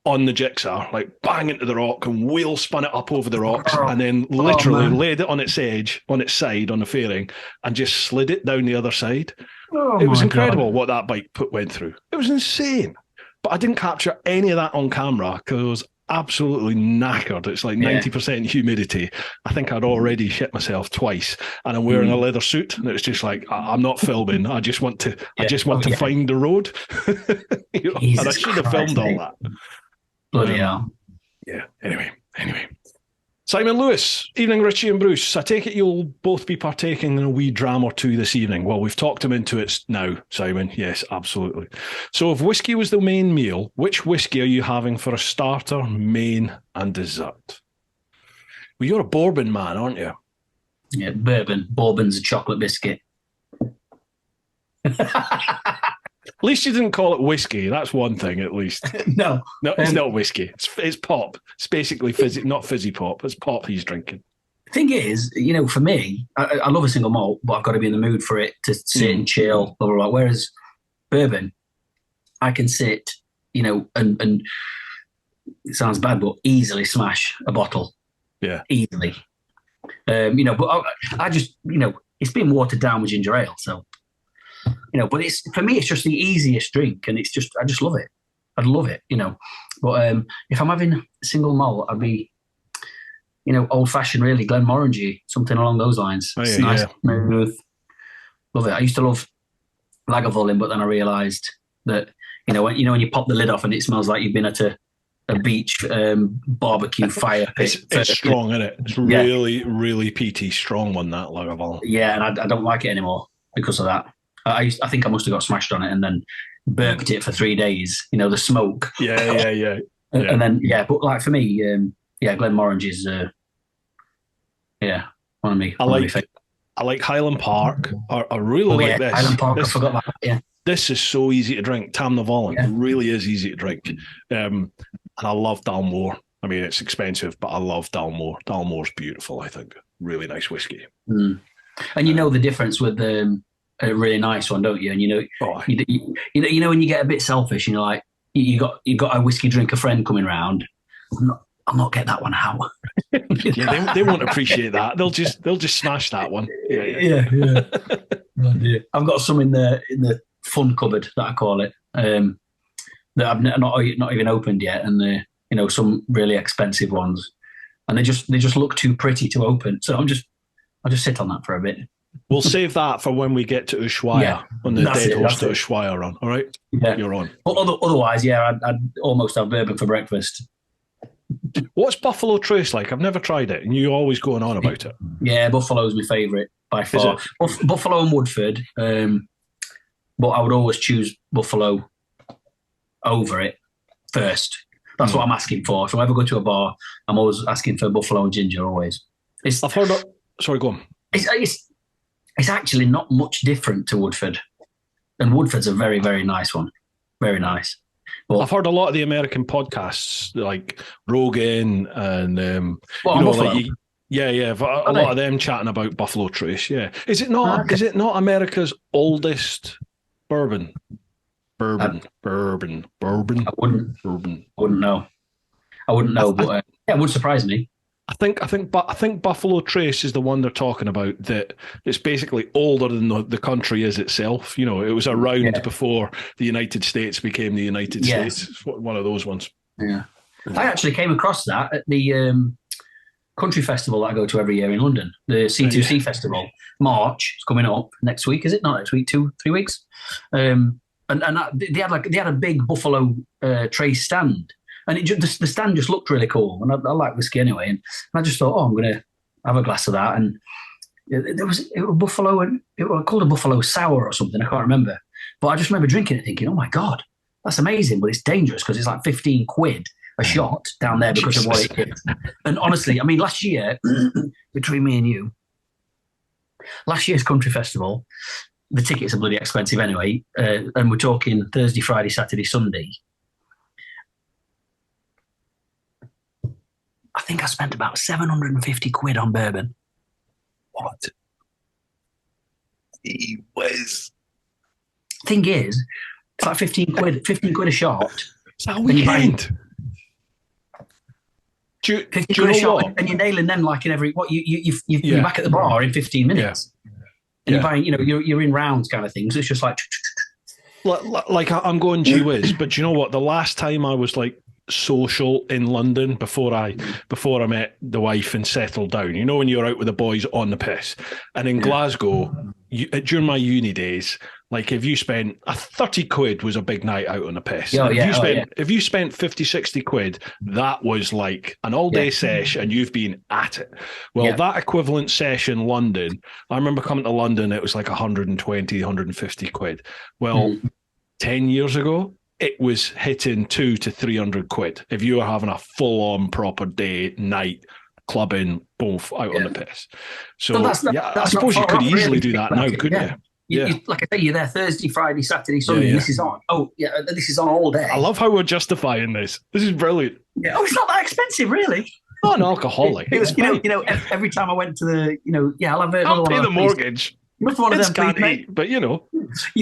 on the Jigsaw, like bang into the rock and wheel spun it up over the rocks, and then literally laid it on its side on the fairing and just slid it down the other side. It was incredible what that bike went through. It was insane. But I didn't capture any of that on camera because I was absolutely knackered. It's like 90% humidity. I think I'd already shit myself twice, and I'm wearing a leather suit, and it's just like, I'm not filming. I just want to find the road. You know? And I should have filmed all that. Bloody hell. Yeah. Anyway. Simon Lewis, evening, Richie and Bruce. I take it you'll both be partaking in a wee dram or two this evening. Well, we've talked him into it now, Simon. Yes, absolutely. So if whiskey was the main meal, which whiskey are you having for a starter, main, and dessert? Well, you're a bourbon man, aren't you? Yeah, bourbon. Bourbon's a chocolate biscuit. At least you didn't call it whiskey. That's one thing, at least. No, it's not whiskey. It's pop. It's basically not fizzy pop. It's pop he's drinking. Thing is, you know, for me, I love a single malt, but I've got to be in the mood for it to sit and chill. Blah, blah, blah. Whereas bourbon, I can sit, you know, and it sounds bad, but easily smash a bottle. Yeah, easily. You know, but I just, you know, it's been watered down with ginger ale, so. You know, but for me, it's just the easiest drink, and I just love it. I'd love it, you know. But if I'm having a single malt, I'd be, you know, old fashioned, really, Glenmorangie, something along those lines. Oh, yeah, it's nice, smooth. Love it. I used to love Lagavulin, but then I realised that, when you pop the lid off and it smells like you've been at a a beach barbecue fire pit. It's strong, isn't it? It's really peaty, strong one, that Lagavulin. Yeah, and I don't like it anymore because of that. I think I must have got smashed on it and then burped it for 3 days. The smoke. Yeah. And then but like for me, Glenmorangie is one of me. I like Highland Park. I really like this. Highland Park. I forgot that. Yeah. This is so easy to drink. Tam na Bhallin. It really is easy to drink. And I love Dalmore. I mean, it's expensive, but I love Dalmore. Dalmore's beautiful, I think. Really nice whiskey. Mm. And the difference with a really nice one, don't you? And you know when you get a bit selfish and you're like, you got a whiskey drinker friend coming round. I'll not get that one out. They won't appreciate that. They'll just smash that one. Yeah. Oh, I've got some in the fun cupboard that I call it that I've not even opened yet, and some really expensive ones, and they just look too pretty to open. So I'll just sit on that for a bit. We'll save that for when we get to Ushuaia on the Dead Horse to Ushuaia run. All right, you're on. But otherwise, I'd almost have bourbon for breakfast. What's Buffalo Trace like? I've never tried it, and you're always going on about it. Yeah, Buffalo's my favourite by far. Buffalo and Woodford, but I would always choose Buffalo over it first. That's what I'm asking for. If I ever go to a bar, I'm always asking for Buffalo and ginger. Always. I've heard of. Sorry, go on. It's actually not much different to Woodford, and Woodford's a very, very nice one. Very nice. Well, I've heard a lot of the American podcasts, like Rogan and a lot of them chatting about Buffalo Trace. Yeah, is it not? Is it not America's oldest bourbon? Bourbon. I wouldn't know, but it would surprise me. I think Buffalo Trace is the one they're talking about. That it's basically older than the country is itself. It was around before the United States became the United States. It's one of those ones. Yeah, I actually came across that at the country festival that I go to every year in London, the C2C festival. March is coming up next week, is it? Not next week, 2-3 weeks. And they had a big Buffalo Trace stand. And the stand just looked really cool. And I like whiskey anyway. And I just thought, I'm going to have a glass of that. And it was Buffalo, and it was called a Buffalo Sour or something. I can't remember. But I just remember drinking it thinking, oh my God, that's amazing. But it's dangerous because it's like 15 quid a shot down there because of what it is. And honestly, I mean, last year, between me and you, last year's country festival, the tickets are bloody expensive anyway. And we're talking Thursday, Friday, Saturday, Sunday. I think I spent about 750 quid on bourbon. What? He was. Thing is, it's like 15 quid a shot. Is that a weekend? 15 quid a shot, and you're nailing them like in every you're back at the bar in 15 minutes. And you're buying, you're in rounds kind of things. So it's just like I'm going gee whiz, but do you know what? The last time I was like social in London before I met the wife and settled down, when you're out with the boys on the piss, and in Glasgow during my uni days, like if you spent 30 quid was a big night out on the piss. If you spent 50-60 quid, that was like an all-day sesh and you've been at it. Well, that equivalent sesh in London, I remember coming to London, it was like 120, 150 quid. Well, 10 years ago, it was hitting 200 to 300 quid if you were having a full-on proper day, night, clubbing, both out on the piss. So I suppose you could easily do that now, couldn't you? You, like I say, you're there Thursday, Friday, Saturday, Sunday. This is on. This is on all day. I love how we're justifying this. This is brilliant. Yeah. Oh, it's not that expensive, really. Not an alcoholic. It was, every time I went to the, I'll have I'll pay the mortgage. You must have one of them, can't eat, but you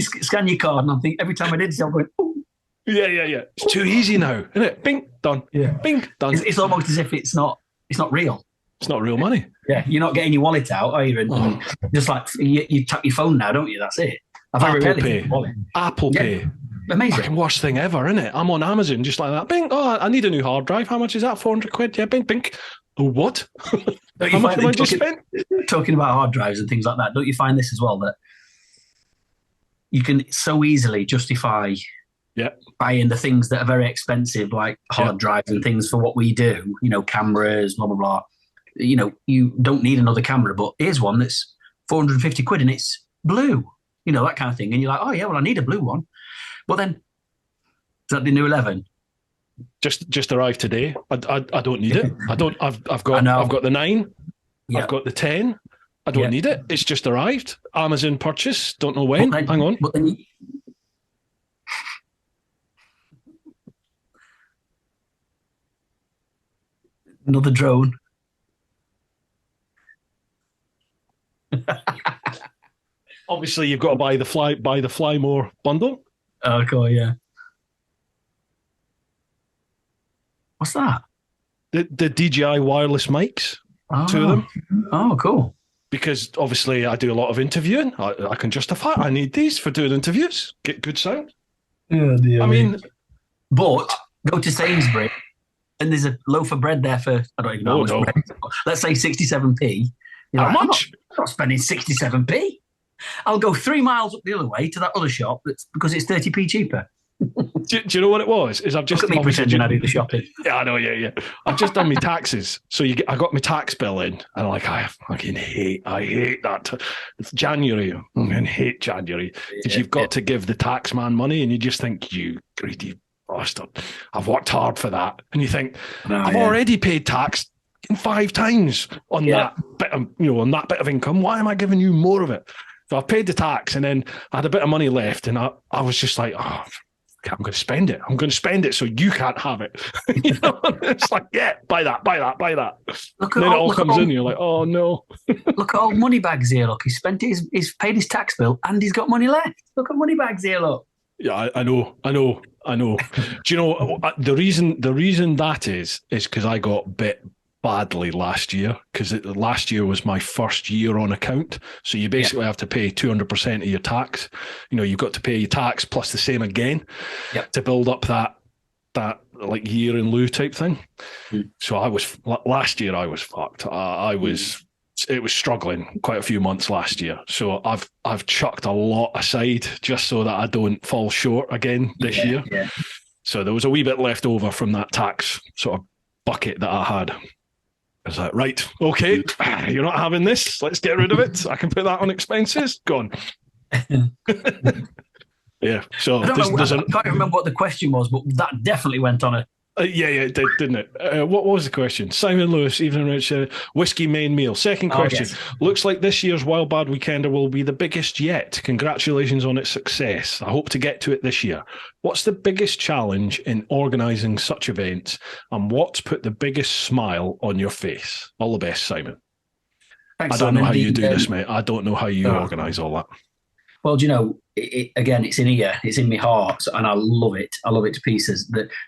scan your card, and I think every time I did, I'm going, oh. Yeah. It's too easy now, isn't it? Bing, done. Yeah. Bing, done. It's almost as if it's not real. It's not real money. Yeah, you're not getting your wallet out, are you? And just like you tap your phone now, don't you? That's it. Apple Pay. Amazing. Fucking worst thing ever, isn't it? I'm on Amazon just like that. Bing. Oh, I need a new hard drive. How much is that? 400 quid. Yeah, bing, bing. Oh, what? How much have I just spent? Talking about hard drives and things like that, don't you find this as well, that you can so easily justify Yeah. buying the things that are very expensive, like hard drives and things for what we do, cameras, blah, blah, blah. You don't need another camera, but here's one that's 450 quid and it's blue, that kind of thing. And you're like, oh yeah, well, I need a blue one. Well then, is that the new 11? Just arrived today. I don't need it. I've got the 9. Yeah. I've got the 10. I don't need it. It's just arrived. Amazon purchase. Don't know when. Hang on. But then another drone. Obviously, you've got to buy the Fly More bundle. Oh, cool, yeah. What's that? The DJI wireless mics. 2 of them. Oh, cool. Because obviously I do a lot of interviewing. I can justify I need these for doing interviews. Get good sound. Yeah, I mean, but go to Sainsbury and there's a loaf of bread there for, I don't even know how much bread. Let's say 67p. How much? I'm not spending 67p. I'll go 3 miles up the other way to that other shop because it's 30p cheaper. Do you know what it was? Is I've just look at me pretending I do the shopping. Yeah, I know. Yeah. I've just done my taxes, so I got my tax bill in, and I hate that. It's January. I'm going to hate January because you've got to give the tax man money, and you just think, you greedy bastard, I've worked hard for that, and you think I've already paid tax 5 times on that bit of on that bit of income. Why am I giving you more of it? So I paid the tax, and then I had a bit of money left, and I was just like, oh, I'm going to spend it. I'm going to spend it so you can't have it. It's like, buy that. And then it all comes in, you're like, oh no. Look at old Moneybags here. Look, he's paid his tax bill and he's got money left. Look at Moneybags here. Look. Yeah, I know. Do you know the reason that is because I got bit badly last year, because last year was my first year on account. So you basically have to pay 200% of your tax. You've got to pay your tax plus the same again to build up that like year in lieu type thing. So last year I was fucked. It was struggling quite a few months last year. So I've chucked a lot aside just so that I don't fall short again this year. Yeah. So there was a wee bit left over from that tax sort of bucket that I had. I was like, right, okay, you're not having this. Let's get rid of it. I can put that on expenses. Gone. Yeah. So I can't remember what the question was, but that definitely went on a. It did, didn't it? What was the question? Simon Lewis, Evening Rich, whiskey main meal. Second question. Yes. Looks like this year's Wild Bad Weekender will be the biggest yet. Congratulations on its success. I hope to get to it this year. What's the biggest challenge in organising such events, and what's put the biggest smile on your face? All the best, Simon. Thanks, I don't know how you do this, mate. I don't know how you organise all that. Well, again, it's in here, it's in my heart, and I love it. I love it to pieces.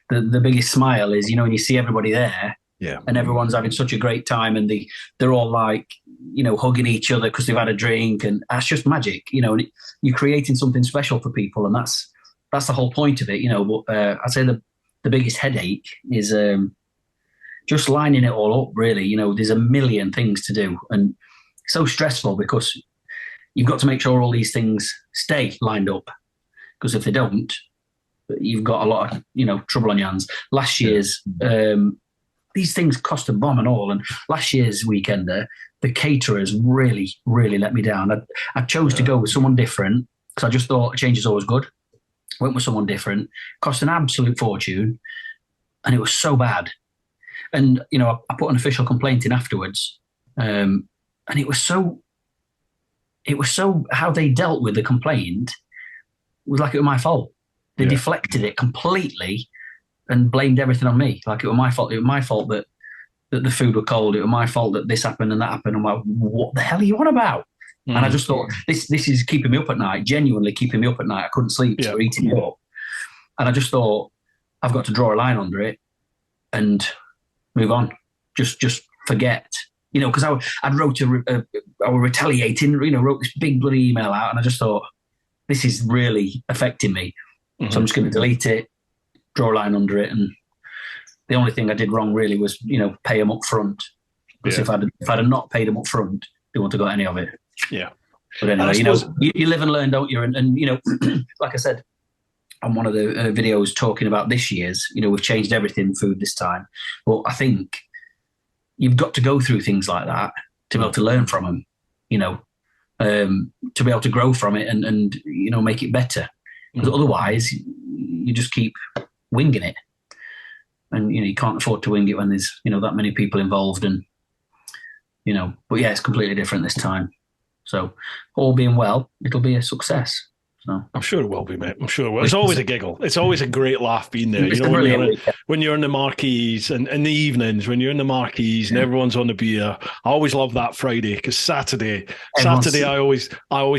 The biggest smile is, when you see everybody there, and everyone's having such a great time, and they're all like, hugging each other because they've had a drink, and that's just magic, and you're creating something special for people, and that's the whole point of it, But I'd say the biggest headache is just lining it all up. Really, there's a million things to do, and it's so stressful because you've got to make sure all these things stay lined up, because if they don't, you've got a lot of trouble on your hands. Last year's these things cost a bomb and all, and last year's weekender, the caterers really, really let me down. I chose to go with someone different because I just thought a change is always good. Went with someone different, cost an absolute fortune, and it was so bad. And I put an official complaint in afterwards, and it was so how they dealt with the complaint was like it was my fault. They deflected it completely and blamed everything on me. Like it was my fault. It was my fault that the food was cold. It was my fault that this happened and that happened. I'm like, what the hell are you on about? And I just thought, this is keeping me up at night, genuinely keeping me up at night. I couldn't sleep, so eating me up. And I just thought, I've got to draw a line under it and move on. Just forget. Because I wrote I was retaliating, wrote this big bloody email out, and I just thought, this is really affecting me. So I'm just going to delete it, draw a line under it. And the only thing I did wrong really was, pay them up front. Because if I'd not paid them up front, they wouldn't have got any of it. Yeah. But anyway, you live and learn, don't you? And like I said, on one of the videos talking about this year's. We've changed everything in food this time, but I think you've got to go through things like that to be able to learn from them. To be able to grow from it and make it better. Because otherwise, you just keep winging it, and you can't afford to wing it when there's that many people involved, and But yeah, it's completely different this time. So all being well, it'll be a success. So I'm sure it will be, mate. I'm sure it will. It's always a giggle. It's always a great laugh being there. When you're in the marquees and in the evenings, when you're in the marquees and everyone's on the beer. I always love that Friday, because Saturday, I always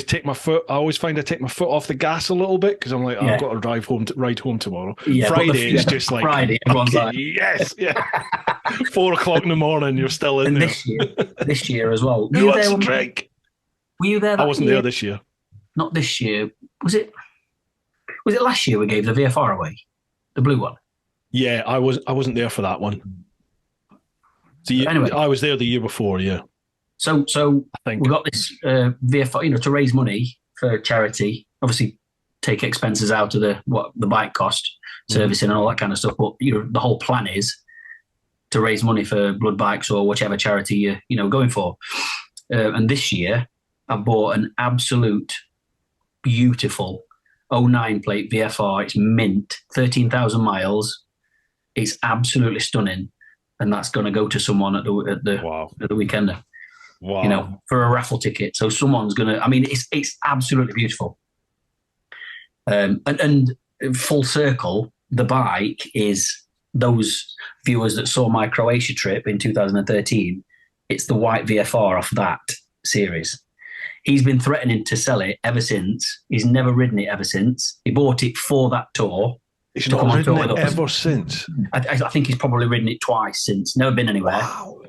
take my foot. I always find I take my foot off the gas a little bit, because I'm like, I've got to ride home tomorrow. Yeah, Friday is just like Friday. Everyone's like, yes, yeah. 4 o'clock in the morning, you're still in there. This year as well. Who wants a drink? Were you there? I wasn't there this year. Not this year. Was it last year we gave the VFR away? The blue one? Yeah, I wasn't there for that one. Anyway, I was there the year before, yeah. So I think we got this VFR, to raise money for charity. Obviously, take expenses out of the bike cost, servicing and all that kind of stuff. But the whole plan is to raise money for blood bikes or whichever charity you're going for. And this year, I bought an absolute beautiful 09 plate VFR. It's mint, 13,000 miles. It's absolutely stunning, and that's going to go to someone at the weekender. Wow! For a raffle ticket. So someone's going to. I mean, it's absolutely beautiful. And full circle, the bike is those viewers that saw my Croatia trip in 2013. It's the white VFR off that series. He's been threatening to sell it ever since. He's never ridden it ever since. He bought it for that tour. He's not ridden it ever since. I think he's probably ridden it twice since. Never been anywhere. Wow.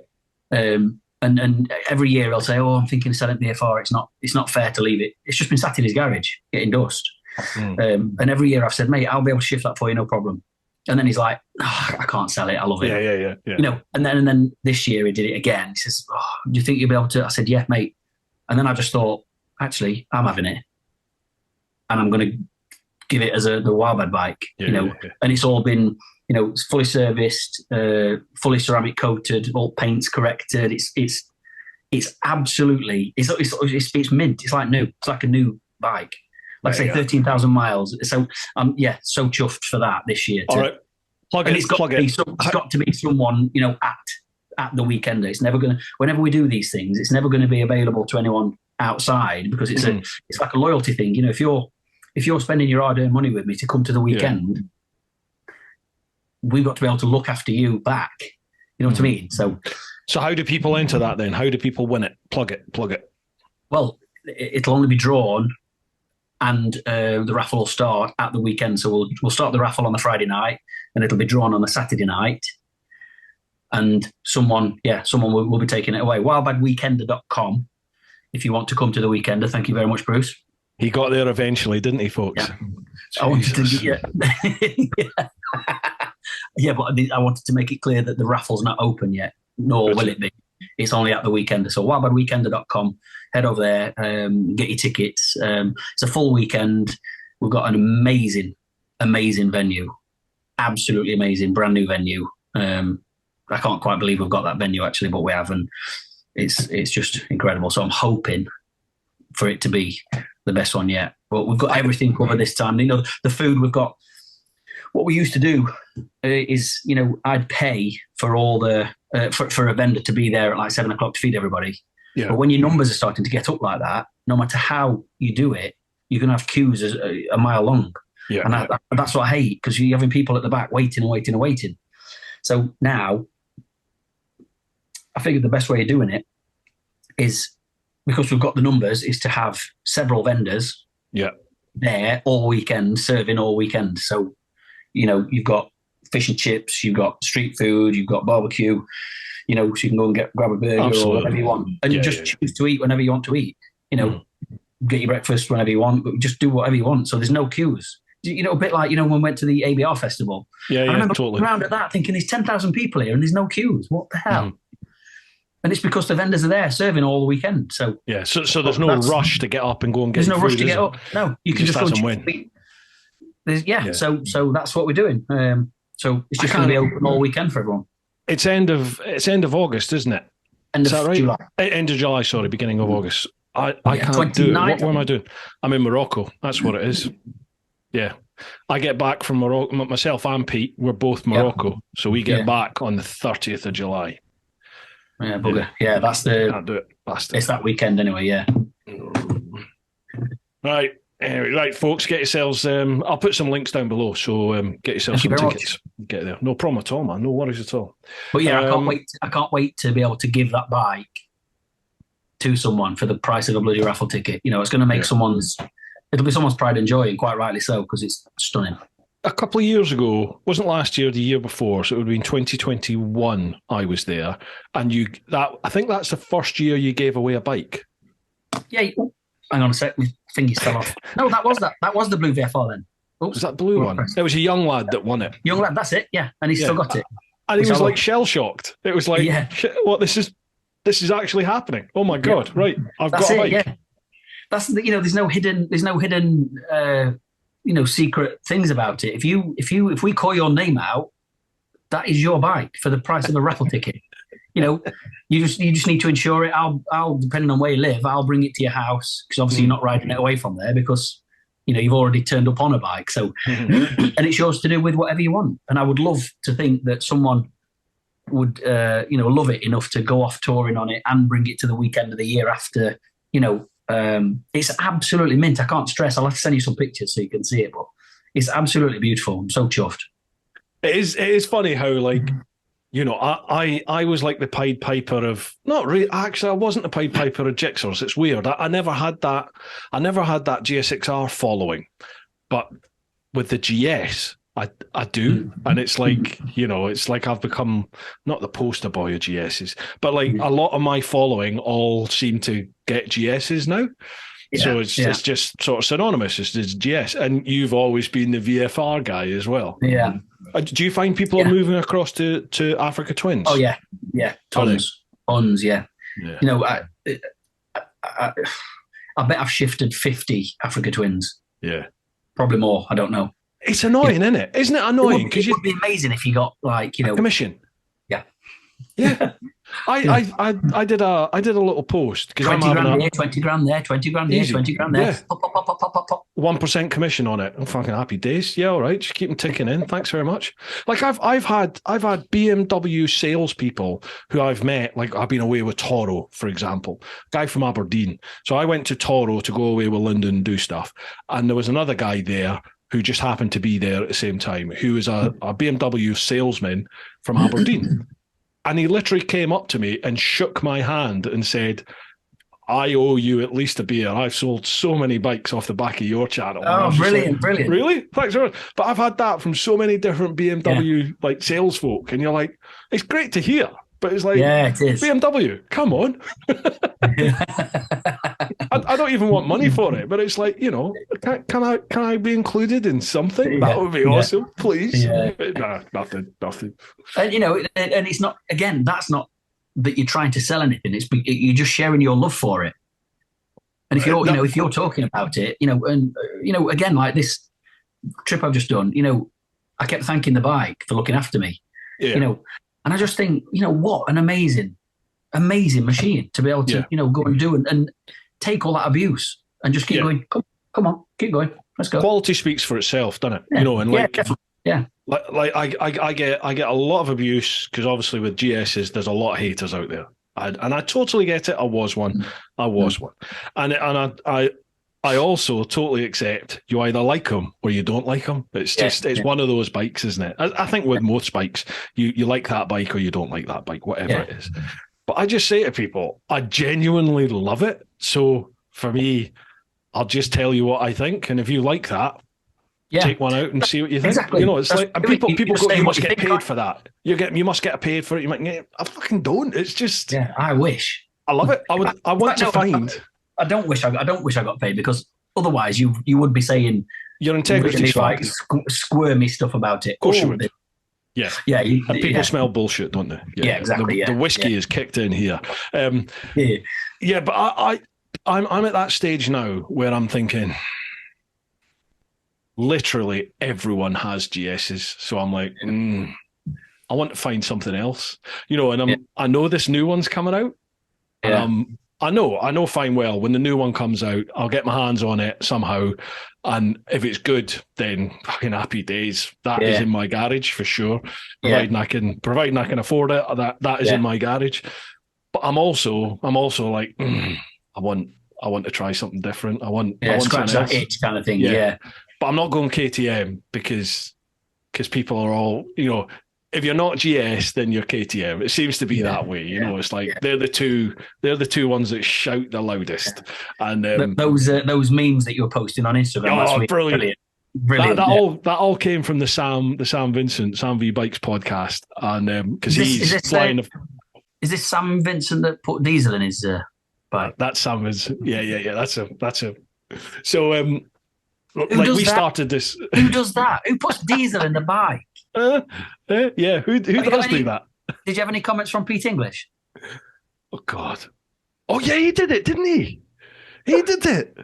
And every year he'll say, I'm thinking of selling VFR. It's not fair to leave it. It's just been sat in his garage getting dust. And every year I've said, mate, I'll be able to shift that for you, no problem. And then he's like, I can't sell it. I love it. Yeah. And then this year he did it again. He says, do you think you'll be able to? I said, yeah, mate. And then I just thought, actually, I'm having it, and I'm going to give it as the Wildbad bike, And it's all been, it's fully serviced, fully ceramic coated, all paints corrected. It's absolutely, it's mint. It's like new. It's like a new bike. Like I say, 13,000 miles. So so chuffed for that this year. All right, it's got to be someone, at the weekender. It's never going to, whenever we do these things, it's never going to be available to anyone outside, because it's like a loyalty thing. If you're spending your hard-earned money with me to come to the weekend, we've got to be able to look after you back. You know what I mean? So how do people enter that then? How do people win it? Plug it. Well, it'll only be drawn, and the raffle will start at the weekend. So we'll start the raffle on the Friday night, and it'll be drawn on the Saturday night. And someone will be taking it away. Wildbadweekender.com if you want to come to the weekender. Thank you very much, Bruce. He got there eventually, didn't he, folks? Yeah. I wanted to make it clear that the raffle's not open yet, nor will it be. It's only at the weekender. So wildbadweekender.com. Head over there, get your tickets. It's a full weekend. We've got an amazing venue. Absolutely amazing, brand new venue. I can't quite believe we've got that venue actually, but we have, and it's just incredible. So I'm hoping for it to be the best one yet. But we've got everything covered this time. The food we've got. What we used to do is, I'd pay for all the for a vendor to be there at like 7 o'clock to feed everybody. Yeah. But when your numbers are starting to get up like that, no matter how you do it, you're going to have queues a mile long. Yeah. And that's what I hate, because you're having people at the back waiting. So now, I figured the best way of doing it is, because we've got the numbers, is to have several vendors there all weekend, serving all weekend. So, you've got fish and chips, you've got street food, you've got barbecue, so you can go and grab a burger or whatever you want. And choose to eat whenever you want to eat. Get your breakfast whenever you want, but just do whatever you want. So there's no queues. A bit like, when we went to the ABR festival. I remember totally around at that thinking there's 10,000 people here and there's no queues. What the hell? And it's because the vendors are there serving all the weekend. So so there's no rush to get up and go and get. There's no rush to get up. No, you can just go and win. So that's what we're doing. So it's just going to be open all weekend for everyone. It's end of August, isn't it? Is that right? July. End of July, sorry, beginning of August. I can't do it. What am I doing? I'm in Morocco. That's what it is. Yeah. I get back from Morocco. Myself and Pete, we're both Morocco. So we get back on the 30th of July. Yeah, bugger. Yeah, that's the... Can't do it. Bastard. It's that weekend anyway, yeah. Right. Anyway, right, folks, get yourselves... I'll put some links down below, so get yourselves some tickets. Get there. No problem at all, man. No worries at all. But yeah, I can't wait to be able to give that bike to someone for the price of a bloody raffle ticket. You know, it's going to make it'll be someone's pride and joy, and quite rightly so, because it's stunning. A couple of years ago, wasn't last year, the year before, so it would have been 2021, I was there, and I think that's the first year you gave away a bike. Yeah, hang on a sec, my fingies fell off. No, that was the blue VFR then. Oops. Was that blue one? It was a young lad that won it. Young lad, that's it, yeah, and he's still got it. And he was like shell-shocked. It was like, what, this is actually happening. Oh my God, right, I've got a bike. Yeah. That's, there's no hidden secret things about it. If we call your name out, that is your bike for the price of a raffle ticket. You just need to insure it. I'll depending on where you live, I'll bring it to your house, because obviously you're not riding it away from there, because you've already turned up on a bike. So, and it's yours to do with whatever you want. And I would love to think that someone would love it enough to go off touring on it and bring it to the weekend of the year after. It's absolutely mint. I can't stress. I'll have to send you some pictures so you can see it, but it's absolutely beautiful. I'm so chuffed. It is funny how, like, I was like the Pied Piper of, not really, actually I wasn't the Pied Piper of Jigsaws. It's weird. I never had that GSX-R following, but with the GS I do, and it's like, it's like I've become not the poster boy of GSs, but like a lot of my following all seem to get GSs now. Yeah, so it's just sort of synonymous. It's GS, and you've always been the VFR guy as well. Yeah. Do you find people are moving across to Africa Twins? Oh yeah, tons, yeah. I bet I've shifted 50 Africa Twins. Yeah, probably more. I don't know. It's annoying, isn't it? Isn't it annoying? It would be amazing if you got a commission. Yeah. Yeah. I did a little post because I'm having here, 20 grand there, 20 grand here, 20 grand there. Yeah. Pop. 1% commission on it. I'm fucking happy days. Yeah, all right. Just keep them ticking in. Thanks very much. Like I've had BMW salespeople who I've met. Like I've been away with Toro, for example, guy from Aberdeen. So I went to Toro to go away with Lyndon and do stuff, and there was another guy there who just happened to be there at the same time, who was a BMW salesman from Aberdeen. And he literally came up to me and shook my hand and said, I owe you at least a beer. I've sold so many bikes off the back of your channel. Oh, brilliant. Really? Thanks very much. But I've had that from so many different BMW like sales folk. And you're like, it's great to hear. But it's like, it is. BMW, come on. I don't even want money for it, but it's like, can I be included in something? That would be awesome, please. Yeah. Nah, nothing. And and it's not, again, that's not that you're trying to sell anything. It's you're just sharing your love for it. And if you're if you're talking about it, again, like this trip I've just done, I kept thanking the bike for looking after me. Yeah. And I just think, what an amazing machine to be able to, go and do and take all that abuse and just keep going. Come on, keep going. Let's go. Quality speaks for itself, doesn't it? Yeah. And like, Like I get a lot of abuse because obviously with GSs there's a lot of haters out there, and I totally get it. I was one, and I also totally accept you either like them or you don't like them. It's just it's one of those bikes, isn't it? I think with most bikes, you like that bike or you don't like that bike, whatever it is. But I just say to people, I genuinely love it. So for me, I'll just tell you what I think, and if you like that, take one out and see what you think. Exactly. It's like, and people go, you must get paid for that. You must get paid for it. You might, I fucking don't. It's just, I wish. I love it. I want to find. I don't wish I got paid, because otherwise you would be saying your integrity like squirmy stuff about it. Of course you would. Yeah. And people smell smell bullshit, don't they? Yeah, exactly. The whiskey is kicked in here. But I'm at that stage now where I'm thinking, literally everyone has GSs. So I'm like, I want to find something else, and I know this new one's coming out, and I know fine well when the new one comes out, I'll get my hands on it somehow. And if it's good, then fucking happy days. That is in my garage for sure. Providing I can afford it, that is in my garage. But I'm also like, I want to try something different. I want scratch that itch kind of thing. Yeah. But I'm not going KTM because people are all, if you're not GS, then you're KTM. It seems to be that way. It's like they're the two ones that shout the loudest. And those memes that you were posting on Instagram last week, brilliant. That all came from the Sam Vincent Sam V Bikes podcast, and because he's flying. Is this Sam Vincent that put diesel in his bike? That's Sam Vincent. Yeah. That's a. So we started this. Who does that? Who puts diesel in the bike? Yeah, who does do that? Did you have any comments from Pete English? Oh God! Oh yeah, he did it, didn't he? He did it.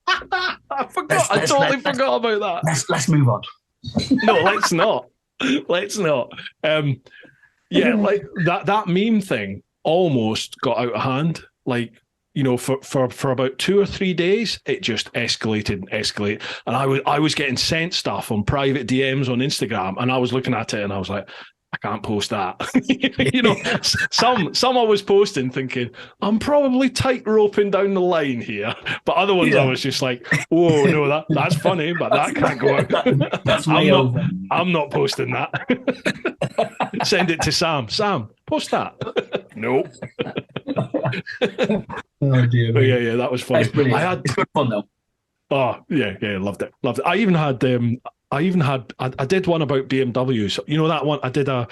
I forgot. I totally forgot about that. Let's move on. No, let's not. Let's not. Yeah, like that meme thing almost got out of hand. Like, for about 2 or 3 days, it just escalated. And I was getting sent stuff on private DMs on Instagram, and I was looking at it and I was like, I can't post that. Some I was posting thinking, I'm probably tight roping down the line here. But other ones I was just like, whoa, no, that's funny, but that can't go out. That's I'm not posting that. Send it to Sam. Sam, post that. Nope. Oh dear. But yeah, that was funny. It's good fun though. Oh yeah, loved it. I even had I did one about BMWs. That one I did a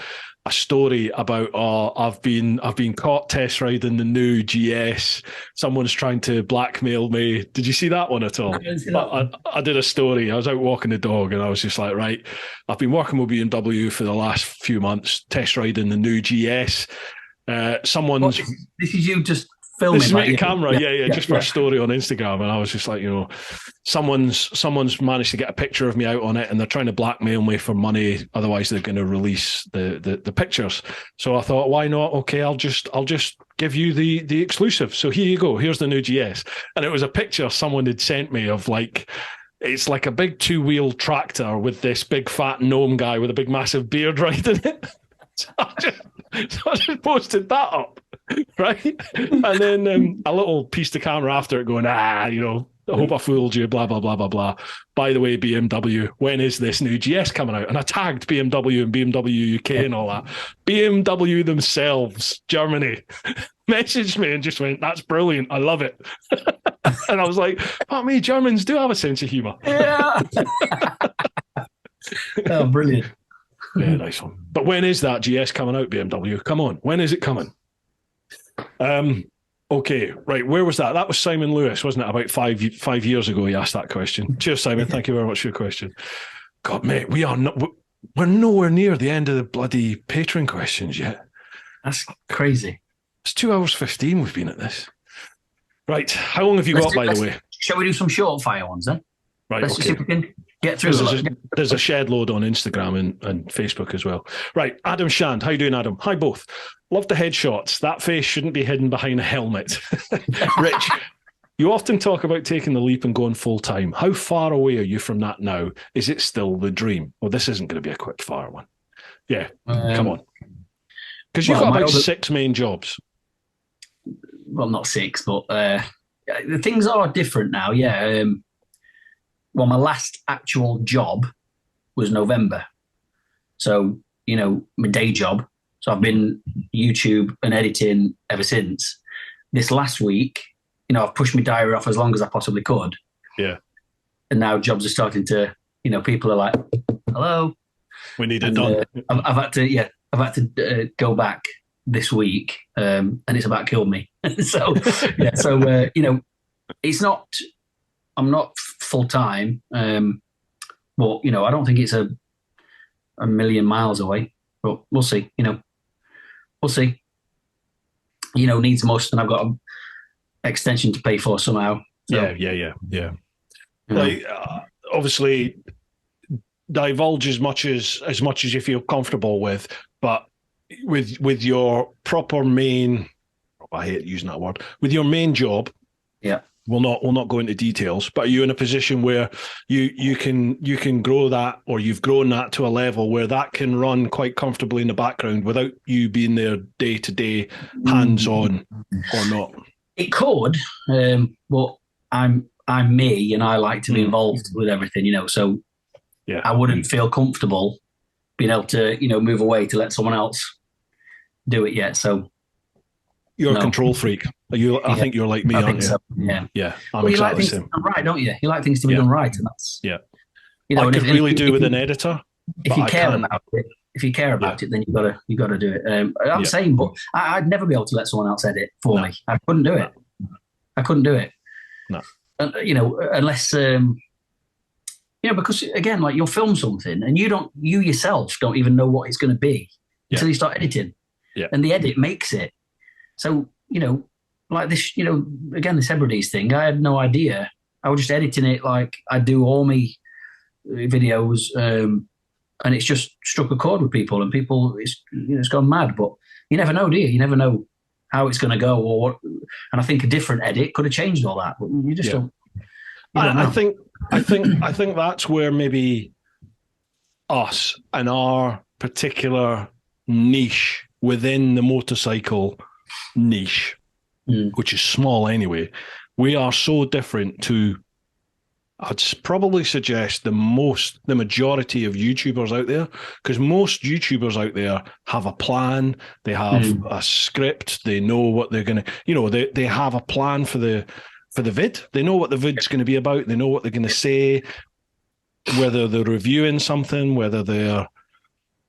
story about. I've been caught test riding the new GS. Someone's trying to blackmail me. Did you see that one at all? I did a story. I was out walking the dog and I was just like, right, I've been working with BMW for the last few months, test riding the new GS. This is you just filming. This is my camera, just for a story on Instagram, and I was just like, someone's managed to get a picture of me out on it, and they're trying to blackmail me for money. Otherwise, they're going to release the pictures. So I thought, why not? Okay, I'll just give you the exclusive. So here you go. Here's the new GS, and it was a picture someone had sent me of like. It's like a big 2-wheel tractor with this big fat gnome guy with a big massive beard riding it. So I just posted that up, right? And then a little piece to camera after it going, I hope I fooled you, blah, blah, blah, blah, blah. By the way, BMW, when is this new GS coming out? And I tagged BMW and BMW UK and all that. BMW themselves, Germany, messaged me and just went, that's brilliant. I love it. And I was like, fuck me, Germans do have a sense of humour. Yeah. Oh, brilliant. Yeah, nice one. But when is that GS coming out, BMW? Come on, when is it coming? Okay, right. Where was that? That was Simon Lewis, wasn't it? About five years ago, he asked that question. Cheers, Simon. Thank you very much for your question. God, mate, we're nowhere near the end of the bloody Patreon questions yet. That's crazy. It's 2 hours 15 we've been at this. Right. How long have you got, by the way? Shall we do some short fire ones then? Right. Let's see if we can get through. There's a shed load on Instagram and Facebook as well. Right. Adam Shand. How you doing, Adam? Hi, both. Love the headshots. That face shouldn't be hidden behind a helmet. Rich, you often talk about taking the leap and going full time. How far away are you from that now? Is it still the dream? Well, this isn't going to be a quick fire one. Yeah. Come on. Because you've got about 6 main jobs. Well, not 6, but the things are different now. Yeah. Well, my last actual job was November. So, my day job. So I've been YouTube and editing ever since. This last week, I've pushed my diary off as long as I possibly could. Yeah. And now jobs are starting to, people are like, hello. We need it done. I've had to go back this week, and it's about killed me. It's not, I'm not full time, but I don't think it's a million miles away. But we'll see. We'll see. Needs must, and I've got an extension to pay for somehow. So, yeah. Like obviously divulge as much as you feel comfortable with, but with your proper main, I hate using that word, with your main job. Yeah. We'll not go into details, but are you in a position where you can grow that, or you've grown that to a level where that can run quite comfortably in the background without you being there day to day, hands on, or not? It could, but I'm me, and I like to be involved with everything, So yeah, I wouldn't feel comfortable being able to, move away to let someone else do it yet. So you're a control freak. I think you're like me, aren't you? So. Yeah. Yeah. Well, you like things to be done right, don't you? You like things to be done right, and that's I could really do with an editor. If you care about it, then you gotta do it. I'm saying, but I'd never be able to let someone else edit for me. I couldn't do it. I couldn't do it. No. Unless because again, like you'll film something and you yourself don't even know what it's going to be until you start editing. Yeah. And the edit makes it. So, like this, again, this Hebrides thing, I had no idea. I was just editing it like I do all my videos, and it's just struck a chord with people, and people, it's gone mad. But you never know, do you? You never know how it's going to go or what. And I think a different edit could have changed all that, but you just don't. I think that's where maybe us and our particular niche within the motorcycle niche, which is small anyway, we are so different to, I'd probably suggest, the majority of YouTubers out there, because most YouTubers out there have a plan, they have a script, they know what they're going to, they have a plan for the vid, they know what the vid's going to be about, they know what they're going to say, whether they're reviewing something, whether they're,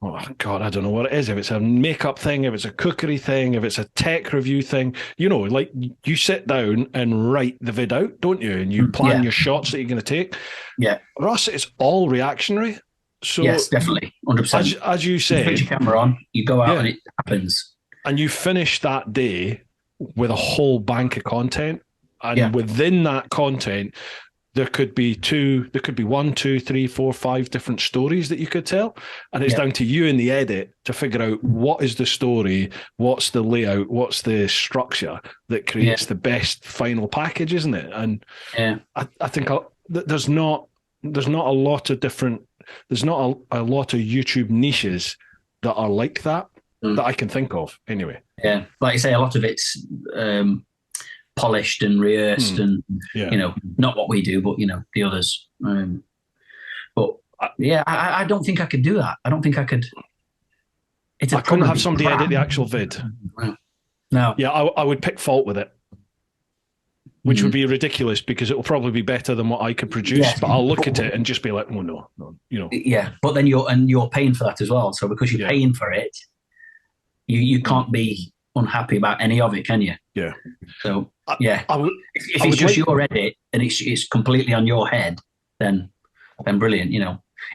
oh God, I don't know what it is. If it's a makeup thing, if it's a cookery thing, if it's a tech review thing, like you sit down and write the vid out, don't you? And you plan your shots that you're going to take. Yeah. For us, it's all reactionary. So yes, definitely, 100%. As you say, you put your camera on, you go out, and it happens. And you finish that day with a whole bank of content, and within that content, there could be 1, 2, 3, 4, 5 different stories that you could tell. And it's down to you in the edit to figure out what is the story, what's the layout, what's the structure that creates the best final package, isn't it? And I think there's not a lot of YouTube niches that are like that that I can think of anyway. Yeah. Like you say, a lot of it's polished and rehearsed and not what we do, but the others. But I don't think I could do that. I don't think I could. I couldn't have somebody edit the actual vid. No. Yeah, I would pick fault with it, which would be ridiculous because it will probably be better than what I could produce. But I'll look at it and just be like, oh no, Yeah, but then you're paying for that as well. So because you're paying for it, you can't be unhappy about any of it, can you? Yeah. So if it's just your edit and it's completely on your head, then brilliant.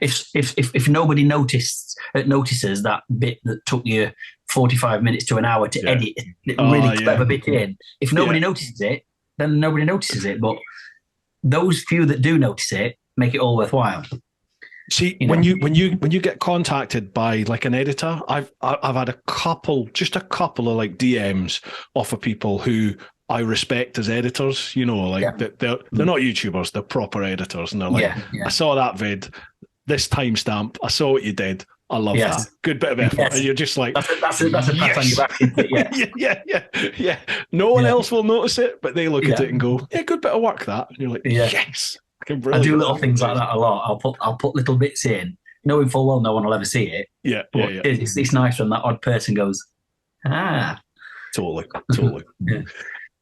If nobody notices that bit that took you 45 minutes to an hour to edit really clever bit in, if nobody notices it, then nobody notices it. But those few that do notice it make it all worthwhile. See, when you get contacted by like an editor, I've had a couple of like DMs off of people who I respect as editors. They're not YouTubers, they're proper editors, and they're like, I saw that vid, this timestamp, I saw what you did. I love that. Good bit of effort. And you're just like, that's a pat on your back. Yeah. No one else will notice it, but they look at it and go, good bit of work that. And you're like, yes. I do little things like that a lot. I'll put little bits in, knowing full well no one will ever see it. Yeah. It's nice when that odd person goes, Totally.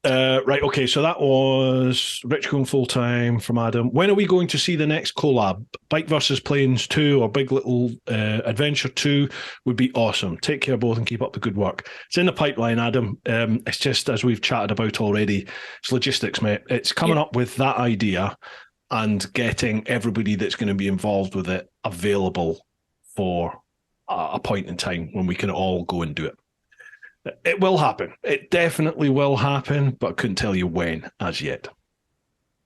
Right, okay, so that was Rich going full-time from Adam. When are we going to see the next collab? Bike versus Planes 2 or Big Little Adventure 2 would be awesome. Take care both and keep up the good work. It's in the pipeline, Adam. It's just, as we've chatted about already, it's logistics, mate. It's coming up with that idea and getting everybody that's going to be involved with it available for a point in time when we can all go and do it. It will happen. It definitely will happen, but I couldn't tell you when as yet.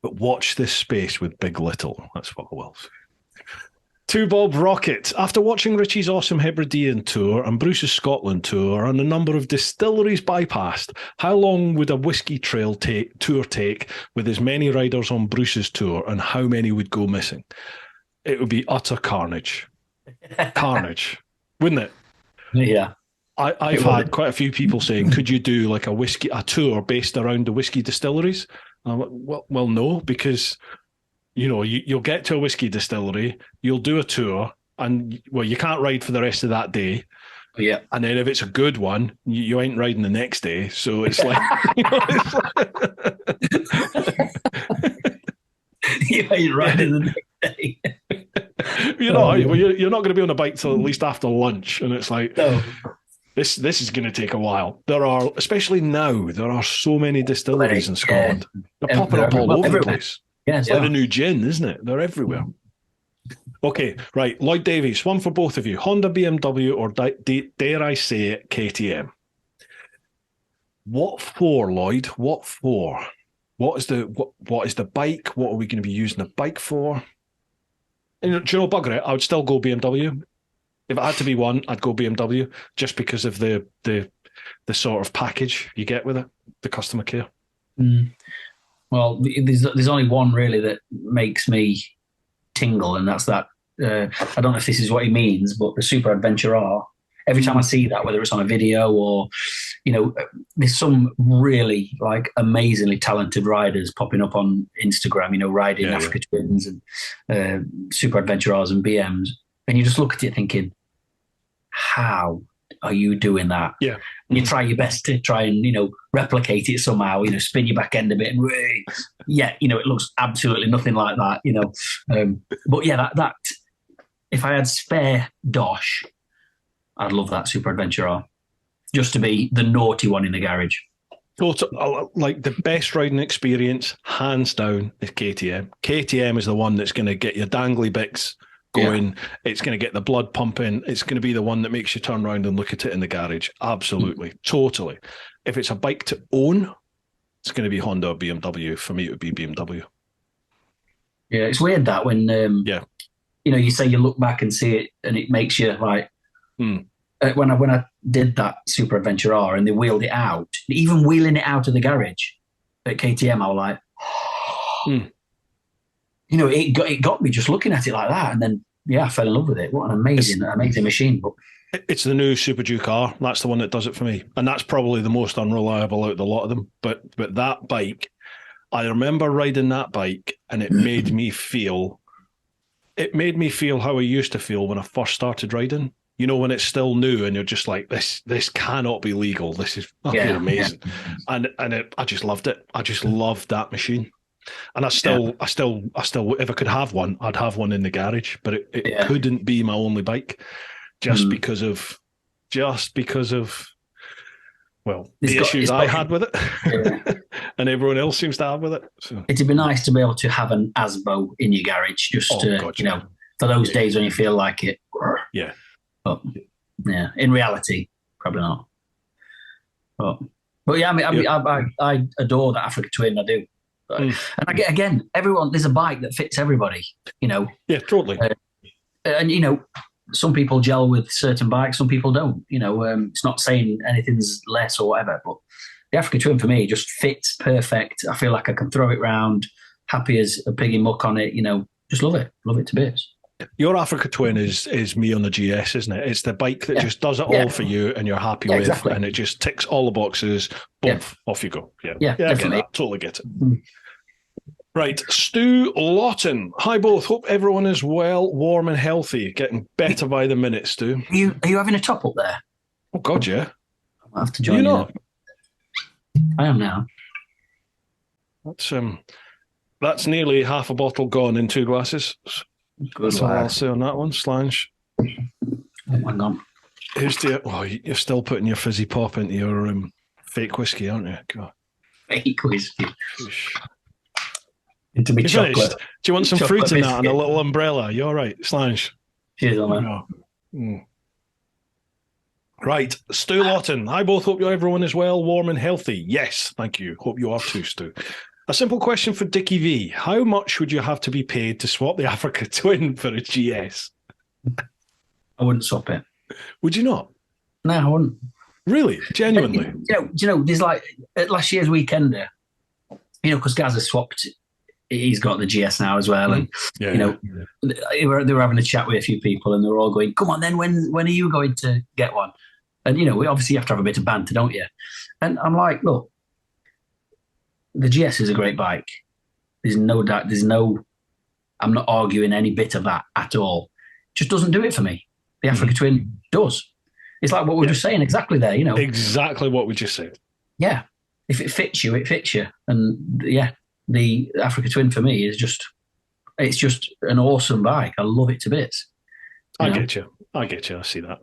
But watch this space with Big Little. That's what I will say. To Bob Rocket. After watching Richie's awesome Hebridean tour and Bruce's Scotland tour and a number of distilleries bypassed, how long would a whiskey trail tour take with as many riders on Bruce's tour, and how many would go missing? It would be utter carnage. Carnage, wouldn't it? Yeah. I've had quite a few people saying, could you do like a tour based around the whiskey distilleries? I'm like, well, no, because you'll get to a whiskey distillery, you'll do a tour, and you can't ride for the rest of that day. Yeah. And then if it's a good one, you ain't riding the next day. So it's like, You ain't riding the next day. you're not going to be on a bike till at least after lunch. And it's like, no. This is going to take a while. There are, especially now, there are so many distilleries in Scotland. They're popping up all over the place. Yeah, it's like the new gin, isn't it? They're everywhere. Okay, right. Lloyd Davies, one for both of you. Honda, BMW, or dare I say it, KTM? What for, Lloyd? What for? What is the bike? What are we going to be using the bike for? And, do you know, bugger it, I would still go BMW. If it had to be one, I'd go BMW, just because of the sort of package you get with it, the customer care. Well, there's only one really that makes me tingle, and that's that. I don't know if this is what he means, but the Super Adventure R. Every time I see that, whether it's on a video or, there's some really like amazingly talented riders popping up on Instagram, riding Africa Twins and Super Adventure R's and BMs. And you just look at it thinking, how are you doing that? Yeah. And you try your best to try and, replicate it somehow, spin your back end a bit. And it looks absolutely nothing like that, But yeah, that if I had spare dosh, I'd love that Super Adventure R, just to be the naughty one in the garage. Like the best riding experience, hands down, is KTM. KTM is the one that's going to get your dangly bits going. Yeah. It's going to get the blood pumping. It's going to be the one that makes you turn around and look at it in the garage. Absolutely. Totally. If it's a bike to own, it's going to be Honda or BMW. For me, it would be BMW. Yeah, it's weird that when, you say you look back and see it and it makes you like, when I did that Super Adventure R and they wheeled it out, even wheeling it out of the garage at KTM, I was like, it got me just looking at it like that. And then, I fell in love with it. What an amazing machine. But it's the new Super Duke R. That's the one that does it for me. And that's probably the most unreliable out of the lot of them. But that bike, I remember riding that bike and it made me feel how I used to feel when I first started riding. When it's still new and you're just like, this cannot be legal. This is fucking amazing. Yeah. And I just loved it. I just loved that machine. And I still, if I could have one, I'd have one in the garage, but it couldn't be my only bike just because of, the issues I had with it and everyone else seems to have with it. So. It'd be nice to be able to have an Asbo in your garage for those days when you feel like it. Yeah. But in reality, probably not. But yeah, I adore that Africa Twin. I do. And again, there's a bike that fits everybody, Yeah, totally. And, some people gel with certain bikes, some people don't, it's not saying anything's less or whatever, but the Africa Twin for me just fits perfect. I feel like I can throw it round, happy as a piggy muck on it, just love it to bits. Your Africa Twin is me on the GS, isn't it? It's the bike that just does it all for you and you're happy with, exactly. And it just ticks all the boxes. Boom, off you go. Yeah, definitely. I get that. Totally get it. Right, Stu Lawton. Hi both. Hope everyone is well, warm and healthy. Getting better by the minute, Stu. Are you having a top up there? Oh God, yeah. I have to join you. Not? I am now. That's nearly half a bottle gone in 2 glasses. That's all I'll say on that one. Slange. Oh my God. You're still putting your fizzy pop into your fake whiskey, aren't you? God. Fake whiskey. Into me chocolate. Finished? Do you want some fruit in that and a little umbrella? You all right, Slange? Cheers, man. Right, Stu Lawton. Hi both. Hope everyone is well, warm and healthy. Yes, thank you. Hope you are too, Stu. A simple question for Dickie V. How much would you have to be paid to swap the Africa Twin for a GS? I wouldn't swap it. Would you not? No, I wouldn't. Really? Genuinely? Do you know, there's like, at last year's weekend there, because Gaz has swapped, he's got the GS now as well. And, they were having a chat with a few people and they were all going, come on then, when are you going to get one? And, we obviously have to have a bit of banter, don't you? And I'm like, look, the GS is a great bike. There's no doubt, I'm not arguing any bit of that at all. It just doesn't do it for me. The Africa Twin does. It's like what we were just saying exactly there, Exactly what we just said. Yeah. If it fits you, it fits you. And the Africa Twin for me is it's just an awesome bike. I love it to bits. I get you. I see that.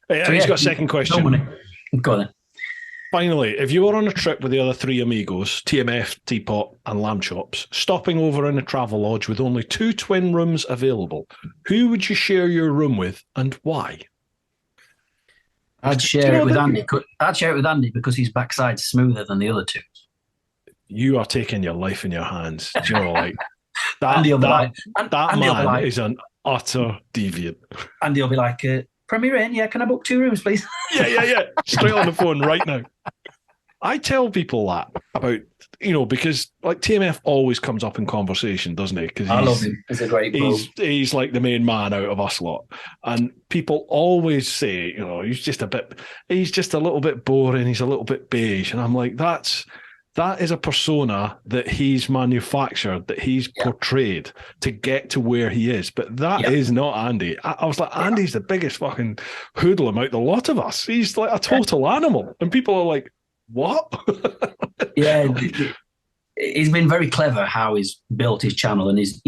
He's got a second question. Go on then. Finally, if you were on a trip with the other three amigos, TMF, Teapot, and Lamb Chops, stopping over in a travel lodge with only 2 twin rooms available, who would you share your room with and why? I'd share it with Andy. I'd share it with Andy because his backside's smoother than the other two. You are taking your life in your hands. Do you know, like that? That man is an utter deviant. Andy will be like, Premier Inn, can I book 2 rooms, please? Yeah. Straight on the phone right now. I tell people that about, because like TMF always comes up in conversation, doesn't he? Because I love him. He's a great bro. He's like the main man out of us lot. And people always say, he's just a little bit boring. He's a little bit beige. And I'm like, that is a persona that he's manufactured, that he's portrayed to get to where he is. But that is not Andy. I was like, Andy's the biggest fucking hoodlum out the lot of us. He's like a total animal. And people are like, what? He's been very clever how he's built his channel and his,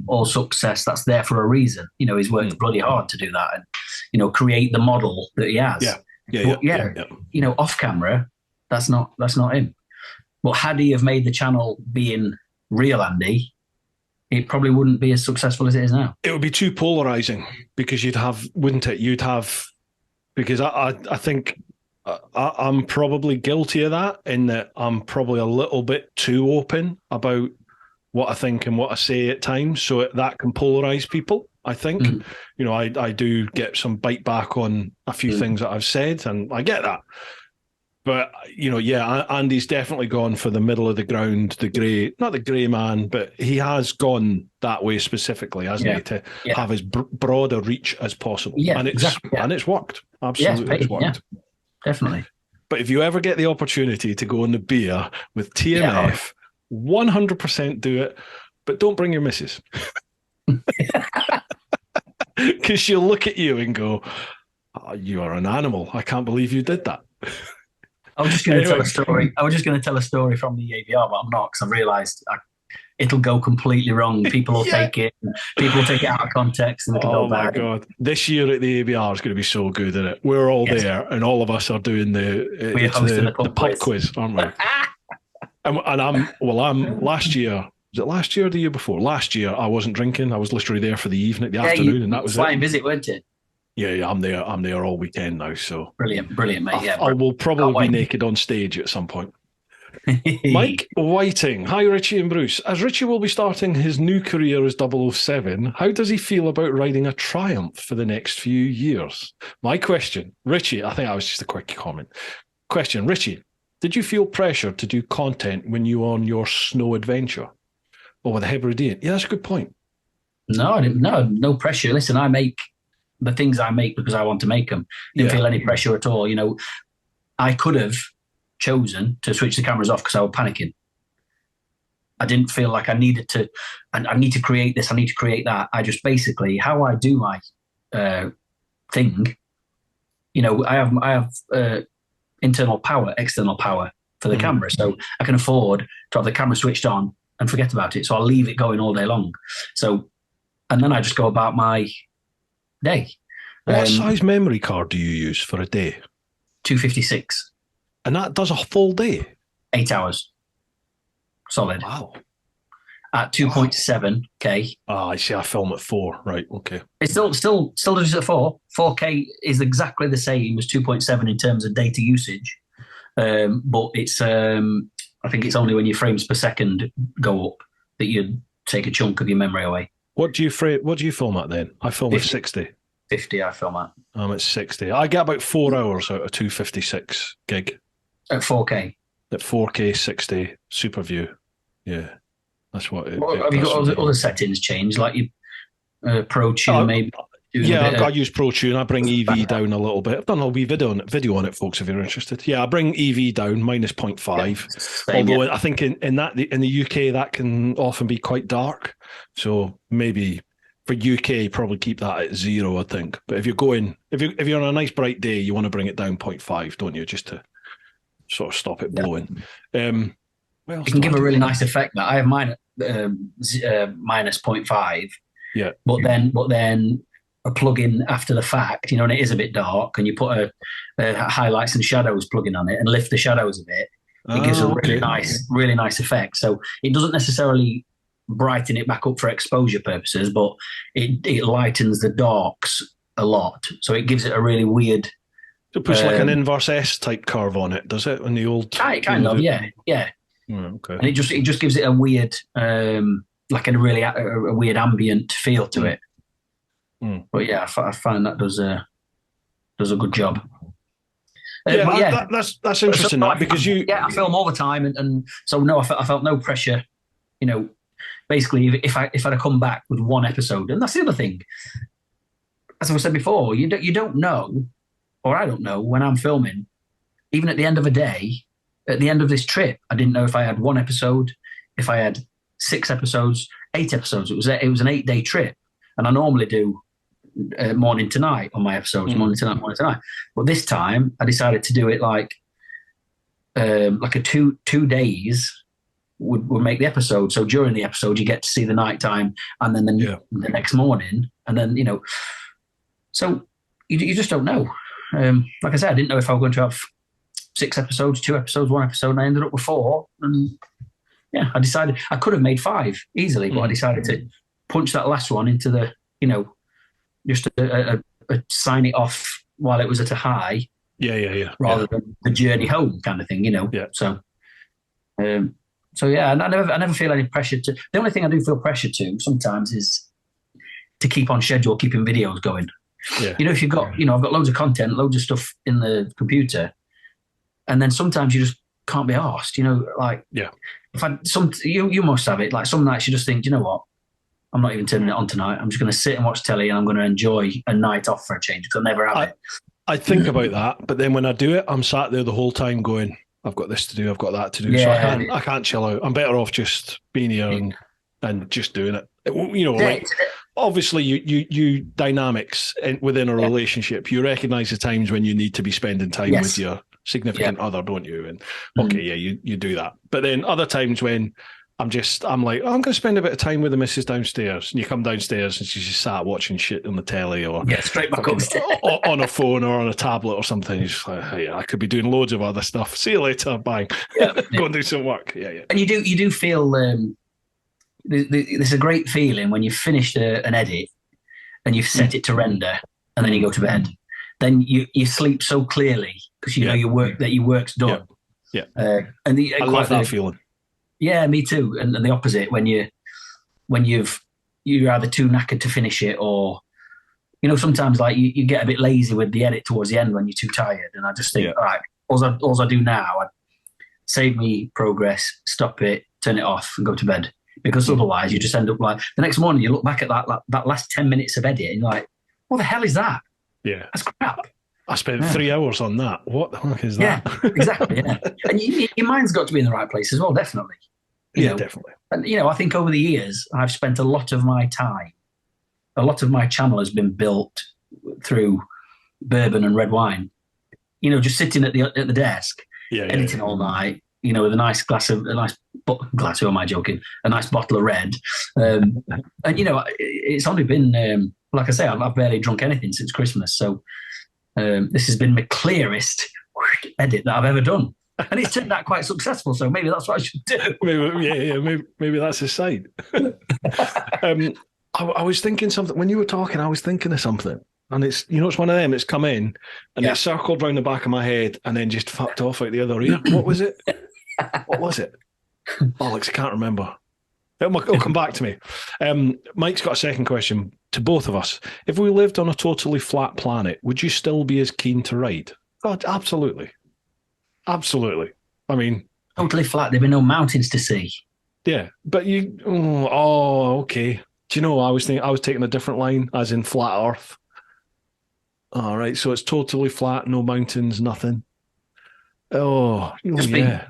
all success that's there for a reason. He's worked bloody hard to do that and, create the model that he has. Off camera, that's not him. But had he have made the channel being real Andy, it probably wouldn't be as successful as it is now. It would be too polarizing because wouldn't it? Because I think I'm probably guilty of that in that I'm probably a little bit too open about what I think and what I say at times. So that can polarize people, I think. I do get some bite back on a few things that I've said and I get that. But, Andy's definitely gone for the middle of the ground, not the grey man, but he has gone that way specifically, hasn't he, to have as broad a reach as possible. Yeah, and it's worked. Absolutely, it's worked. Yeah, definitely. But if you ever get the opportunity to go on the beer with TMF, 100% do it, but don't bring your missus. Because she'll look at you and go, you are an animal. I can't believe you did that. I was just going to tell a story. I was just going to tell a story from the AVR, but I'm not because I've realised it'll go completely wrong. People will take it. People will take it out of context and it'll go bad. Oh my God! This year at the AVR is going to be so good, isn't it? We're all there, and all of us are doing the pub quiz, aren't we? and I'm last year. Was it last year or the year before? Last year I wasn't drinking. I was literally there for the afternoon, and that was flying visit, weren't it? Yeah, I'm there all weekend now. So brilliant, mate. I will probably be naked on stage at some point. Mike Whiting. Hi, Richie and Bruce. As Richie will be starting his new career as 007, how does he feel about riding a Triumph for the next few years? My question, Richie, I think that was just a quick comment. Question, Richie, did you feel pressure to do content when you were on your snow adventure? Or with the Hebridean? Yeah, that's a good point. No, I didn't. No pressure. Listen, I make the things I make because I want to make them. Didn't feel any pressure at all. I could have chosen to switch the cameras off because I was panicking. I didn't feel like I needed to, and I need to create this, I need to create that. I just basically, how I do my thing, I have internal power, external power for the camera. So I can afford to have the camera switched on and forget about it. So I'll leave it going all day long. So, and then I just go about my day. What size memory card do you use for a day? 256. And that does a full day? 8 hours. Solid. Wow. At 2.7K. Ah, I see. I film at 4. Right. Okay. It still does it at 4. 4K is exactly the same as 2.7 in terms of data usage. But it's I think it's only when your frames per second go up that you take a chunk of your memory away. What do you film at then? I film 50. At 60. 50 I film at. I'm at 60. I get about 4 hours out of 256 gig. At 4K? At 4K 60 Super View. Yeah. That's what it have you got other settings changed? Like you Pro Tune maybe? Yeah, I use Pro Tune. I bring EV down a little bit. I've done a wee video on it, folks, if you're interested. Yeah, I bring EV down minus 0.5. Yeah, although I think in the UK that can often be quite dark. So maybe for UK, probably keep that at 0, I think. But if you're on a nice bright day, you want to bring it down 0.5, don't you? Just to sort of stop it blowing. It can give a really nice effect. That I have mine at minus 0.5. Yeah, but then a plug-in after the fact, and it is a bit dark, and you put a highlights and shadows plug-in on it and lift the shadows a bit. It gives a really nice effect. So it doesn't necessarily brighten it back up for exposure purposes, but it lightens the darks a lot. So it gives it a really weird. It puts like an inverse S type curve on it, does it? On the old kind of, yeah. Okay. And it just gives it a weird, like a really a weird ambient feel to it. But yeah, I find that does a good job. That's interesting. So because I film all the time, and so no, I felt no pressure. Basically, if I'd have come back with one episode, and that's the other thing. As I said before, you don't know, or I don't know when I'm filming. Even at the end of a day, at the end of this trip, I didn't know if I had one episode, if I had 6 episodes, 8 episodes. It was an 8-day trip, and I normally do morning to night on my episodes, morning to night. But this time, I decided to do it like a 2 days would make the episode. So during the episode, you get to see the nighttime, and then the next morning, and then so you just don't know. Like I said, I didn't know if I was going to have 6 episodes, 2 episodes, 1 episode, and I ended up with 4. And yeah, I decided I could have made 5 easily, but I decided to punch that last one into the, just a sign it off while it was at a high. Yeah. Rather than the journey home kind of thing, Yeah. So yeah, and I never feel any pressure to. The only thing I do feel pressure to sometimes is to keep on schedule, keeping videos going. Yeah. If you've got, I've got loads of content, loads of stuff in the computer, and then sometimes you just can't be arsed, If you must have it. Like some nights you just think, you know what, I'm not even turning it on tonight. I'm just going to sit and watch telly, and I'm going to enjoy a night off for a change, because I never have it. I think about that, but then when I do it, I'm sat there the whole time going, I've got this to do, I've got that to do. Yeah. So I can't chill out. I'm better off just being here and just doing it. Obviously you dynamics within a relationship, you recognize the times when you need to be spending time with your significant other, don't you? And you do that. But then other times when I'm like, I'm going to spend a bit of time with the missus downstairs, and you come downstairs and she's just sat watching shit on the telly or straight back upstairs on a phone or on a tablet or something. You're just like, hey, I could be doing loads of other stuff. See you later. Bang. Go and do some work. Yeah. And you do feel there's a great feeling when you've finished an edit and you've set it to render, and then you go to bed. Then you sleep so clearly because you know your work's done. Yeah. And I love that feeling. Yeah, me too. And the opposite, when you're either too knackered to finish it, or sometimes like you get a bit lazy with the edit towards the end when you're too tired. And I just think, all right, all I do now, I save me progress, stop it, turn it off, and go to bed. Because otherwise, you just end up like the next morning. You look back at that last 10 minutes of edit, and you're like, "What the hell is that? Yeah, that's crap." I spent 3 hours on that. What the heck is that? Yeah, exactly. Yeah, and your mind's got to be in the right place as well. Definitely. Definitely. And I think over the years, I've spent a lot of my time. A lot of my channel has been built through bourbon and red wine. Just sitting at the desk, editing all night. With a nice who am I joking? A nice bottle of red. And it's only been like I say, I've barely drunk anything since Christmas. So this has been my clearest edit that I've ever done. And it's turned out quite successful, so maybe that's what I should do. Maybe that's a sign. I was thinking something when you were talking. I was thinking of something, and it's it's one of them. It's come in and it circled round the back of my head and then just fucked off out the other ear. What was it? What was it? Alex, I can't remember. It'll come back to me. Mike's got a second question to both of us. If we lived on a totally flat planet, would you still be as keen to ride? God, absolutely. Absolutely. I mean... Totally flat. There'd be no mountains to see. Yeah, but you... Oh, okay. Do you know, I was taking a different line, as in flat Earth. All right, so it's totally flat, no mountains, nothing. Yeah.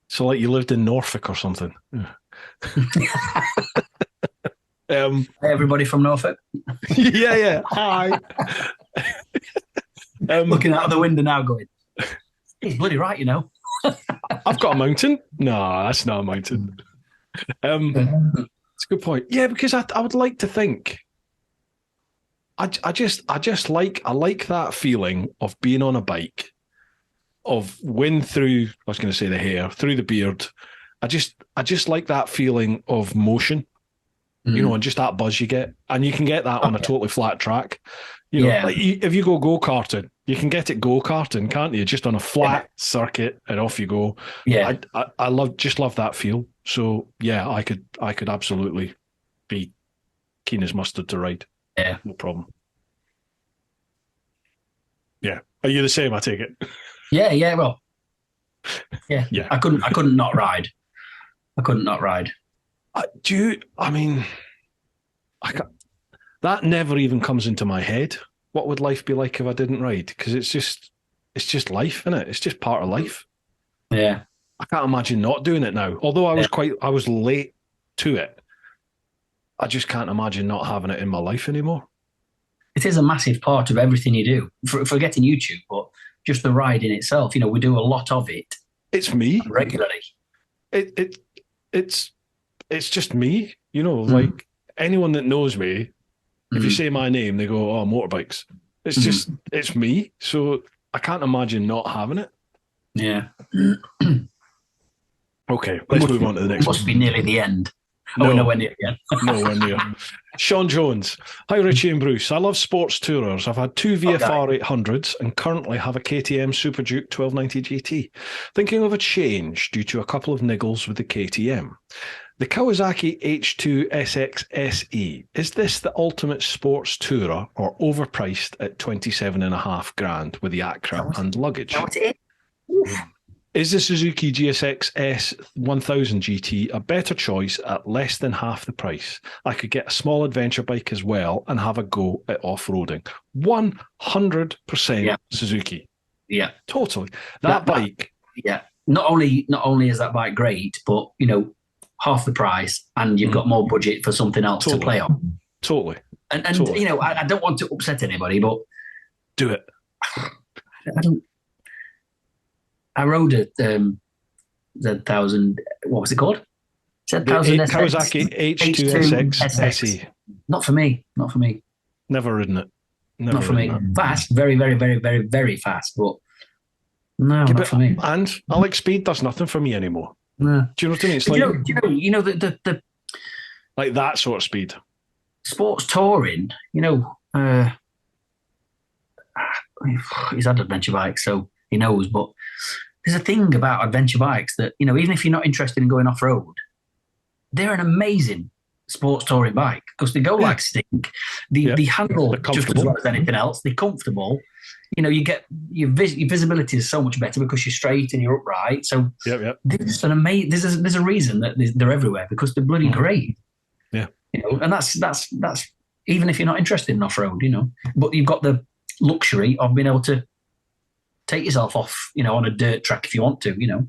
So like you lived in Norfolk or something. Hey, everybody from Norfolk. Yeah. Hi. Looking out of the window now, going, he's bloody right, you know. I've got a mountain. No, that's not a mountain. It's a good point. Yeah, because I would like to think. I like that feeling of being on a bike, of wind through. I was going to say the hair, through the beard. I just like that feeling of motion. You know, and just that buzz you get, and you can get that on a totally flat track. You know, like if you go karting, you can get it go karting, can't you? Just on a flat circuit, and off you go. Yeah, I love that feel. So yeah, I could absolutely be keen as mustard to ride. Yeah, no problem. Yeah, are you the same? I take it. Yeah. Well, yeah. I couldn't not ride. I couldn't not ride. That never even comes into my head. What would life be like if I didn't ride? Because it's just life, isn't it? It's just part of life. Yeah. I can't imagine not doing it now. Although I was late to it. I just can't imagine not having it in my life anymore. It is a massive part of everything you do. Forgetting YouTube, but just the ride in itself. You know, we do a lot of it. It's me regularly. It's just me. You know, like anyone that knows me, if you say my name, they go, "Oh, motorbikes." It's just it's me. So I can't imagine not having it. Yeah. Okay, let's move on to the next one. Must be nearly the end. No, nowhere near the end. Nowhere near. Sean Jones. Hi, Richie and Bruce. I love sports tourers. I've had two VFR 800s and currently have a KTM Super Duke 1290 GT. Thinking of a change due to a couple of niggles with the KTM. The Kawasaki H2 SX SE. Is this the ultimate sports tourer or overpriced at 27.5 grand with the Acra and luggage? Is the Suzuki GSX S1000 GT a better choice at less than half the price? I could get a small adventure bike as well and have a go at off-roading. 100% Suzuki. Yeah. Totally. That bike. Yeah. Not only is that bike great, but, you know, half the price and you've got more budget for something else to play on. Totally. And you know, I don't want to upset anybody, but... Do it. I rode a Z1000. What was it called? Z1000 Kawasaki H2 SX SE. Not for me. Never ridden it. Not for me. Fast, very, very, very, very, very fast, but no, not for me. And I like speed. Does nothing for me anymore. No. Do you know what I mean? It's like you know the like that sort of speed. Sports touring. You know, he's had adventure bikes, so he knows, but there's a thing about adventure bikes that, you know, even if you're not interested in going off-road, they're an amazing sports touring bike because they go like stink. They handle just as well as anything else. They're comfortable. You know, you get your visibility is so much better because you're straight and you're upright. So there's an amazing. There's a reason that they're everywhere because they're bloody great. Yeah, you know, and that's even if you're not interested in off-road, you know, but you've got the luxury of being able to take yourself off, you know, on a dirt track if you want to, you know.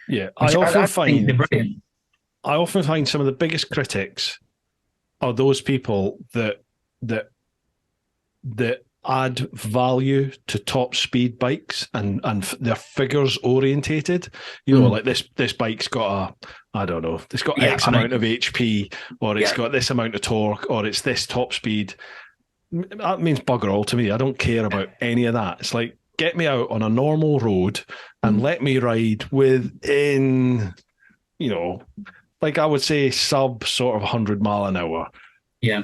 Yeah, I often find they're brilliant. I often find some of the biggest critics are those people that add value to top speed bikes and they're figures orientated. You know, like this bike's got it's got X amount of HP, or it's got this amount of torque, or it's this top speed. That means bugger all to me. I don't care about any of that. It's like, get me out on a normal road and let me ride within, you know, like I would say sub sort of 100 mile an hour. Yeah.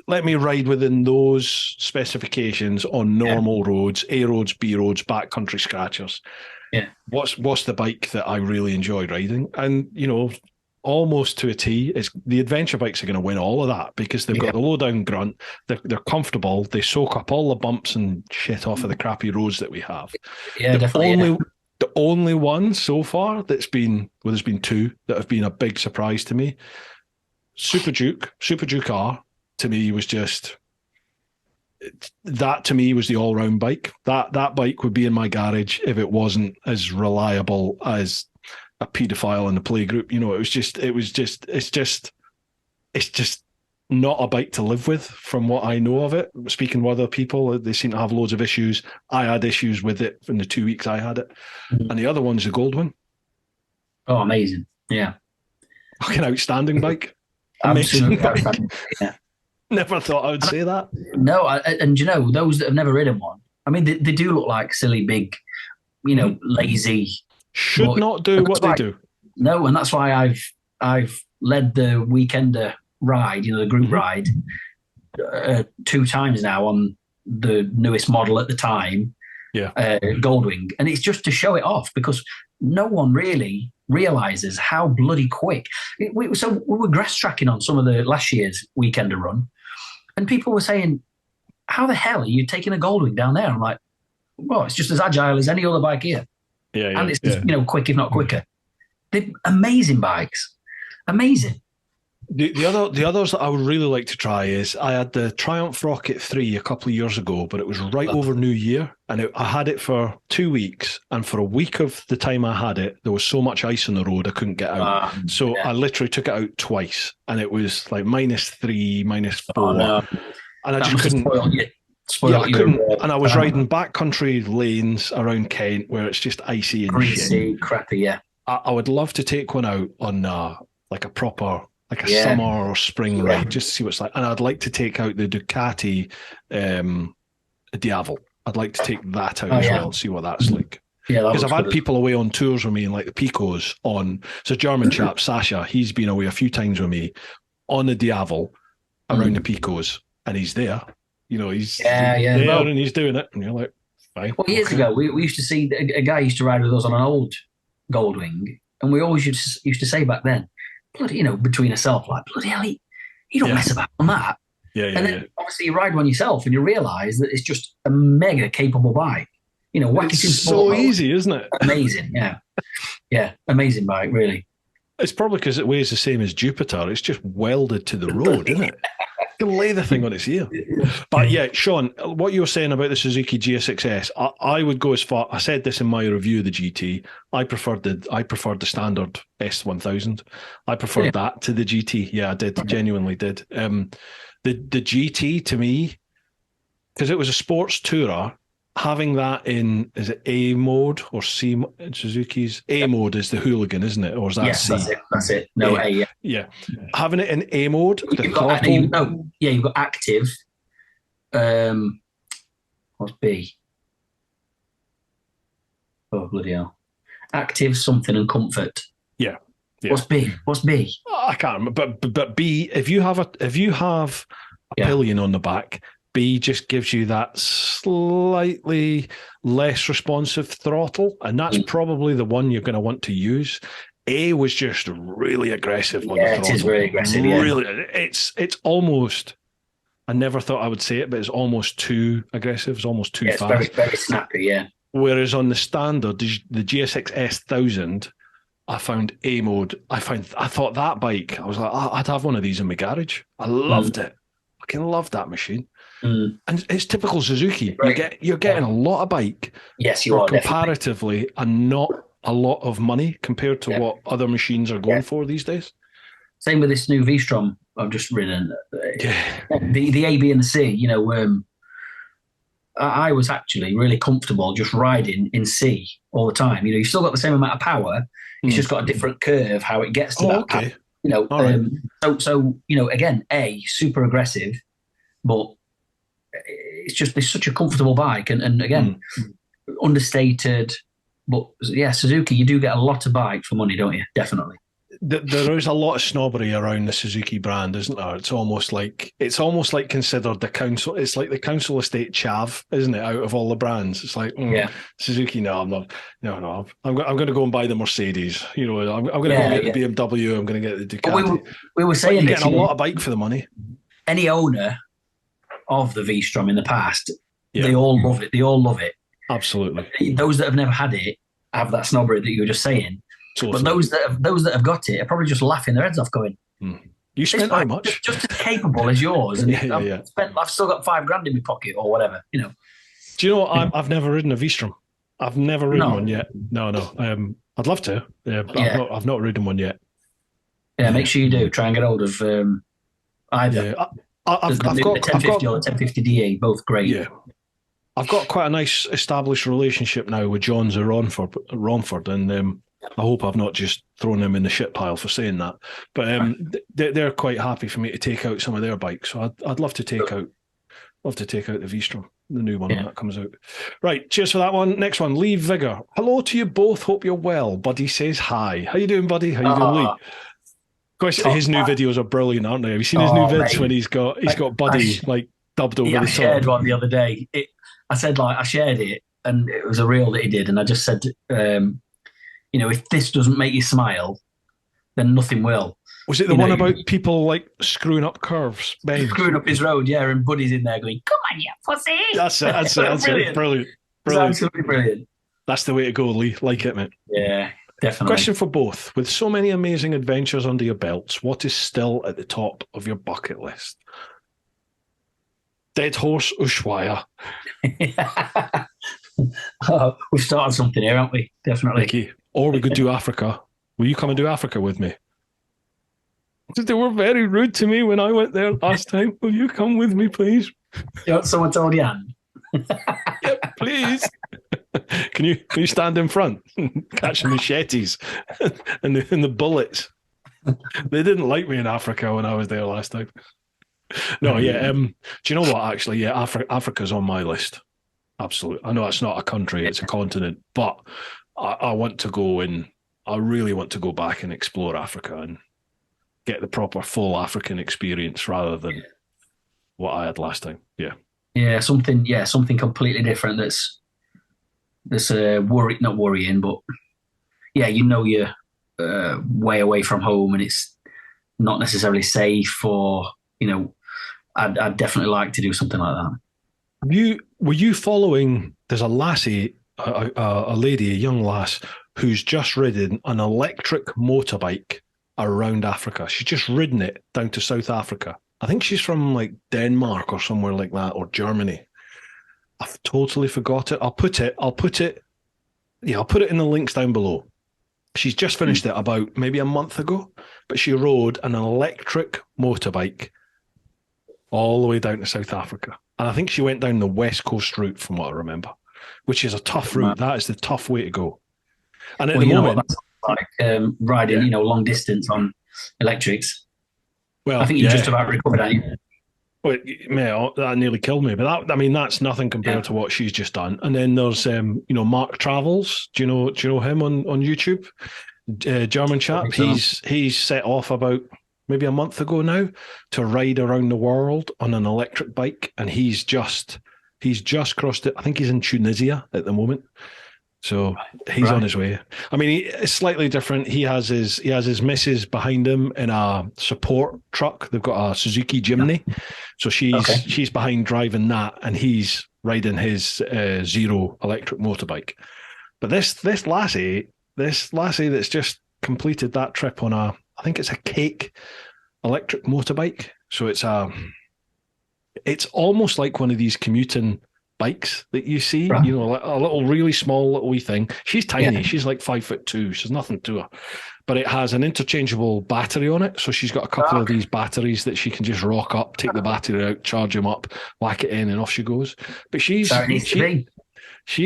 Let me ride within those specifications on normal roads, A roads, B roads, backcountry scratchers. Yeah. What's the bike that I really enjoy riding? And, almost to a T, is the adventure bikes are going to win all of that because they've got the low down grunt, they're comfortable, they soak up all the bumps and shit off of the crappy roads that we have. Yeah, definitely. The only one so far there's been two that have been a big surprise to me. Super Duke R to me was just that. To me was the all round bike. That bike would be in my garage if it wasn't as reliable as a paedophile in the playgroup. It's just not a bike to live with from what I know of it. Speaking with other people, they seem to have loads of issues. I had issues with it in the 2 weeks I had it. And the other one's the Goldwing. Oh, amazing. Yeah. Fucking outstanding bike. Amazing bike. Yeah. Never thought I would say that. No, and those that have never ridden one, I mean, they do look like silly, big, lazy. Should not do what they do. No, and that's why I've led the weekender ride, the group ride, 2 times now on the newest model at the time, Goldwing, and it's just to show it off because no one really realizes how bloody quick. We were grass tracking on some of the last year's weekender run, and people were saying, "How the hell are you taking a Goldwing down there?" I'm like, "Well, it's just as agile as any other bike here." And it's just, quick, if not quicker. They're amazing bikes. Amazing. The others that I would really like to try is I had the Triumph Rocket 3 a couple of years ago, but it was right over New Year, and I had it for 2 weeks, and for a week of the time I had it, there was so much ice on the road I couldn't get out. I literally took it out twice, and it was like -3, -4, no. And I just couldn't. I couldn't, and I was riding backcountry lanes around Kent where it's just icy and greasy, crappy. Yeah, I would love to take one out on like a proper, like a summer or spring ride, just to see what it's like. And I'd like to take out the Ducati Diavel. I'd like to take that out as well and see what that's like. Yeah, because I've had people away on tours with me, and like the Picos it's a German chap, Sasha. He's been away a few times with me on the Diavel around the Picos, and he's there. He's there and he's doing it, and you're like, fine. Well, years ago, we used to see a guy used to ride with us on an old Goldwing, and we always used to say back then, bloody, between ourselves, like, bloody hell, he don't mess about on that. And then obviously you ride one yourself, and you realise that it's just a mega capable bike. Whack it in so easy, isn't it? Amazing, yeah, amazing bike, really. It's probably because it weighs the same as Jupiter. It's just welded to the road, isn't it? You can lay the thing on its ear. But yeah, Sean, what you were saying about the Suzuki GSX-S, I would go as far. I said this in my review of the GT. I preferred the standard S1000. I preferred that to the GT. Yeah, I did. Genuinely did. The GT to me, because it was a sports tourer, having that in, is it A mode or C? Suzuki's A mode is the hooligan, isn't it? Or is that C? That's it. No, A. Yeah. Having it in A mode, you've got active. What's B? Oh, bloody hell. Active, something, and comfort. Yeah. What's B? I can't remember. But B, if you have a pillion on the back, B just gives you that slightly less responsive throttle, and that's probably the one you're going to want to use. A was just really aggressive on the throttle. It is very aggressive. Really, it's almost. I never thought I would say it, but it's almost too aggressive. It's almost too fast. It's very, very snappy. Yeah. Whereas on the standard, the GSX S1000, I found A mode. I thought that bike. I was like, I'd have one of these in my garage. I loved it. I fucking loved that machine. And it's typical Suzuki. Right. You're getting a lot of bike. Yes, you are comparatively, and not a lot of money compared to what other machines are going for these days. Same with this new V-Strom I've just ridden. The A, B, and the C. I was actually really comfortable just riding in C all the time. You've still got the same amount of power. It's just got a different curve how it gets to that. Okay. So again, A, super aggressive, but it's such a comfortable bike, and again, understated. But yeah, Suzuki, you do get a lot of bike for money, don't you? Definitely. there is a lot of snobbery around the Suzuki brand, isn't there? It's almost like considered the council. It's like the council estate chav, isn't it? Out of all the brands, it's like Suzuki. No, I'm not. No. I'm going to go and buy the Mercedes. You know, I'm going to go get the BMW. I'm going to get the Ducati. We were saying you're getting a lot of bike for the money. Any owner of the V-Strom in the past, they all love it. They all love it. Absolutely. Those that have never had it have that snobbery that you were just saying. Totally. But those that have got it are probably just laughing their heads off, going, "You spent how much? Just as capable as yours." And I've still got $5,000 in my pocket or whatever. You know. Do you know what? I've never ridden a V-Strom. I've never ridden one yet. No. I'd love to. But I've not ridden one yet. Yeah, make sure you do. Try and get hold of either. Yeah. I've got the 1050 or the 1050 DE, both great. Yeah. I've got quite a nice established relationship now with John's at Romford, and I hope I've not just thrown them in the shit pile for saying that. But they're quite happy for me to take out some of their bikes. So I'd love to take out the V-Strom, the new one when that comes out. Right, cheers for that one. Next one, Lee Vigor. Hello to you both. Hope you're well. Buddy says hi. How you doing, buddy? How you doing, Lee? Of course, his new videos are brilliant, aren't they? Have you seen his new vids when he's got Buddy dubbed over the top? I shared one the other day. I shared it, and it was a reel that he did, and I just said, if this doesn't make you smile, then nothing will. Was it the one about people like screwing up curves? Screwing up his road, and Buddy's in there going, "Come on, you pussy!" That's it. Brilliant. It's absolutely brilliant. That's the way to go, Lee. Like it, mate. Yeah. Definitely. Question for both. With so many amazing adventures under your belts, what is still at the top of your bucket list? Dead Horse Ushuaia. We've started something here, haven't we? Definitely. Mickey. Or we could do Africa. Will you come and do Africa with me? They were very rude to me when I went there last time. Will you come with me, please? You want someone to hold your hand? Yep, please. Can you stand in front, catch the machetes and the bullets? They didn't like me in Africa when I was there last time. No, do you know what? Actually, Africa's on my list. Absolutely. I know it's not a country; it's a continent. But I want to go and I really want to go back and explore Africa and get the proper full African experience rather than what I had last time. Something completely different. That's not worrying, but you're way away from home and it's not necessarily safe, or I'd definitely like to do something like that. Were you following? There's a lassie, a lady, a young lass who's just ridden an electric motorbike around Africa. She's just ridden it down to South Africa. I think she's from like Denmark or somewhere like that, or Germany. I've totally forgot it. I'll put it in the links down below. She's just finished it about maybe a month ago, but she rode an electric motorbike all the way down to South Africa. And I think she went down the West Coast route from what I remember, which is a tough route. That is the tough way to go. And at the moment, that's like riding, long distance on electrics. Well, I think you just about recovered, aren't you? Well, mate, that nearly killed me. But that's nothing compared to what she's just done. And then there's, Mark Travels. Do you know him on YouTube? German chap. He's set off about maybe a month ago now to ride around the world on an electric bike, and he's just crossed it. I think he's in Tunisia at the moment. So he's on his way. I mean, it's slightly different. He has his missus behind him in a support truck. They've got a Suzuki Jimny, so she's behind driving that, and he's riding his Zero electric motorbike. But this lassie that's just completed that trip on I think it's a Cake electric motorbike. So it's almost like one of these commuting bikes that you see, like a little really small little wee thing. She's tiny. She's like 5'2". She's nothing to her, but it has an interchangeable battery on it. So she's got a couple of these batteries that she can just rock up, take the battery out, charge them up, whack it in, and off she goes. But she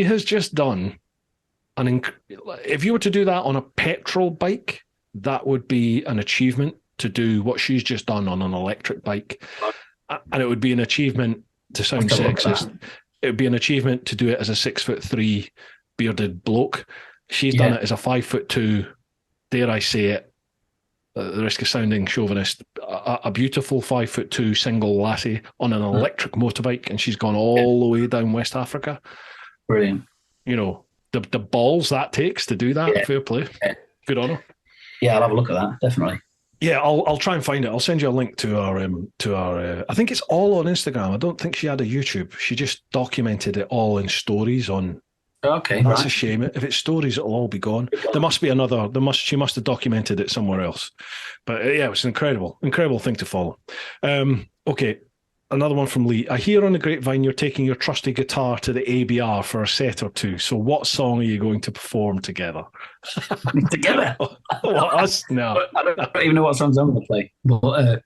has just done if you were to do that on a petrol bike, that would be an achievement to do what she's just done on an electric bike, and it would be an achievement to sound sexist. It would be an achievement to do it as a 6'3" bearded bloke. She's done it as a 5'2", dare I say it, at the risk of sounding chauvinist, a beautiful 5'2" single lassie on an electric motorbike, and she's gone all the way down West Africa. Brilliant. You know, the balls that takes to do that. Fair play. Good on her. Yeah, I'll have a look at that, definitely. Yeah, I'll try and find it. I'll send you a link to our I think it's all on Instagram. I don't think she had a YouTube. She just documented it all in stories on. Okay, that's a shame. If it's stories, it'll all be gone. There must be another. She must have documented it somewhere else. But yeah, it was an incredible thing to follow. Okay, another one from Lee. I hear on the grapevine you're taking your trusty guitar to the ABR for a set or two. So what song are you going to perform together? Together? What, us? No. I don't even know what songs I'm going to play. But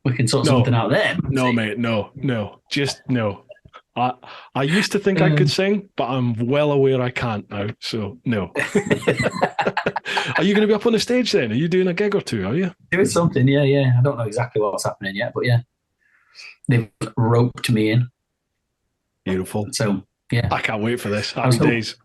we can sort something out there. No, mate, no, just no. I used to think I could sing, but I'm well aware I can't now. So no. Are you going to be up on the stage then? Are you doing a gig or two? Are you doing something? Yeah. I don't know exactly what's happening yet, but yeah, they've roped me in. Beautiful. So yeah, I can't wait for this. Happy days.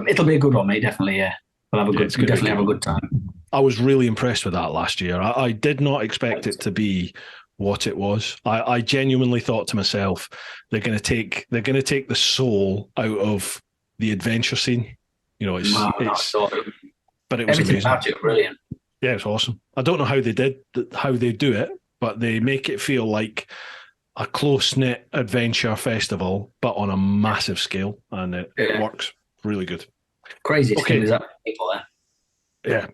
It'll be a good one, mate. Definitely. Yeah, we'll have definitely have a good time. I was really impressed with that last year. I did not expect it to be what it was. I genuinely thought to myself, they're going to take the soul out of the adventure scene. You know, but it was everything amazing. About it, brilliant. Yeah, it's awesome. I don't know how they do it, but they make it feel like a close-knit adventure festival, but on a massive scale, and it works really good. Crazy. Okay, is that people there?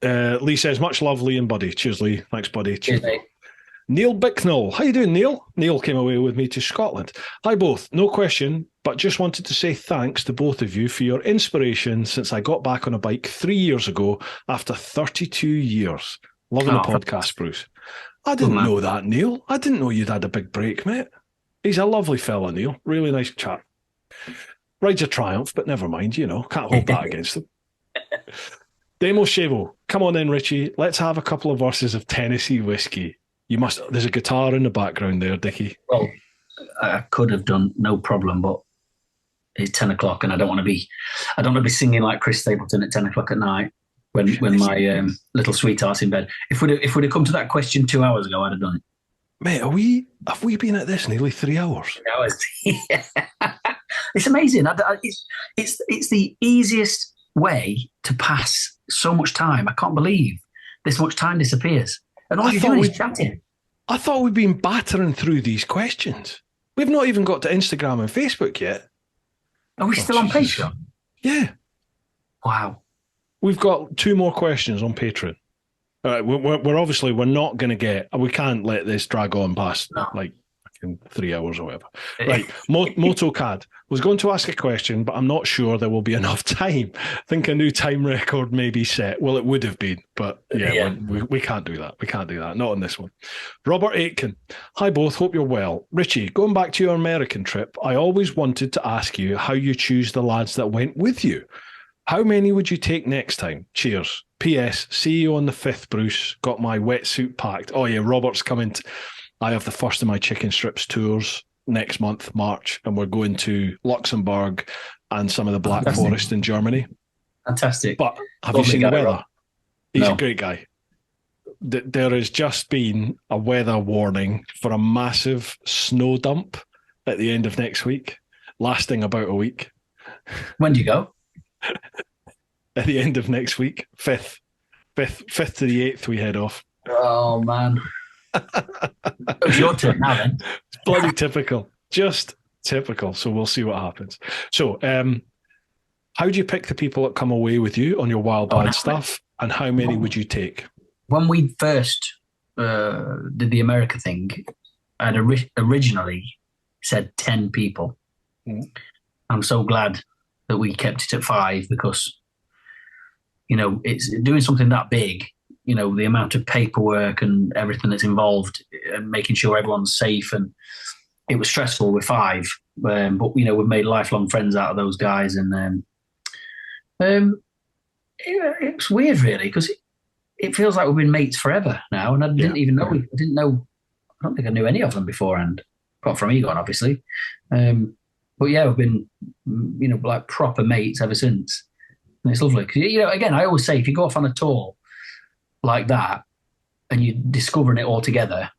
Yeah. Lee says, much love, Lee and Buddy. Cheers, Lee. Thanks, buddy. Cheers, mate. Neil Bicknell. How you doing, Neil? Neil came away with me to Scotland. Hi, both. No question, but just wanted to say thanks to both of you for your inspiration since I got back on a bike 3 years ago after 32 years. Loving the podcast, Bruce. I didn't know that, Neil. I didn't know you'd had a big break, mate. He's a lovely fella, Neil. Really nice chap. Rides a Triumph, but never mind, you know. Can't hold that against him. Demo Shavo. Come on then, Richie. Let's have a couple of verses of Tennessee whiskey. There's a guitar in the background there, Dickie. Well, I could have done, no problem, but it's 10 o'clock and I don't want to be singing like Chris Stapleton at 10 o'clock at night when my little sweetheart's in bed. If we'd have come to that question 2 hours ago, I'd have done it. Mate, have we been at this nearly 3 hours? 3 hours. Yeah. It's amazing. It's the easiest way to pass so much time. I can't believe this much time disappears. And all you're doing is chatting. I thought we'd been battering through these questions. We've not even got to Instagram and Facebook yet. Are we still on Patreon? Yeah. Wow. We've got 2 more questions on Patreon. All right, we're not going to get. We can't let this drag on past like 3 hours or whatever. Right, MotoCAD was going to ask a question, but I'm not sure there will be enough time. I think a new time record may be set. Well, it would have been, but we can't do that. We can't do that. Not on this one. Robert Aitken. Hi both, hope you're well. Richie, going back to your American trip, I always wanted to ask you how you choose the lads that went with you. How many would you take next time? Cheers. P.S. See you on the 5th, Bruce. Got my wetsuit packed. Oh yeah, Robert's coming. I have the first of my chicken strips tours next month, March, and we're going to Luxembourg and some of the Black Forest in Germany. Fantastic. But have you seen the weather? He's a great guy. There has just been a weather warning for a massive snow dump at the end of next week, lasting about a week. When do you go? At the end of next week, 5th to the 8th, we head off. Oh, man. It's your turn now, then. It's bloody typical. Just typical. So we'll see what happens. So, how do you pick the people that come away with you on your wild bad stuff, and how many would you take? When we first did the America thing, I'd originally said 10 people. I'm so glad that we kept it at 5 because, you know, it's doing something that big. You know, the amount of paperwork and everything that's involved and making sure everyone's safe. And it was stressful with 5. But, you know, we've made lifelong friends out of those guys. And it's weird, really, because it feels like we've been mates forever now. And I didn't even know. I don't think I knew any of them beforehand, apart from Egon, obviously. But yeah, we've been, you know, like proper mates ever since. And it's lovely. Because, you know, again, I always say if you go off on a tour, like that, and you're discovering it all together,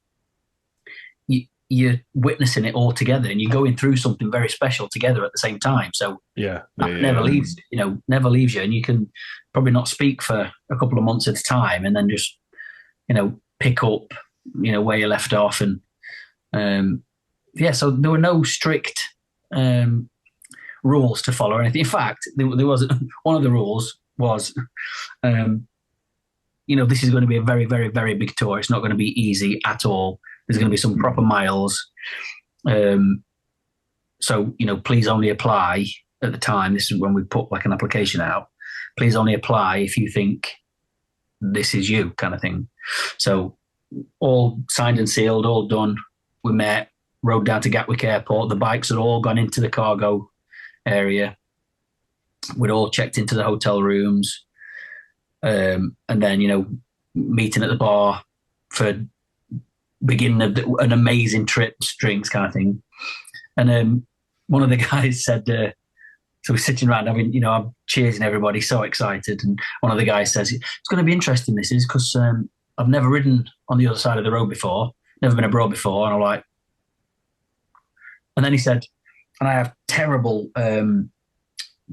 you're witnessing it all together, and you're going through something very special together at the same time. So that never leaves, never leaves you, and you can probably not speak for a couple of months at a time, and then just pick up where you left off, and so there were no strict rules to follow or anything. In fact, there was one of the rules was, this is going to be a very, very, very big tour. It's not going to be easy at all. There's going to be some proper miles. So, please only apply at the time. This is when we put like an application out. Please only apply if you think this is you, kind of thing. So all signed and sealed, all done. We met, rode down to Gatwick Airport. The bikes had all gone into the cargo area. We'd all checked into the hotel rooms. And then, meeting at the bar for beginning of an amazing trip, drinks kind of thing. And one of the guys said, so we're sitting around having, I'm cheersing everybody, so excited. And one of the guys says, it's going to be interesting, this is, because I've never ridden on the other side of the road before, never been abroad before. And I'm like, and then he said, and I have terrible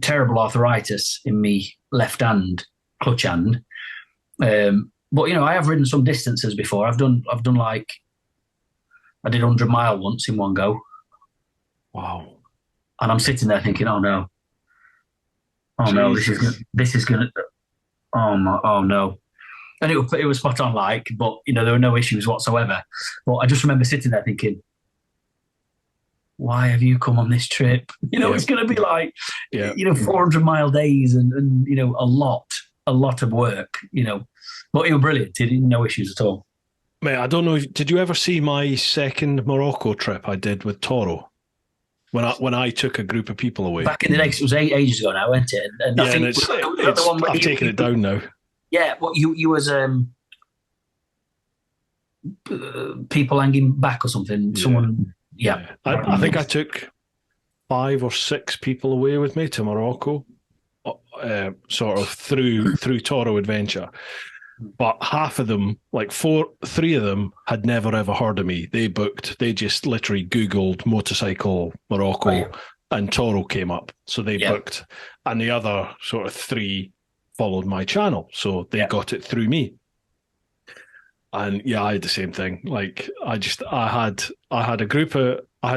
arthritis in me left hand, clutch hand. But I have ridden some distances before. I've done like, I did 100 mile once in one go. Wow. And I'm sitting there thinking, oh no, this is gonna, oh no. And it was spot on, like, but there were no issues whatsoever. But I just remember sitting there thinking, why have you come on this trip? It's going to be like, 400-mile days and a lot of work, but it was brilliant. It didn't, no issues at all. Mate, I don't know. Did you ever see my second Morocco trip I did with Toro? When I took a group of people away. Back in the day, it was ages ago now, wasn't it? And I think I've taken it down now. Yeah, what you was people hanging back or something. Yeah. Someone, yeah. I think I took 5 or 6 people away with me to Morocco, sort of through Toro Adventure. But half of them, like 3 of them, had never ever heard of me. They just literally Googled motorcycle Morocco, and Toro came up, so they booked. And the other sort of 3 followed my channel, so they got it through me. And I had the same thing. Like I had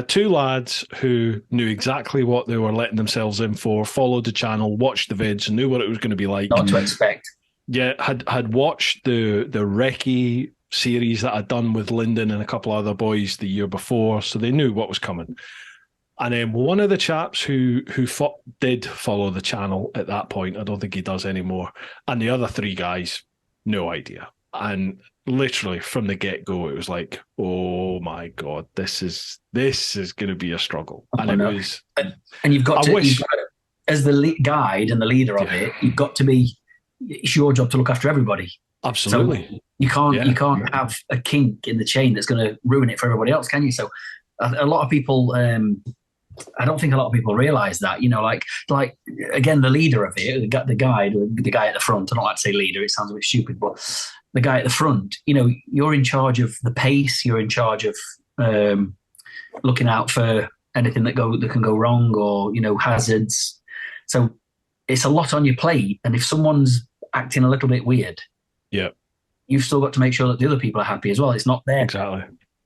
2 lads who knew exactly what they were letting themselves in for, followed the channel, watched the vids, and knew what it was going to be like. Not to expect. Yeah, had watched the Recce series that I'd done with Lyndon and a couple of other boys the year before, so they knew what was coming. And then one of the chaps who did follow the channel at that point, I don't think he does anymore, and the other 3 guys, no idea. And literally from the get-go, it was like, oh my God, this is going to be a struggle. And it was... And you've got to, as the guide and the leader of it, you've got to be... It's your job to look after everybody. Absolutely. So you can't have a kink in the chain that's going to ruin it for everybody else, can you? So a lot of people, I don't think a lot of people realise that. Like again, the leader of it, the guide, the guy at the front. I don't like to say leader; it sounds a bit stupid, but the guy at the front. You're in charge of the pace. You're in charge of looking out for anything that can go wrong, or hazards. So it's a lot on your plate, and if someone's acting a little bit weird, you've still got to make sure that the other people are happy as well. It's not their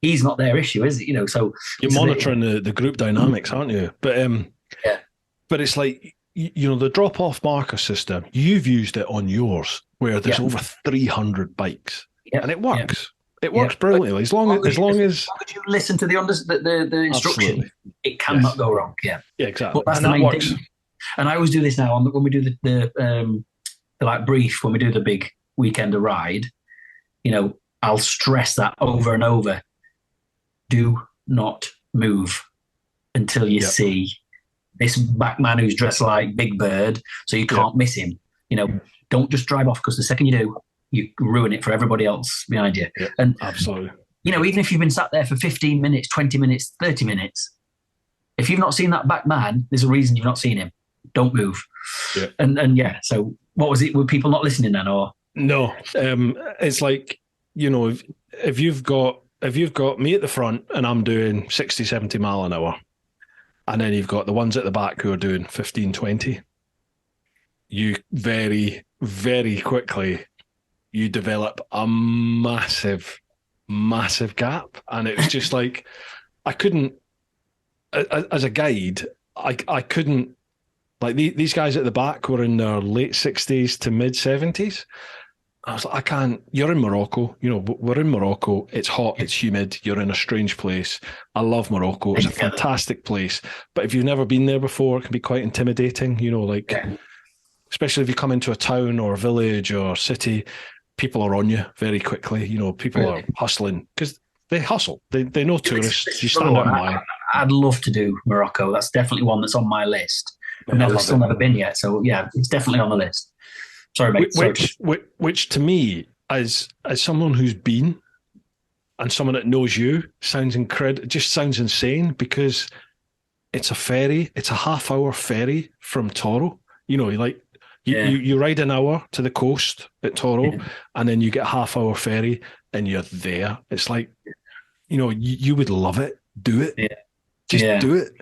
he's not their issue, is it? So you're monitoring the group dynamics, aren't you? But but it's like the drop-off marker system. You've used it on yours, where there's over 300 bikes, and it works. It works brilliantly as long as you listen to the instruction. Absolutely. It cannot go wrong. Yeah, exactly. But that's the main thing. And I always do this now when we do the like brief, when we do the big weekender ride, I'll stress that over and over. Do not move until you see this back man who's dressed like Big Bird, so you can't miss him. Don't just drive off, because the second you do, you ruin it for everybody else behind you. Yeah, and absolutely. Even if you've been sat there for 15 minutes, 20 minutes, 30 minutes, if you've not seen that back man, there's a reason you've not seen him. Don't move. Yeah. And so what was it? Were people not listening then, or? No, it's like, if you've got me at the front and I'm doing 60, 70 mile an hour, and then you've got the ones at the back who are doing 15, 20, you very, very quickly, you develop a massive, massive gap. And it was just like, I couldn't, as a guide, I couldn't, like these guys at the back were in their late 60s to mid 70s. I was like, I can't, you're in Morocco, we're in Morocco. It's hot, it's humid, you're in a strange place. I love Morocco. It's a fantastic place. But if you've never been there before, it can be quite intimidating, especially if you come into a town or a village or city, people are on you very quickly. People are hustling because they hustle. They know tourists. You stand out in line. I'd love to do Morocco. That's definitely one that's on my list. I've still never been yet. So yeah, it's definitely on the list. Sorry, mate. Which to me, as someone who's been and someone that knows you, sounds incredible. Just sounds insane because it's a ferry. It's a half-hour ferry from Toro. You ride an hour to the coast at Toro, and then you get a half-hour ferry, and you're there. It's like, you would love it. Do it. Yeah. Just do it.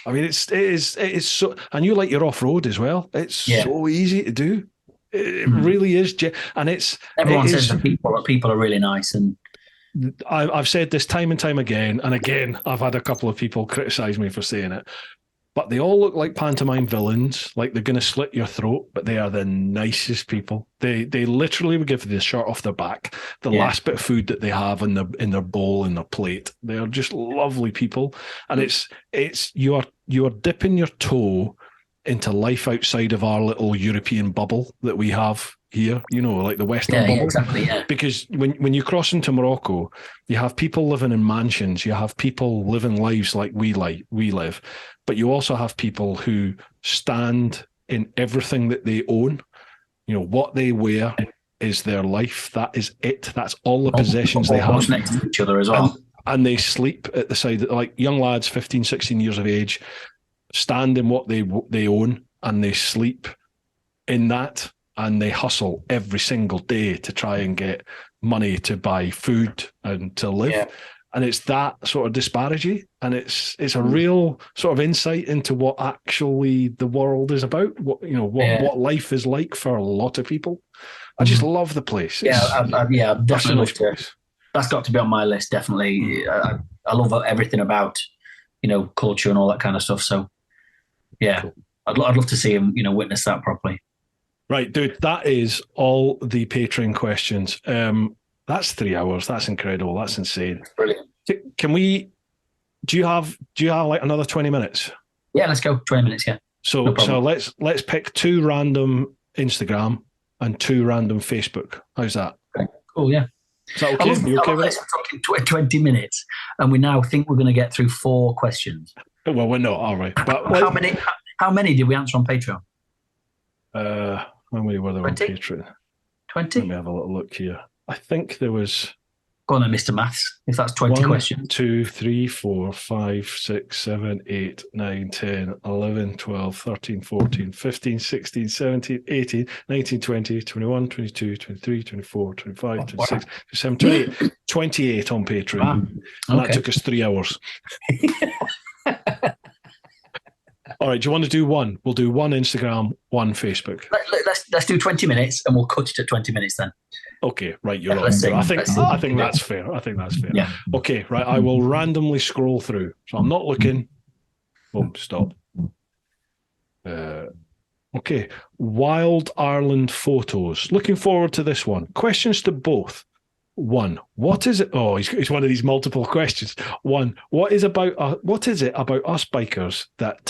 I mean, it is so, and you like your off-road as well. It's so easy to do. It really is, and everyone says that people are really nice, and I've said this time and time again, and again, I've had a couple of people criticize me for saying it, but they all look like pantomime villains, like they're going to slit your throat, but they are the nicest people. They literally would give you the shirt off their back, the last bit of food that they have in their bowl, in their plate. They are just lovely people, and it's you are dipping your toe into life outside of our little European bubble that we have here, like the Western bubble. Exactly, yeah. Because when you cross into Morocco, you have people living in mansions, you have people living lives like we live, but you also have people who stand in everything that they own. What they wear is their life. That is it. That's all the possessions they have. Next to each other as well. And they sleep at the side, like young lads, 15, 16 years of age, stand in what they own, and they sleep in that, and they hustle every single day to try and get money to buy food and to live. And it's that sort of disparity, and it's a real sort of insight into what actually the world is about, what life is like for a lot of people. I just love the place. I'd definitely love to. That's got to be on my list, definitely. I love everything about culture and all that kind of stuff. So yeah, cool. I'd love to see him witness that properly. Right, dude, that is all the Patreon questions. That's 3 hours. That's incredible. That's insane. Brilliant. Can we? Do you have like another 20 minutes? Yeah, let's go. 20 minutes. Yeah. So let's pick 2 random Instagram and 2 random Facebook. How's that? Okay. Cool. Yeah. Is that okay? You okay with it? We're talking 20 minutes, and we now think we're going to get through 4 questions. Well, we're not. All right. But how many did we answer on Patreon? How many were there 20? On Patreon? 20? Let me have a little look here. I think there was... Go on then, Mr. Maths, if that's 20 questions. 1, 2, 3, 4, 5, 6, 7, 8, 9, 10, 11, 12, 13, 14, 15, 16, 17, 18, 19, 20, 21, 22, 23, 24, 25, 26, 27, 28. 28 on Patreon. Wow. And that took us 3 hours. All right, do you want to do one? We'll do 1 Instagram, 1 Facebook. Let's do 20 minutes, and we'll cut it at 20 minutes then. Okay, right, you're on. I think that's fair. I think that's fair. Yeah. Okay, right, I will randomly scroll through. So I'm not looking. Oh, stop. Okay, Wild Ireland photos. Looking forward to this one. Questions to both. 1, what is it? Oh, it's one of these multiple questions. 1, what is it about us bikers that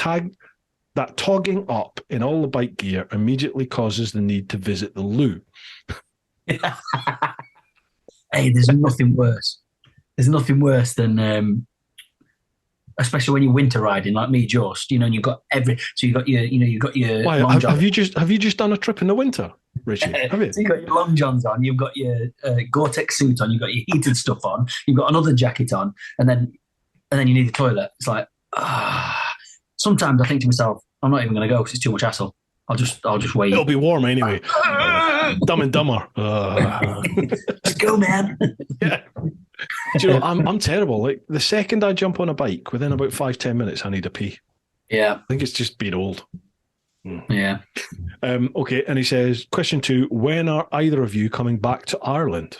togging up in all the bike gear immediately causes the need to visit the loo? Hey, there's nothing worse. There's nothing worse than, especially when you're winter riding like me, just and you've got you've got your. Why, have you just done a trip in the winter, Richie? Have you? So you've got your long johns on, you've got your Gore-Tex suit on, you've got your heated stuff on, you've got another jacket on, and then you need the toilet. It's like sometimes I think to myself, I'm not even going to go because it's too much hassle. I'll just wait. It'll be warm anyway. Dumb and Dumber. Let's go, man. Yeah. Do you know, I'm terrible. Like the second I jump on a bike, within about 5-10 minutes, I need a pee. Yeah. I think it's just been old. Yeah. Okay, and he says, question 2, when are either of you coming back to Ireland?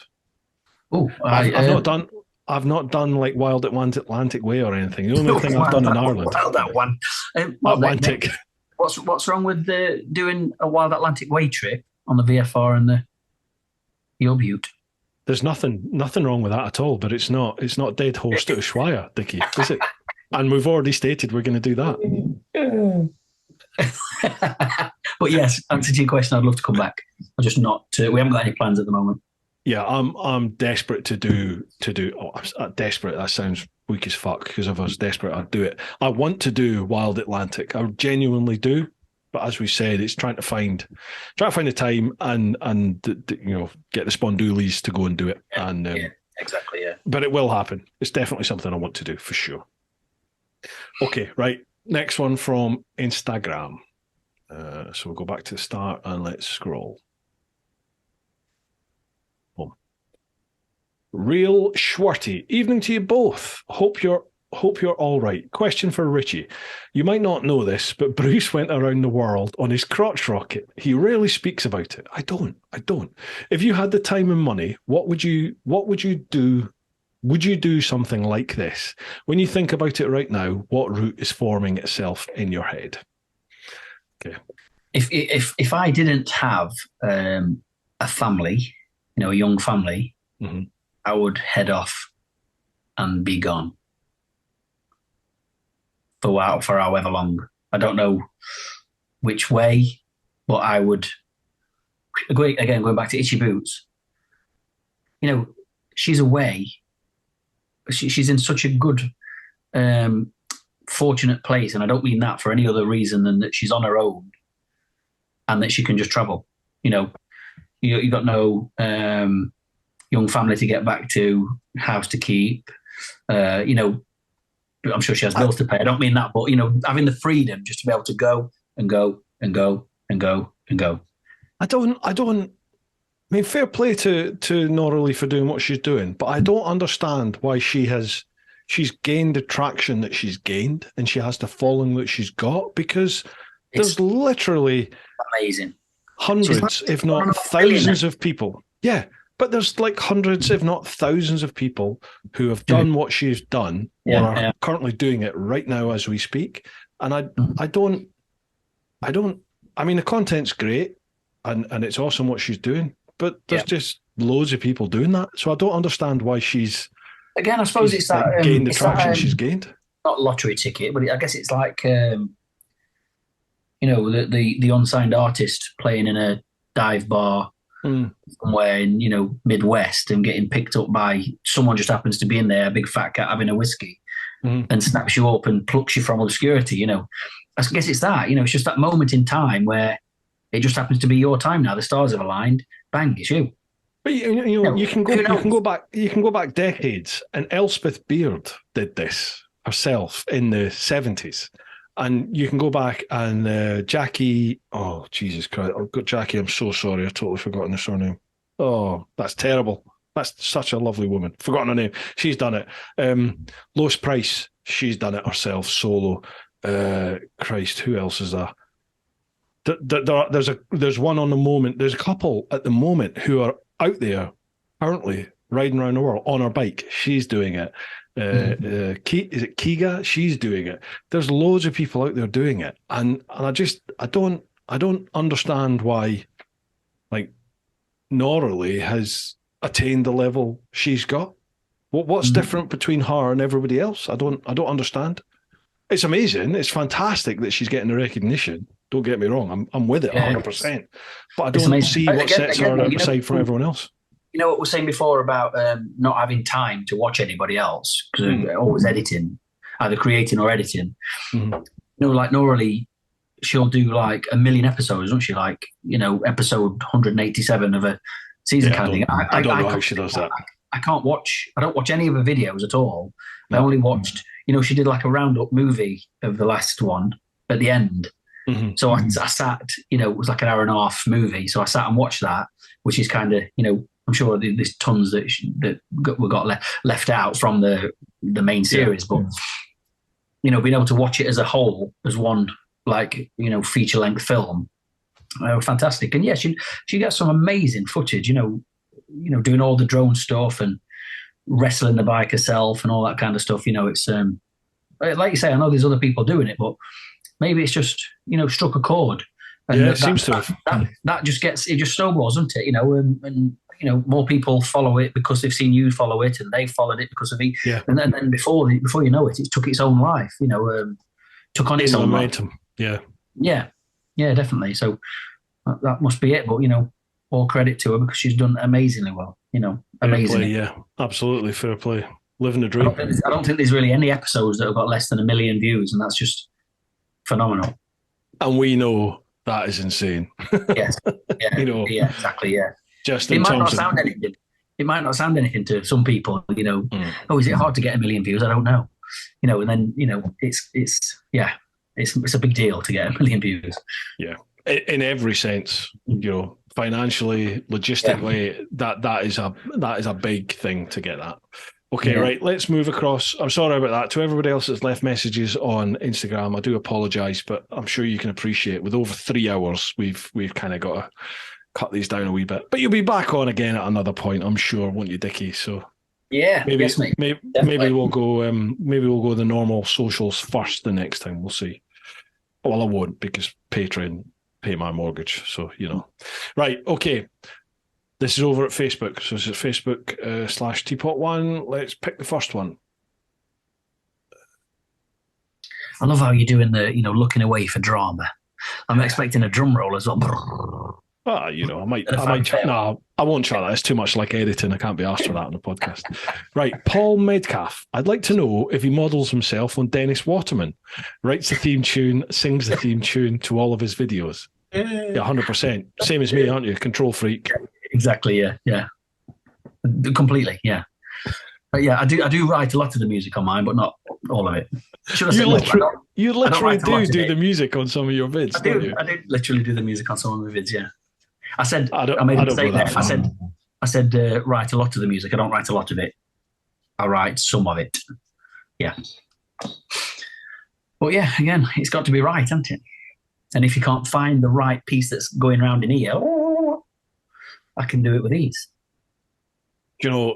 Oh, I've not done like Wild Atlantic Way or anything. The only thing I've done in Ireland. Wild that one. Atlantic. What's wrong with doing a Wild Atlantic Way trip on the VFR and the U-Butte? There's nothing wrong with that at all, but it's not dead horse to Ushuaia, Dickie, is it? And we've already stated we're going to do that. But yes, answer to your question, I'd love to come back. I'm just not. We haven't got any plans at the moment. Yeah, I'm desperate to do. I'm desperate. That sounds weak as fuck. Because if I was desperate, I'd do it. I want to do Wild Atlantic. I genuinely do. But as we said, it's trying to find the time and get the spondoolies to go and do it. And yeah, exactly. Yeah. But it will happen. It's definitely something I want to do for sure. Okay, right. Next one from Instagram. So we'll go back to the start and let's scroll. Boom. Real Schwarty. Evening to you both. Hope you're all right. Question for Richie. You might not know this, but Bruce went around the world on his crotch rocket. He rarely speaks about it. I don't. If you had the time and money, what would you do? Would you do something like this? When you think about it right now, what route is forming itself in your head? Okay. If I didn't have a family, a young family, mm-hmm. I would head off and be gone for however long. I don't know which way, but I would. Again, going back to Itchy Boots, she's away. She's in such a good, fortunate place, and I don't mean that for any other reason than that she's on her own and that she can just travel. You've got no young family to get back to, house to keep. I'm sure she has bills to pay. I don't mean that, but having the freedom just to be able to go and go and go and go and go. I mean, fair play to Norley for doing what she's doing, but I don't understand why she's gained the traction that she's gained and she has the following that she's got, because there's literally amazing hundreds, if not thousands of people. Yeah, but there's like hundreds, if not thousands of people who have done what she's done or are currently doing it right now as we speak. And I mean, the content's great and it's awesome what she's doing, but there's just loads of people doing that. So I don't understand why she's, again, I suppose it's that gained the traction she's gained. Not lottery ticket, but I guess it's like the unsigned artist playing in a dive bar somewhere in Midwest and getting picked up by someone just happens to be in there, a big fat cat having a whiskey, and snaps you up and plucks you from obscurity. I guess it's that. It's just that moment in time where it just happens to be your time now. The stars have aligned. Bang, it's you. But you can go back decades, and Elspeth Beard did this herself in the 70s. And you can go back and Jackie, oh, Jesus Christ. I've got Jackie, I'm so sorry. I've totally forgotten the surname. Oh, that's terrible. That's such a lovely woman. Forgotten her name. She's done it. Lois Price, she's done it herself, solo. Christ, who else is there? There's one on the moment. There's a couple at the moment who are out there currently riding around the world on her bike. She's doing it. Is it Kiga? She's doing it. There's loads of people out there doing it, and I don't understand why, like, Norley has attained the level she's got. What's different between her and everybody else? I don't understand. It's amazing. It's fantastic that she's getting the recognition. Don't get me wrong. I'm with it 100%. But I don't see what sets her aside from everyone else. You know what we were saying before about not having time to watch anybody else because they're always editing, either creating or editing. Like Norley, she'll do like a million episodes, won't she? Like, episode 187 of a season kind of thing. I don't know how she does that. I don't watch any of her videos at all. I only watched, she did like a roundup movie of the last one at the end. So I sat, it was like an hour and a half movie. So I sat and watched that, which is kind of, I'm sure there's tons that got left out from the main series, but being able to watch it as a whole, as one feature length film, fantastic. And yeah, she gets some amazing footage. Doing all the drone stuff and wrestling the bike herself and all that kind of stuff. It's like you say, I know there's other people doing it, but maybe it's just struck a chord. And it seems to have. That just snowballs, doesn't it? And more people follow it because they've seen you follow it, and they followed it because of it. Yeah. And then before you know it, it took its own life. Took on its own momentum. Life. Yeah, definitely. So that must be it. But all credit to her because she's done amazingly well. Amazing. Fair play, yeah, absolutely fair play. Living the dream. I don't think there's really any episodes that have got less than 1 million views, and that's just phenomenal. And we know that is insane. Yes. Yeah. Yeah, exactly. Yeah. Just it might not sound anything. It might not sound anything to some people. Oh, is it hard to get 1 million views? I don't know. And then it's a big deal to get 1 million views. Yeah, in every sense. Financially, logistically, that is a big thing to get that. Okay, right, let's move across. I'm sorry about that. To everybody else that's left messages on Instagram, I do apologise, but I'm sure you can appreciate with over 3 hours, we've kind of got to cut these down a wee bit. But you'll be back on again at another point, I'm sure, won't you, Dickie? So yeah, maybe yes, mate. maybe we'll go the normal socials first the next time. We'll see. Well, I won't because Patreon pay my mortgage, so Right, okay. This is over at Facebook. So it's at Facebook /TeapotOne. Let's pick the first one. I love how you're doing the, looking away for drama. I'm expecting a drum roll as well. I might. No, I won't try that. It's too much like editing. I can't be asked for that on the podcast. Right, Paul Medcalf. I'd like to know if he models himself on Dennis Waterman, writes the theme tune, sings the theme tune to all of his videos. Yeah, 100%. Same as me, aren't you? Control freak. Exactly. Yeah. Completely. Yeah. But yeah, I do write a lot of the music on mine, but not all of it. You literally do the music on some of your vids. I do literally do the music on some of my vids. Yeah. I said write a lot of the music. I don't write a lot of it. I write some of it. Yeah. But yeah, again, it's got to be right, hasn't it? And if you can't find the right piece that's going around in here, I can do it with ease. I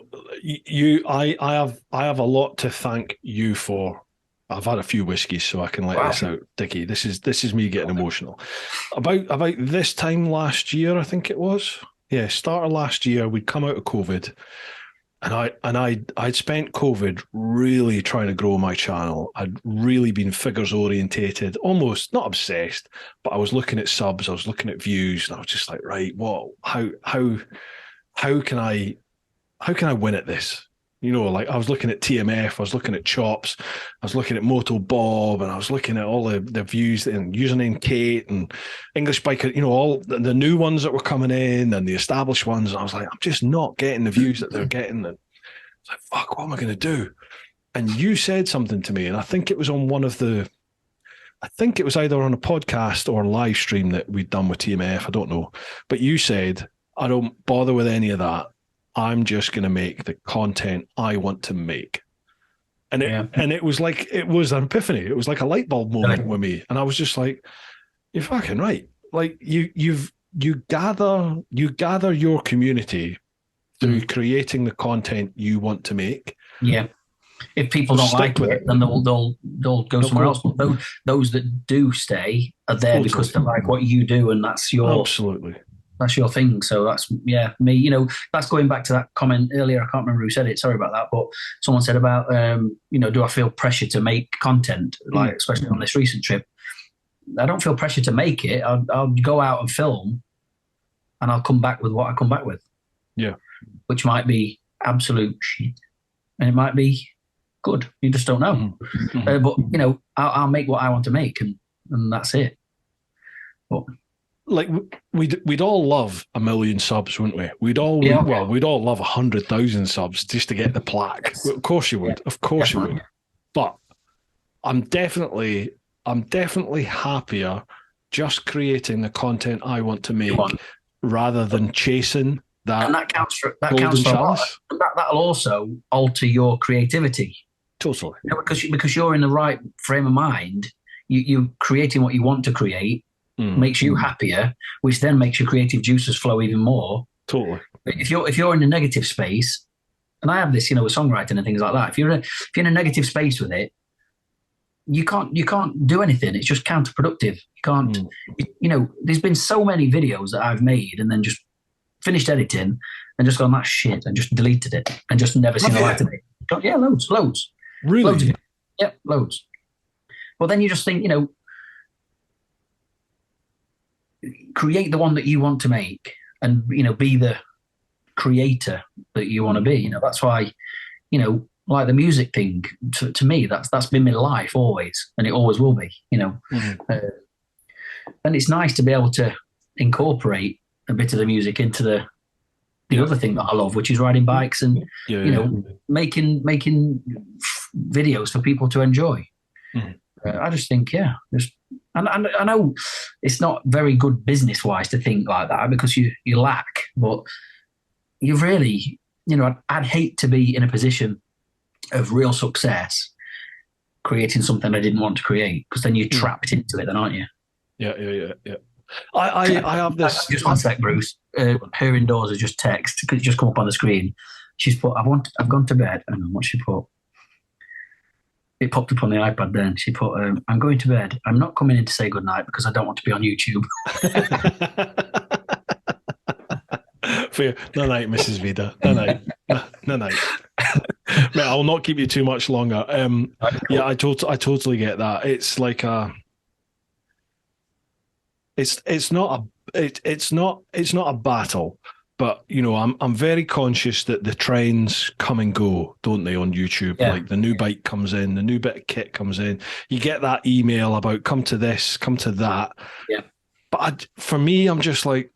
have a lot to thank you for. I've had a few whiskeys, so I can let this out, Dickie. This is me getting emotional. About this time last year, I think it was. Yeah, start of last year, we'd come out of COVID, and I'd spent COVID really trying to grow my channel. I'd really been figures orientated, almost not obsessed, but I was looking at subs, I was looking at views, and I was just like, right, what? How can I win at this? I was looking at TMF, I was looking at Chops, I was looking at Moto Bob, and I was looking at all the views and Username Kate and English Biker, all the new ones that were coming in and the established ones. And I was like, I'm just not getting the views that they're getting. And it's like, fuck, what am I going to do? And you said something to me, and I think it was on I think it was either on a podcast or a live stream that we'd done with TMF, I don't know. But you said, I don't bother with any of that. I'm just going to make the content I want to make. And it was like, it was an epiphany. It was like a light bulb moment with me. And I was just like, you're fucking right. Like you gather your community through creating the content you want to make. Yeah. If people don't like it, then they'll go somewhere else. But those that do stay are there because they like what you do, and that's your That's your thing. So that's me. That's going back to that comment earlier. I can't remember who said it. Sorry about that. But someone said about do I feel pressure to make content, like especially on this recent trip? I don't feel pressure to make it. I'll go out and film, and I'll come back with what I come back with. Yeah, which might be absolute shit, and it might be good. You just don't know. But I'll make what I want to make, and that's it. But like we'd all love 1 million subs, wouldn't we? We'd all love 100,000 subs just to get the plaque. Of course you would. Of course you would. But I'm definitely happier just creating the content I want to You make want. rather than chasing that. And that counts for golden a lot. chalice. That'll also alter your creativity. Totally. Because you're in the right frame of mind, you're creating what you want to create, makes you happier, which then makes your creative juices flow even more. Totally. If you're in a negative space, and I have this, with songwriting and things like that. If you're in a negative space with it, you can't do anything. It's just counterproductive. You can't. There's been so many videos that I've made and then just finished editing and just gone, that's shit, and just deleted it and just never seen the light of it. Yeah, loads. Really? Loads of it. Yep, loads. Well, then you just think, create the one that you want to make and, be the creator that you want to be. That's why, like the music thing, to me, that's been my life always, and it always will be, and it's nice to be able to incorporate a bit of the music into the other thing that I love, which is riding bikes and making videos for people to enjoy. I just think, and I know it's not very good business wise to think like that because you lack, but you really, I'd hate to be in a position of real success creating something I didn't want to create, because then you're trapped into it, then, aren't you? Yeah. I have this. Just one sec, Bruce. Her indoors has just text. Could just come up on the screen. She's put, I've gone to bed. I don't know what she put. It popped up on the iPad then. She put, I'm going to bed. I'm not coming in to say goodnight because I don't want to be on YouTube. Fair. No night, Mrs. Vida. No night. No night. Mate, I'll not keep you too much longer. Yeah, I totally get that. It's like it's not a battle, but I'm very conscious that the trends come and go, don't they, on YouTube? Like the new bike comes in, the new bit of kit comes in. You get that email about come to this, come to that. Yeah. But for me, I'm just like,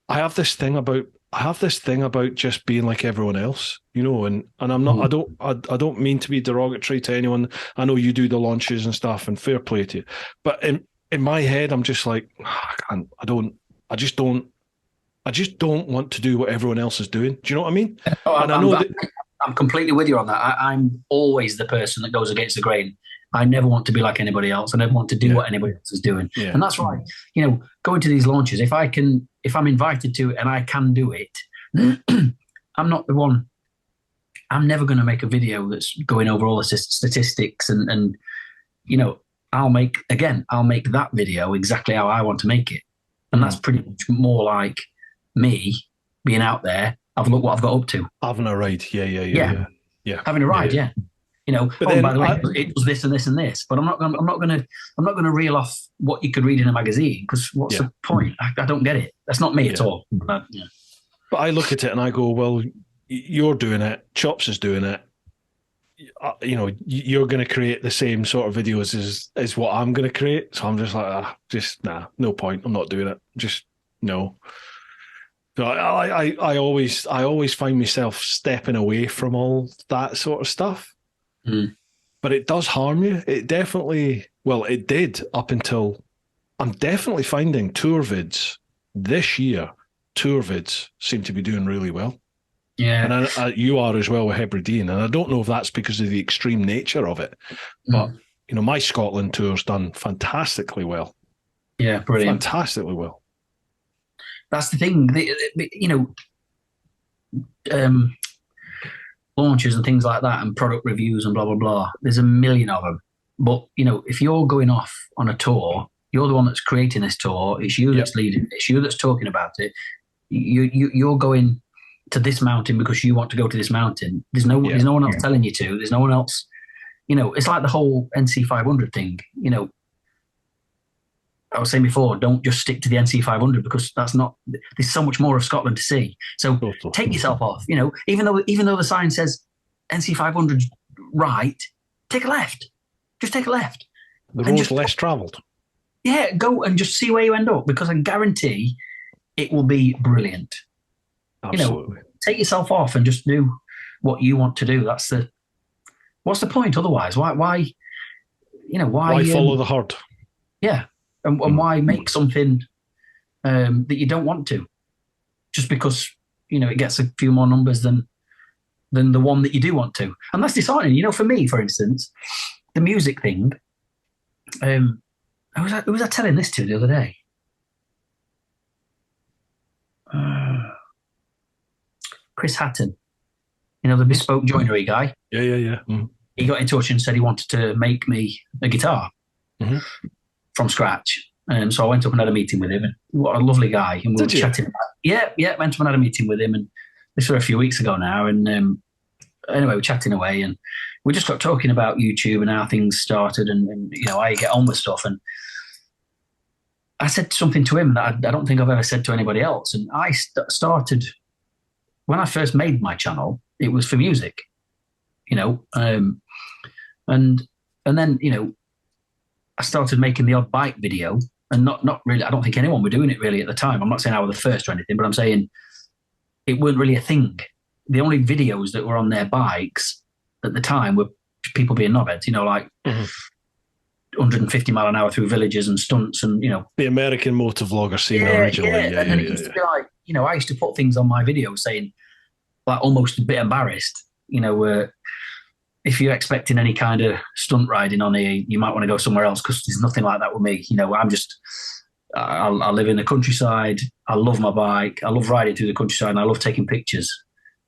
I have this thing about just being like everyone else, and I'm not, I don't mean to be derogatory to anyone. I know you do the launches and stuff, and fair play to you. But in my head, I'm just like, I just don't want to do what everyone else is doing. Do you know what I mean? I'm completely with you on that. I'm always the person that goes against the grain. I never want to be like anybody else. I never want to do what anybody else is doing. Yeah. And that's why, going to these launches, if I'm invited to it and I can do it, I'm not the one. I'm never going to make a video that's going over all the statistics and I'll make that video exactly how I want to make it. And that's pretty much more like me being out there. I've looked what I've got up to. Having a ride. Yeah. Having a ride. Yeah. By the way, it was this and this and this, but I'm not going to reel off what you could read in a magazine, because what's the point? I don't get it. That's not me at all. But I look at it and I go, well, you're doing it. Chops is doing it. You're going to create the same sort of videos as what I'm going to create. So I'm just like, no point. I'm not doing it. Just no. So I always find myself stepping away from all that sort of stuff. But it does harm you. It did up until, I'm definitely finding tour vids this year. Tour vids seem to be doing really well. Yeah. And you are as well with Hebridean. And I don't know if that's because of the extreme nature of it. But, my Scotland tour's done fantastically well. Yeah, brilliant. Fantastically well. That's the thing. Launches and things like that and product reviews and blah, blah, blah. There's a million of them. But, if you're going off on a tour, you're the one that's creating this tour. It's you that's leading it. It's you that's talking about it. You're going to this mountain because you want to go to this mountain. There's no one else telling you to. There's no one else. It's like the whole NC 500 thing. I was saying before, don't just stick to the NC 500 because there's so much more of Scotland to see. So take yourself off. Even though the sign says NC 500 right, take a left. Just take a left. The road's less travelled. Yeah, go and just see where you end up, because I guarantee it will be brilliant. Absolutely. Take yourself off and just do what you want to do. What's the point otherwise? Why follow the herd? Yeah. And why make something that you don't want to just because, it gets a few more numbers than the one that you do want to. And that's disheartening. For me, for instance, the music thing, who was I telling this to the other day? Chris Hatton, the bespoke joinery guy. Yeah. He got in touch and said he wanted to make me a guitar from scratch. So I went up and had a meeting with him. And what a lovely guy. And we were chatting. Yeah, went up and had a meeting with him. And this was a few weeks ago now. And anyway, we're chatting away. And we just got talking about YouTube and how things started and how you get on with stuff. And I said something to him that I don't think I've ever said to anybody else. And I started, when I first made my channel, it was for music, and then, I started making the odd bike video and not really, I don't think anyone were doing it really at the time. I'm not saying I was the first or anything, but I'm saying it weren't really a thing. The only videos that were on their bikes at the time were people being knobheads, like 150 mile an hour through villages and stunts and, the American motor vlogger scene originally. Yeah. And then it used to be like, I used to put things on my videos saying, like, almost a bit embarrassed, if you're expecting any kind of stunt riding on here, you might want to go somewhere else because there's nothing like that with me. I live in the countryside. I love my bike. I love riding through the countryside and I love taking pictures.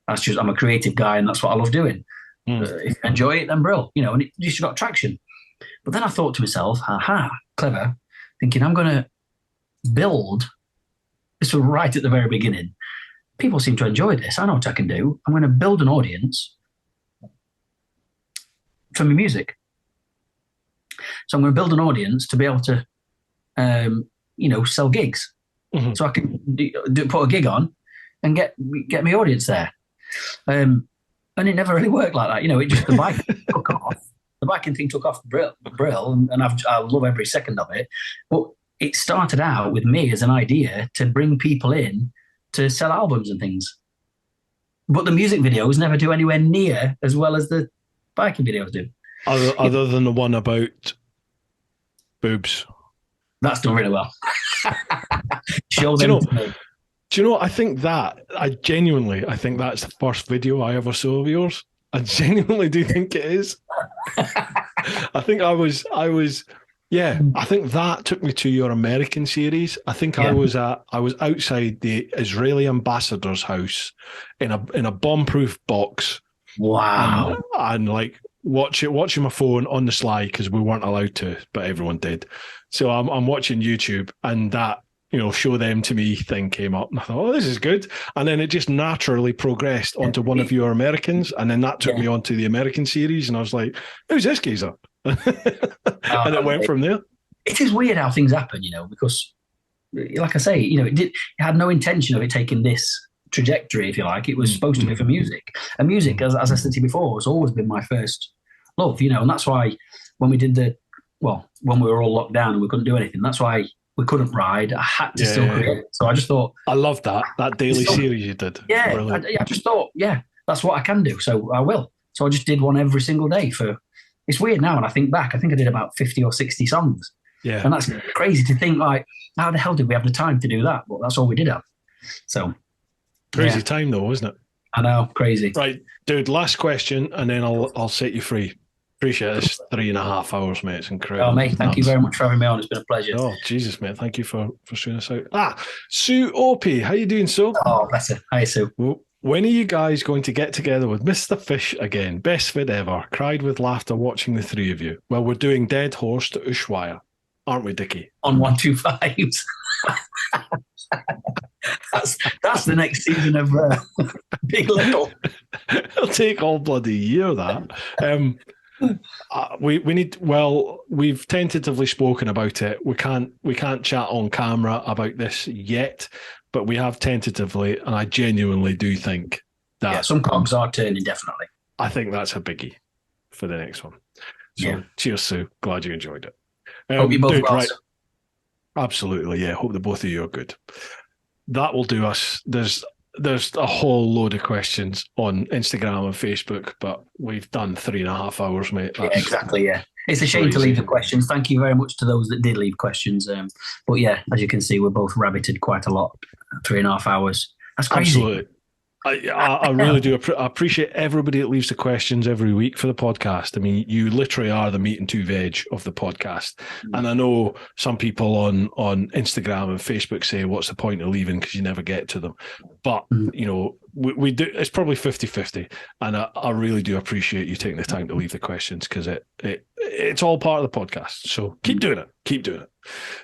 I'm a creative guy and that's what I love doing. If you enjoy it, then brill, and it just got traction. But then I thought to myself, clever, thinking I'm going to build, this was right at the very beginning, people seem to enjoy this, I know what I can do, I'm going to build an audience for my music. So I'm going to build an audience to be able to, sell gigs. So I can put a gig on and get my audience there. And it never really worked like that. It just, the bike took off. The biking thing took off brill, and I love every second of it. But it started out with me as an idea to bring people in to sell albums and things. But the music videos never do anywhere near as well as the biking videos do. Other than the one about boobs. That's done really well. Show them to me. Do you know, I think that's the first video I ever saw of yours. I genuinely do think it is. I think I was I think that took me to your American series. I think I was outside the Israeli ambassador's house in a bomb-proof box. Wow. And like watching my phone on the sly because we weren't allowed to, but everyone did. So I'm watching YouTube and that, show them to me thing came up. And I thought, this is good. And then it just naturally progressed onto one of your Americans. And then that took me onto the American series. And I was like, who's this geezer? And it went from there. It is weird how things happen, because like I say, it had no intention of it taking this trajectory, if you like. It was supposed to be for music. And music, as I said to you before, has always been my first love, and that's why when we were all locked down and we couldn't do anything, that's why we couldn't ride. I had to still create. So I just thought, I love that daily series you did. Yeah, I just thought, that's what I can do. So I will. So I just did one every single day for. It's weird now when I think back. I think I did about 50 or 60 songs. Yeah, and that's crazy to think. Like, how the hell did we have the time to do that? Well, that's all we did have. So crazy time though, wasn't it? I know, crazy. Right, dude. Last question, and then I'll set you free. Appreciate this 3.5 hours, mate. It's incredible. Oh, mate, thank you very much for having me on. It's been a pleasure. Oh, Jesus, mate. Thank you for showing us out. Sue Opie, how you doing, Sue? Oh, bless her. Hi, Sue. Well, when are you guys going to get together with Mr. Fish again? Best vid ever. Cried with laughter watching the three of you. Well, we're doing Dead Horse to Ushuaia, aren't we, Dickie? On 125s. That's the next season of Big Little. It'll take all bloody year, that. We've tentatively spoken about it. We can't chat on camera about this yet, but we have tentatively, and I genuinely do think that some cogs are turning, definitely. I think that's a biggie for the next one. So cheers, Sue. Glad you enjoyed it. Hope you both well. Right. Absolutely, yeah. Hope the both of you are good. That will do us. There's a whole load of questions on Instagram and Facebook, but we've done 3.5 hours, mate. Exactly, yeah. It's a shame to leave the questions. Thank you very much to those that did leave questions. But yeah, as you can see, we're both rabbited quite a lot. 3.5 hours. That's crazy. Absolutely. I really do. I appreciate everybody that leaves the questions every week for the podcast. I mean, you literally are the meat and two veg of the podcast. And I know some people on Instagram and Facebook say, what's the point of leaving because you never get to them? But, you know, we do. It's probably 50-50. And I really do appreciate you taking the time to leave the questions because it's all part of the podcast. So keep doing it. Keep doing it.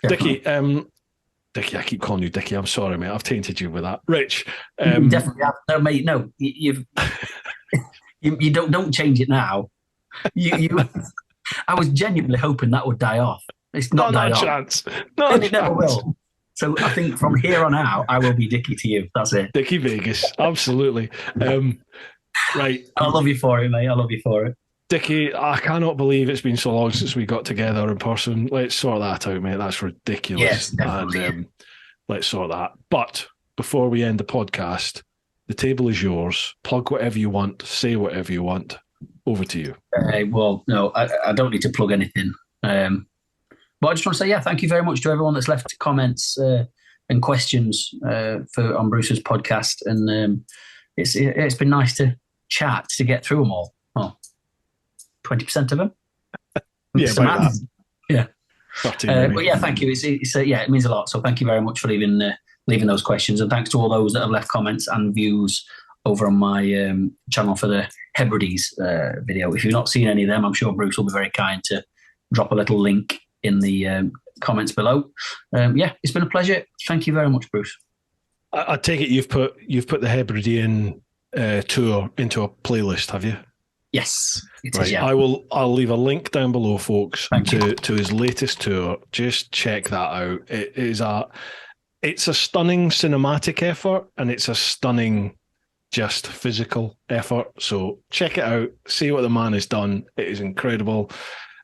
Dickie, Dickie, I keep calling you Dickie. I'm sorry, mate. I've tainted you with that. Rich, you definitely have. No, mate. No, you don't change it now. I was genuinely hoping that would die off. It's not died off. Chance. Not it never will. So I think from here on out, I will be Dickie to you. That's it. Dickie Vegas, absolutely. Right. I love you for it, mate. I love you for it. Dickie, I cannot believe it's been so long since we got together in person. Let's sort that out, mate. That's ridiculous. Yes, definitely. And let's sort that. But before we end the podcast, the table is yours. Plug whatever you want. Say whatever you want. Over to you. Well, no, I don't need to plug anything. But I just want to say, yeah, thank you very much to everyone that's left comments and questions on Bruce's podcast. And it's been nice to chat, to get through them all. Well, 20% of them. Yeah, yeah. But yeah, thank you. It means a lot. So thank you very much for leaving those questions, and thanks to all those that have left comments and views over on my channel for the Hebrides video. If you've not seen any of them, I'm sure Bruce will be very kind to drop a little link in the comments below. Yeah, it's been a pleasure. Thank you very much, Bruce. I take it you've put the Hebridean tour into a playlist, have you? Yes, it right. is, yeah. I'll leave a link down below, folks, to his latest tour. Just check that out. It's a stunning cinematic effort, and it's a stunning just physical effort. So check it out. See what the man has done. It is incredible.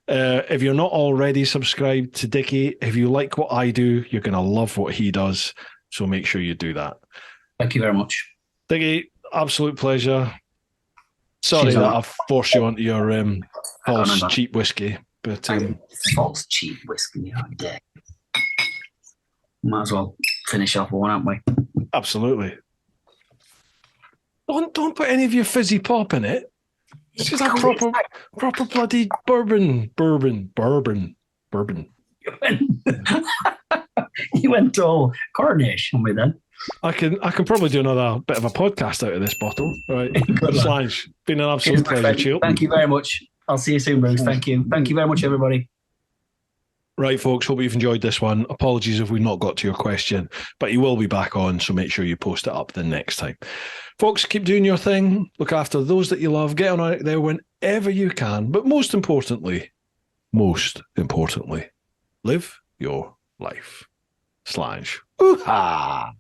If you're not already subscribed to Dickie, if you like what I do, you're going to love what he does. So make sure you do that. Thank you very much. Dickie, absolute pleasure. Sorry that I've forced you onto your false cheap whiskey. But false cheap whiskey, oh dear. Might as well finish off with one, haven't we? Absolutely. Don't put any of your fizzy pop in it. It's just a proper bloody bourbon. You went all Cornish on me then. I can probably do another bit of a podcast out of this bottle. Right. Slange, been an absolute pleasure, Chill. Thank you very much. I'll see you soon, Bruce. Thank you. Thank you very much, everybody. Right, folks, hope you've enjoyed this one. Apologies if we've not got to your question, but you will be back on, so make sure you post it up the next time. Folks, keep doing your thing. Look after those that you love. Get on out there whenever you can. But most importantly, live your life. Slange. Ooh-ha!